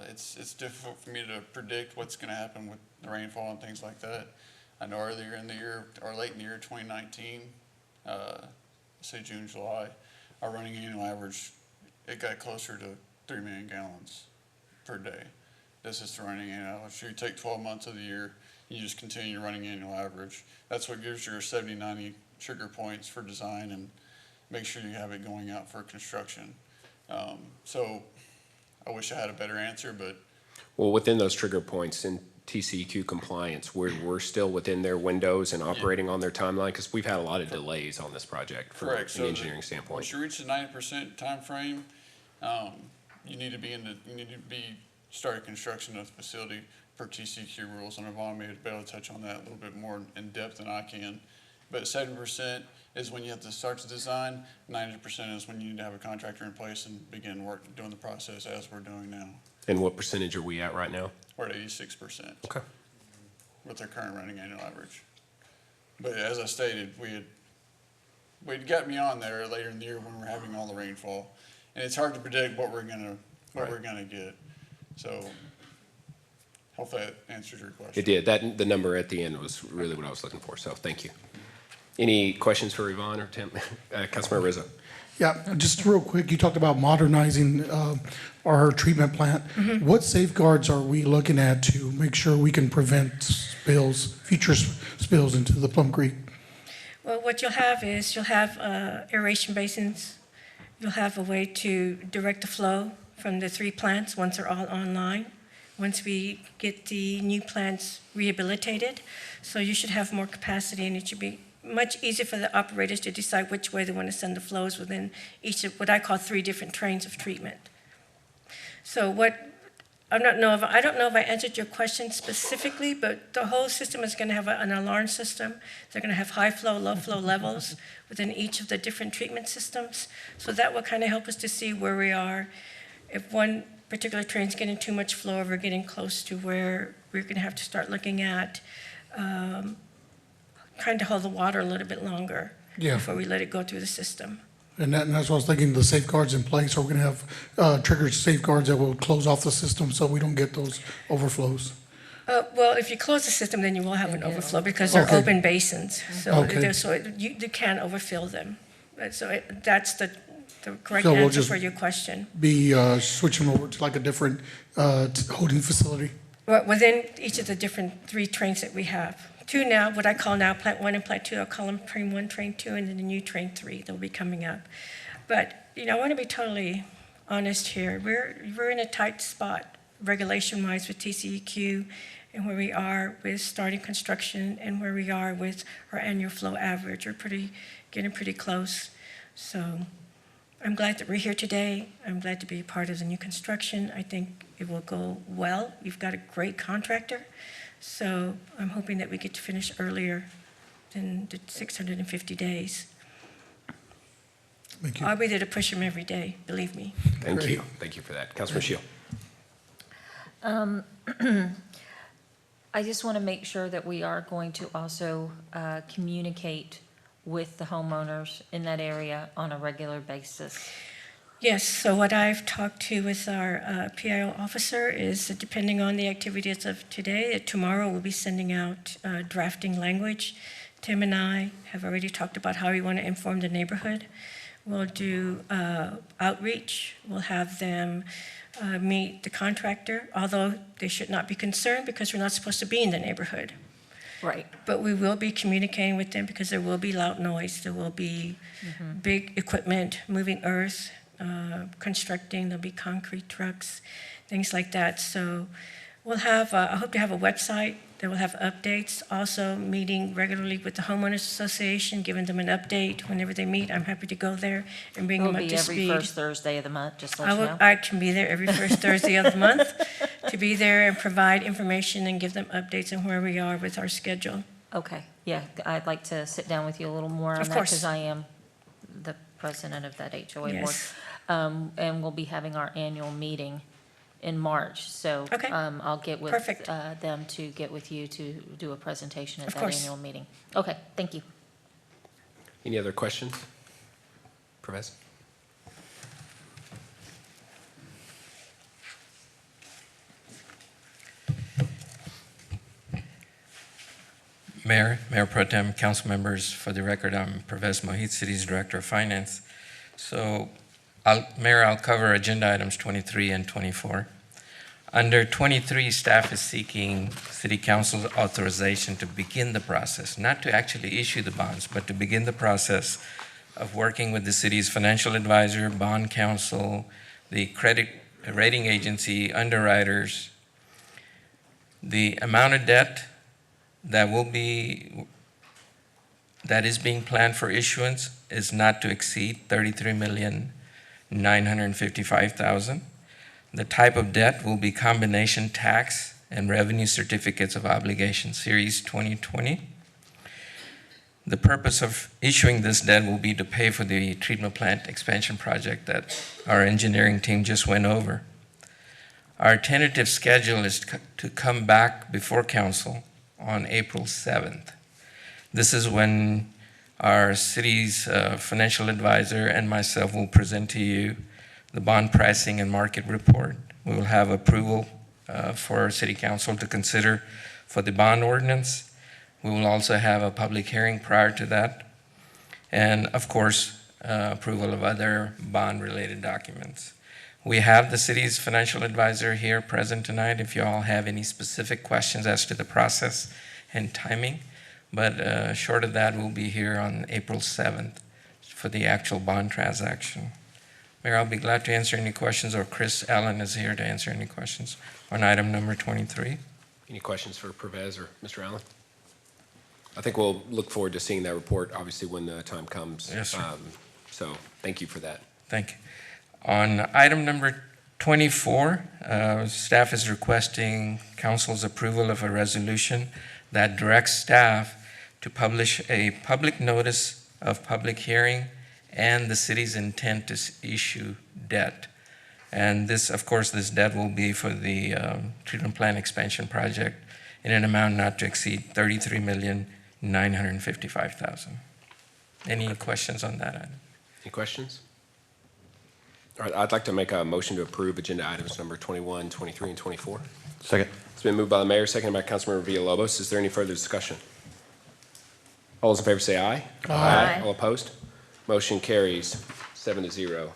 It's difficult for me to predict what's going to happen with the rainfall and things like that. I know earlier in the year, or late in the year 2019, say June, July, our running annual average, it got closer to 3 million gallons per day. This is the running annual average. You take 12 months of the year, you just continue your running annual average. That's what gives your 70, 90 trigger points for design and make sure you have it going out for construction. So I wish I had a better answer, but. Well, within those trigger points in TCEQ compliance, we're still within their windows and operating on their timeline, because we've had a lot of delays on this project from an engineering standpoint. Once you reach the 90% time frame, you need to be starting construction of the facility per TCEQ rules, and Yvonne may be able to touch on that a little bit more in depth than I can. But 70% is when you have to start the design, 90% is when you need to have a contractor in place and begin doing the process as we're doing now. And what percentage are we at right now? We're at 86%. Okay. With our current running annual average. But as I stated, we'd got beyond there later in the year when we're having all the rainfall. And it's hard to predict what we're gonna get. So hopefully that answers your question. It did. The number at the end was really what I was looking for, so thank you. Any questions for Yvonne or Tim? Councilmember Rizzo. Yeah, just real quick, you talked about modernizing our treatment plant. What safeguards are we looking at to make sure we can prevent spills, future spills into the Plum Creek? Well, what you'll have is you'll have aeration basins. You'll have a way to direct the flow from the 3 plants once they're all online, once we get the new plants rehabilitated. So you should have more capacity, and it should be much easier for the operators to decide which way they want to send the flows within each of what I call 3 different trains of treatment. So I don't know if I answered your question specifically, but the whole system is going to have an alarm system. They're going to have high flow, low flow levels within each of the different treatment systems. So that will kind of help us to see where we are. If one particular train's getting too much flow, or we're getting close to where we're going to have to start looking at trying to hold the water a little bit longer before we let it go through the system. And that's what I was thinking, the safeguards in place, are we gonna have trigger safeguards that will close off the system so we don't get those overflows? Well, if you close the system, then you will have an overflow because they're open basins. So, you can't overfill them. So that's the correct So we'll answer just for your question. Be switching over to like a different holding facility? Within each of the different 3 trains that we have. 2 now, what I call now Plant 1 and Plant 2, I'll call them Train 1, Train 2, and then the new Train 3 that will be coming up. But, I want to be totally honest here. We're in a tight spot regulation-wise with TCEQ and where we are with starting construction and where we are with our annual flow average. We're getting pretty close. So I'm glad that we're here today. I'm glad to be a part of the new construction. I think it will go well. You've got a great contractor. So I'm hoping that we get to finish earlier than the 650 days. Thank you. I'll be there to push them every day, believe me. Thank you. Thank you for that. Councilman Shield. I just want to make sure that we are going to also communicate with the homeowners in that area on a regular basis. Yes, so what I've talked to with our PIO officer is that depending on the activities of today, tomorrow we'll be sending out drafting language. Tim and I have already talked about how we want to inform the neighborhood. We'll do outreach. We'll have them meet the contractor, although they should not be concerned because we're not supposed to be in the neighborhood. Right. But we will be communicating with them because there will be loud noise. There will be big equipment, moving earth, constructing. There'll be concrete trucks, things like that. So we'll have, I hope to have a website that will have updates. Also meeting regularly with the homeowners association, giving them an update whenever they meet. I'm happy to go there and bring them up to speed. It'll be every first Thursday of the month, just to let you know. I can be there every first Thursday of the month to be there and provide information and give them updates on where we are with our schedule. Okay, yeah, I'd like to sit down with you a little more on Of that course. because I am the president of that HOA board. Yes. And we'll be having our annual meeting in March, so I'll get with them to get with you to do a presentation at that annual meeting. Okay, thank you. Any other questions? Professor? Mayor Pro Tem, council members, for the record, I'm Pervez Mohit, City's Director of Finance. So, Mayor, I'll cover agenda items 23 and 24. Under 23, staff is seeking City Council's authorization to begin the process, not to actually issue the bonds, but to begin the process of working with the city's financial advisor, bond counsel, the credit rating agency, underwriters. The amount of debt that is being planned for issuance is not to exceed $33,955,000. The type of debt will be combination tax and revenue certificates of obligation, Series 2020. The purpose of issuing this debt will be to pay for the treatment plant expansion project that our engineering team just went over. Our tentative schedule is to come back before council on April 7th. This is when our city's financial advisor and myself will present to you the bond pricing and market report. We will have approval for our city council to consider for the bond ordinance. We will also have a public hearing prior to that. And of course, approval of other bond-related documents. We have the city's financial advisor here present tonight if you all have any specific questions as to the process and timing. But short of that, we'll be here on April 7th for the actual bond transaction. Mayor, I'll be glad to answer any questions, or Chris Allen is here to answer any questions on item number 23. Any questions for Pervez or Mr. Allen? I think we'll look forward to seeing that report, obviously, when the time comes. Yes, sir. So thank you for that. Thank you. On item number 24, staff is requesting council's approval of a resolution that directs staff to publish a public notice of public hearing and the city's intent to issue debt. And this, of course, this debt will be for the treatment plant expansion project in an amount not to exceed $33,955,000. Any questions on that item? Any questions? All right, I'd like to make a motion to approve agenda items number 21, 23, and 24. Second. It's been moved by the mayor, seconded by Councilmember Villalobos. Is there any further discussion? All those in favor say aye. Aye. All opposed? Motion carries 7-0.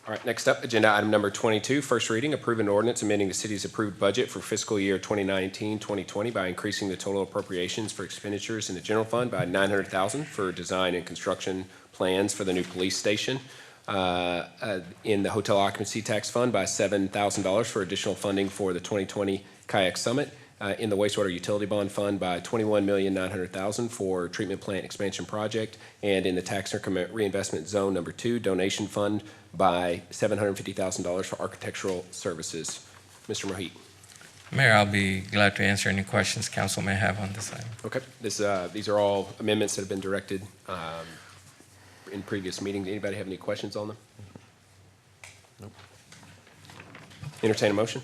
All right, next up, agenda item number 22, first reading, approve an ordinance amending the city's approved budget for fiscal year 2019-2020 by increasing the total appropriations for expenditures in the general fund by $900,000 for design and construction plans for the new police station, in the hotel occupancy tax fund by $7,000 for additional funding for the 2020 Kayak Summit, in the wastewater utility bond fund by $21,900,000 for treatment plant expansion project, and in the tax increment reinvestment zone number 2 donation fund by $750,000 for architectural services. Mr. Mohit. Mayor, I'll be glad to answer any questions council may have on this item. Okay, these are all amendments that have been directed in previous meetings. Anybody have any questions on them? Nope. Entertain a motion.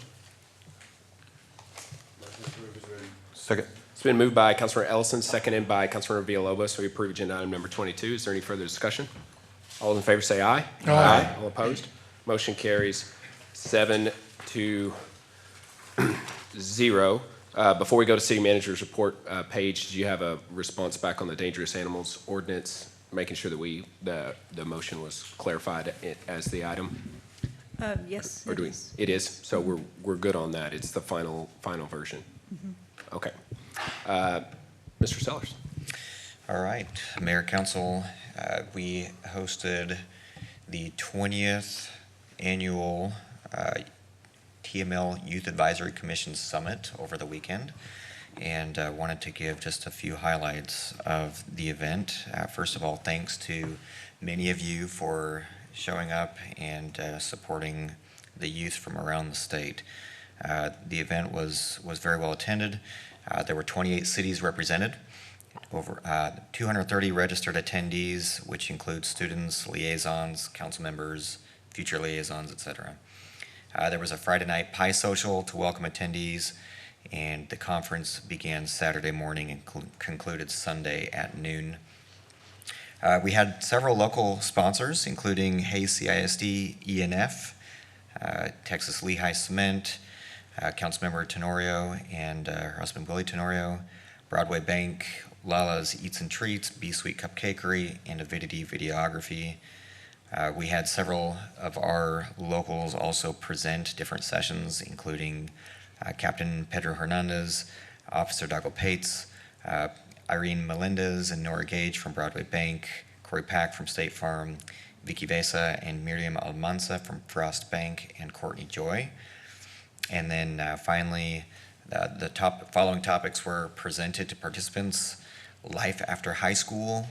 Second. It's been moved by Councilmember Ellison, seconded by Councilmember Villalobos. So we approve agenda item number 22. Is there any further discussion? All in favor say aye. Aye. All opposed? Motion carries 7-0. Before we go to city manager's report, Paige, did you have a response back on the dangerous animals ordinance, making sure that the motion was clarified as the item? Yes, Or it do we? is. It is. So we're good on that. It's the final version. Okay. Mr. Sellers. All right, Mayor, Council, we hosted the 20th Annual TML Youth Advisory Commission Summit over the weekend, and wanted to give just a few highlights of the event. First of all, thanks to many of you for showing up and supporting the youth from around the state. The event was very well attended. There were 28 cities represented, over 230 registered attendees, which includes students, liaisons, council members, future liaisons, etc. There was a Friday night pie social to welcome attendees, and the conference began Saturday morning and concluded Sunday at noon. We had several local sponsors, including Hayes CISD, ENF, Texas Lehigh Cement, Councilmember Tenorio and her husband Willie Tenorio, Broadway Bank, Lala's Eats and Treats, B Sweet Cupcakery, and Avidity Videography. We had several of our locals also present different sessions, including Captain Pedro Hernandez, Officer Dago Pates, Irene Melendez and Nora Gage from Broadway Bank, Corey Pack from State Farm, Vicky Vesa and Miriam Almanza from Frost Bank, and Courtney Joy. And then finally, the following topics were presented to participants: life after high school,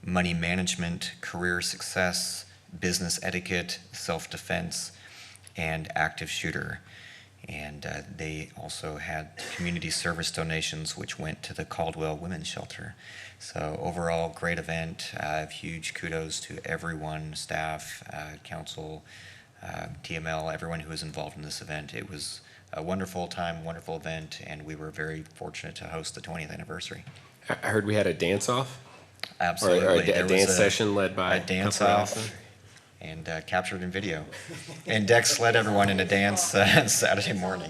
money management, career success, business etiquette, self-defense, and active shooter. And they also had community service donations, which went to the Caldwell Women's Shelter. So overall, great event. Huge kudos to everyone, staff, council, TML, everyone who was involved in this event. It was a wonderful time, wonderful event, and we were very fortunate to host the 20th anniversary. I heard we had a dance-off? Absolutely. Or a There was dance session led by a dance-off and captured in video. And Dex led everyone in a dance Saturday morning.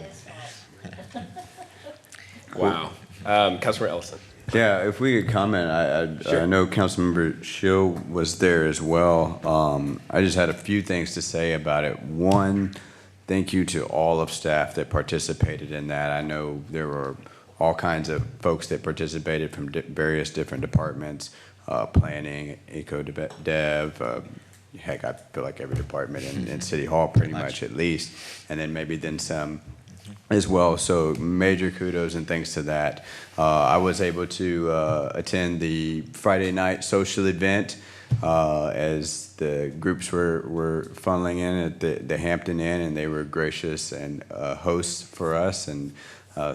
Wow. Councilmember Ellison. Yeah, if we could comment, I know Councilmember Shill was there as well. I just had a few things to say about it. One, thank you to all of staff that participated in that. I know there were all kinds of folks that participated from various different departments, planning, eco-dev, heck, I feel like every department in City Hall pretty much at least, and then some as well. So major kudos and thanks to that. I was able to attend the Friday night social event as the groups were funneling in at the Hampton Inn, and they were gracious and hosts for us. And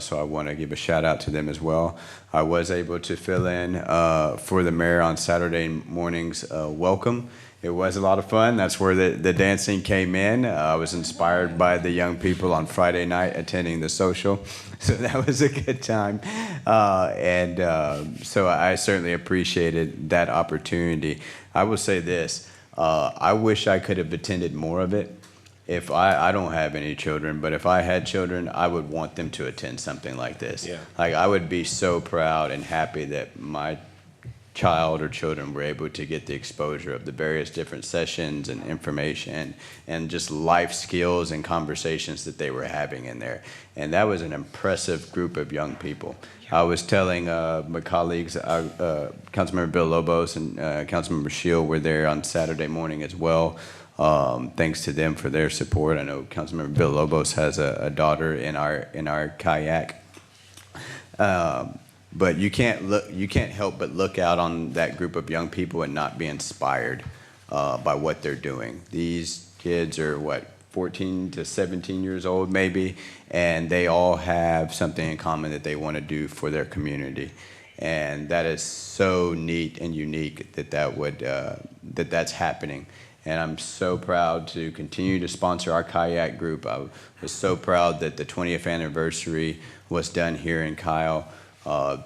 so I want to give a shout out to them as well. I was able to fill in for the mayor on Saturday morning's welcome. It was a lot of fun. That's where the dancing came in. I was inspired by the young people on Friday night attending the social. So that was a good time. So I certainly appreciated that opportunity. I will say this. I wish I could have attended more of it. If I don't have any children, but if I had children, I would want them to attend something like this. Yeah. Like, I would be so proud and happy that my child or children were able to get the exposure of the various different sessions and information and just life skills and conversations that they were having in there. And that was an impressive group of young people. I was telling my colleagues, Councilmember Bill Lobos and Councilmember Shill were there on Saturday morning as well. Thanks to them for their support. I know Councilmember Bill Lobos has a daughter in our kayak. But you can't help but look out on that group of young people and not be inspired by what they're doing. These kids are 14 to 17 years old maybe, and they all have something in common that they want to do for their community. And that is so neat and unique that's happening. And I'm so proud to continue to sponsor our kayak group. I was so proud that the 20th anniversary was done here in Kyle.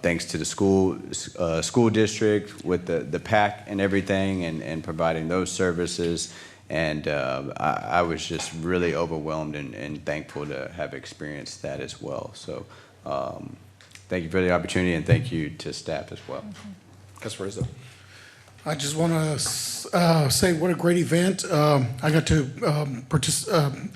Thanks to the school district with the pack and everything and providing those services. And I was just really overwhelmed and thankful to have experienced that as well. So thank you for the opportunity, and thank you to staff as well. Councilor Rizzo. I just want to say what a great event. I got to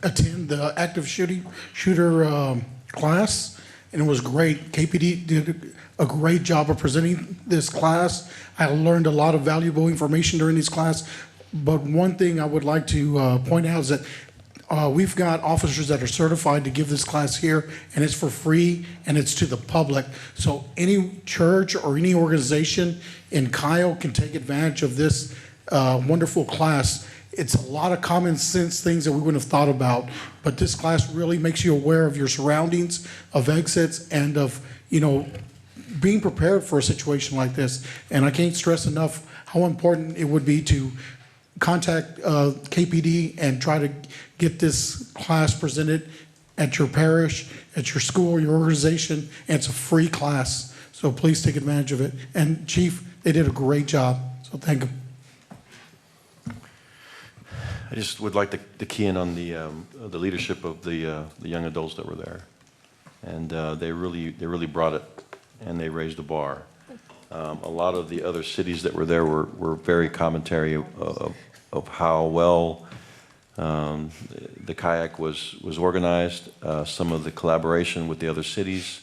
attend the active shooter class, and it was great. KPD did a great job of presenting this class. I learned a lot of valuable information during this class. But one thing I would like to point out is that we've got officers that are certified to give this class here, and it's for free, and it's to the public. So any church or any organization in Kyle can take advantage of this wonderful class. It's a lot of common sense things that we wouldn't have thought about, but this class really makes you aware of your surroundings, of exits, and of, being prepared for a situation like this. And I can't stress enough how important it would be to contact KPD and try to get this class presented at your parish, at your school, your organization, and it's a free class. So please take advantage of it. And Chief, they did a great job, so thank them. I just would like to key in on the leadership of the young adults that were there, and they really brought it, and they raised the bar. A lot of the other cities that were there were very commentary of how well the kayak was organized, some of the collaboration with the other cities,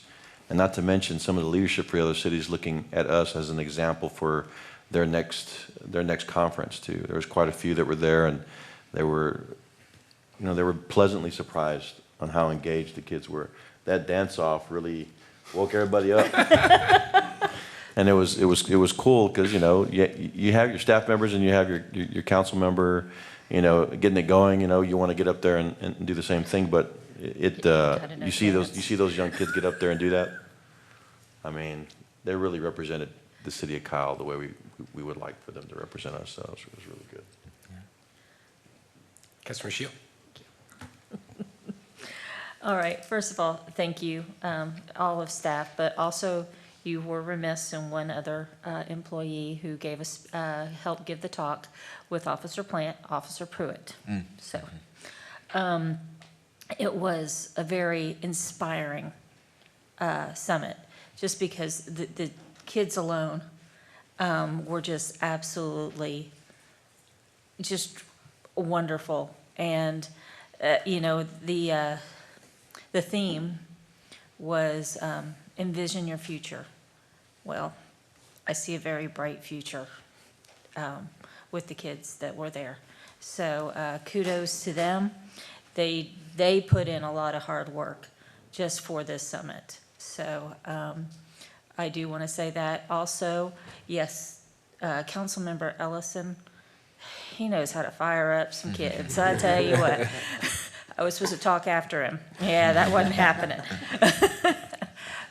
and not to mention some of the leadership for the other cities looking at us as an example for their next conference too. There was quite a few that were there, and they were pleasantly surprised on how engaged the kids were. That dance-off really woke everybody up. And it was cool because you have your staff members and you have your council member, getting it going. You want to get up there and do the same thing, but you see those young kids get up there and do that. I mean, they really represented the city of Kyle the way we would like for them to represent ourselves. It was really good. Councilor Shield. All right, first of all, thank you, all of staff, but also you were remiss in one other employee who gave us, helped give the talk with Officer Pruitt. So it was a very inspiring summit, just because the kids alone were just absolutely just wonderful. And, the theme was envision your future. Well, I see a very bright future with the kids that were there. So kudos to them. They put in a lot of hard work just for this summit. So I do want to say that. Also, yes, Councilmember Ellison, he knows how to fire up some kids. I tell you what, I was supposed to talk after him. Yeah, that wasn't happening.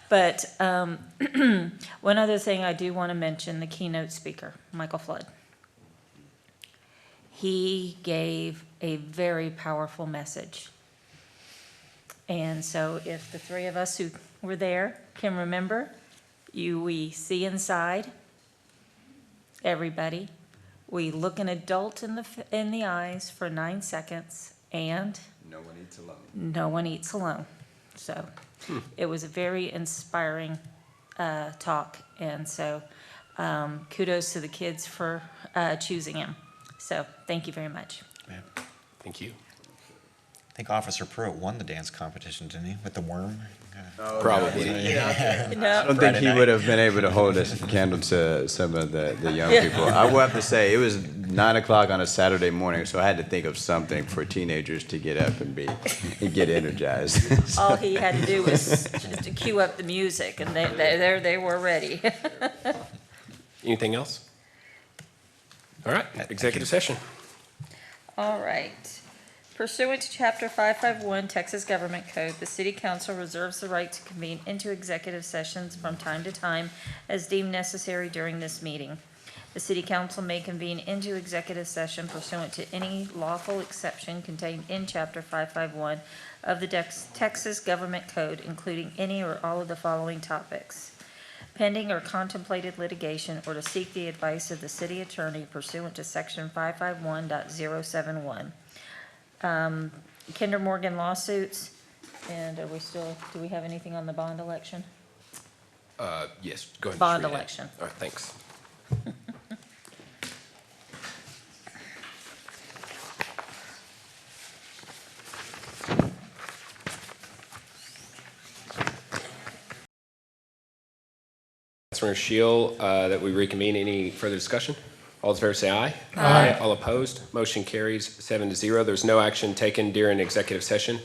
But one other thing I do want to mention, the keynote speaker, Michael Flood. He gave a very powerful message. And so if the three of us who were there can remember, we see inside everybody. We look an adult in the eyes for 9 seconds, and no one eats alone. No one eats alone. So it was a very inspiring talk, and so kudos to the kids for choosing him. So thank you very much. Thank you. I think Officer Pruitt won the dance competition, didn't he, with the worm? Probably. I don't think he would have been able to hold a candle to some of the young people. I will have to say, it was 9 o'clock on a Saturday morning, so I had to think of something for teenagers to get up and get energized. So. All he had to do was just to cue up the music, and they were ready. Anything else? All right, executive session. All right. Pursuant to Chapter 551 Texas Government Code, the City Council reserves the right to convene into executive sessions from time to time as deemed necessary during this meeting. The City Council may convene into executive session pursuant to any lawful exception contained in Chapter 551 of the Texas Government Code, including any or all of the following topics: pending or contemplated litigation, or to seek the advice of the city attorney pursuant to Section 551.071. Kinder Morgan lawsuits, and do we have anything on the bond election? Yes, go ahead. Bond election. All right, thanks. Councilmember Shield, that we reconvene. Any further discussion? All those in favor say aye. Aye. All opposed? Motion carries 7-0. There's no action taken during executive session.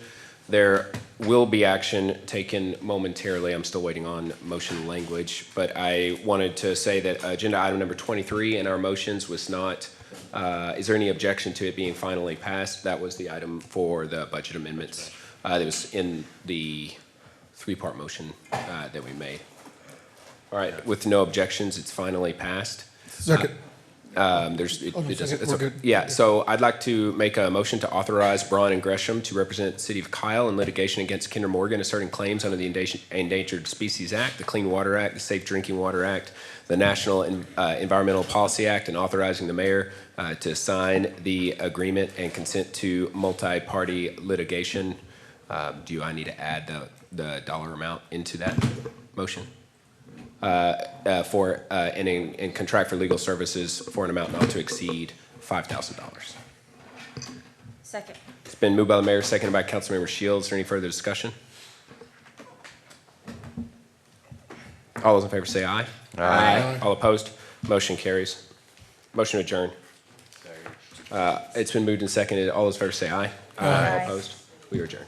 There will be action taken momentarily. I'm still waiting on motion language, but I wanted to say that agenda item number 23 in our motions was not, is there any objection to it being finally passed? That was the item for the budget amendments. That was in the three-part motion that we made. All right, with no objections, it's finally passed. Second. We're good. Yeah, so I'd like to make a motion to authorize Braun and Gresham to represent the City of Kyle in litigation against Kinder Morgan, asserting claims under the Endangered Species Act, the Clean Water Act, the Safe Drinking Water Act, the National Environmental Policy Act, and authorizing the mayor to sign the agreement and consent to multi-party litigation. Do I need to add the dollar amount into that motion? And contract for legal services for an amount not to exceed $5,000. Second. It's been moved by the mayor, seconded by Councilmember Shields. Is there any further discussion? All those in favor say aye. Aye. All opposed? Motion carries. Motion adjourned. It's been moved and seconded. All those in favor say aye. Aye. All opposed? We are adjourned.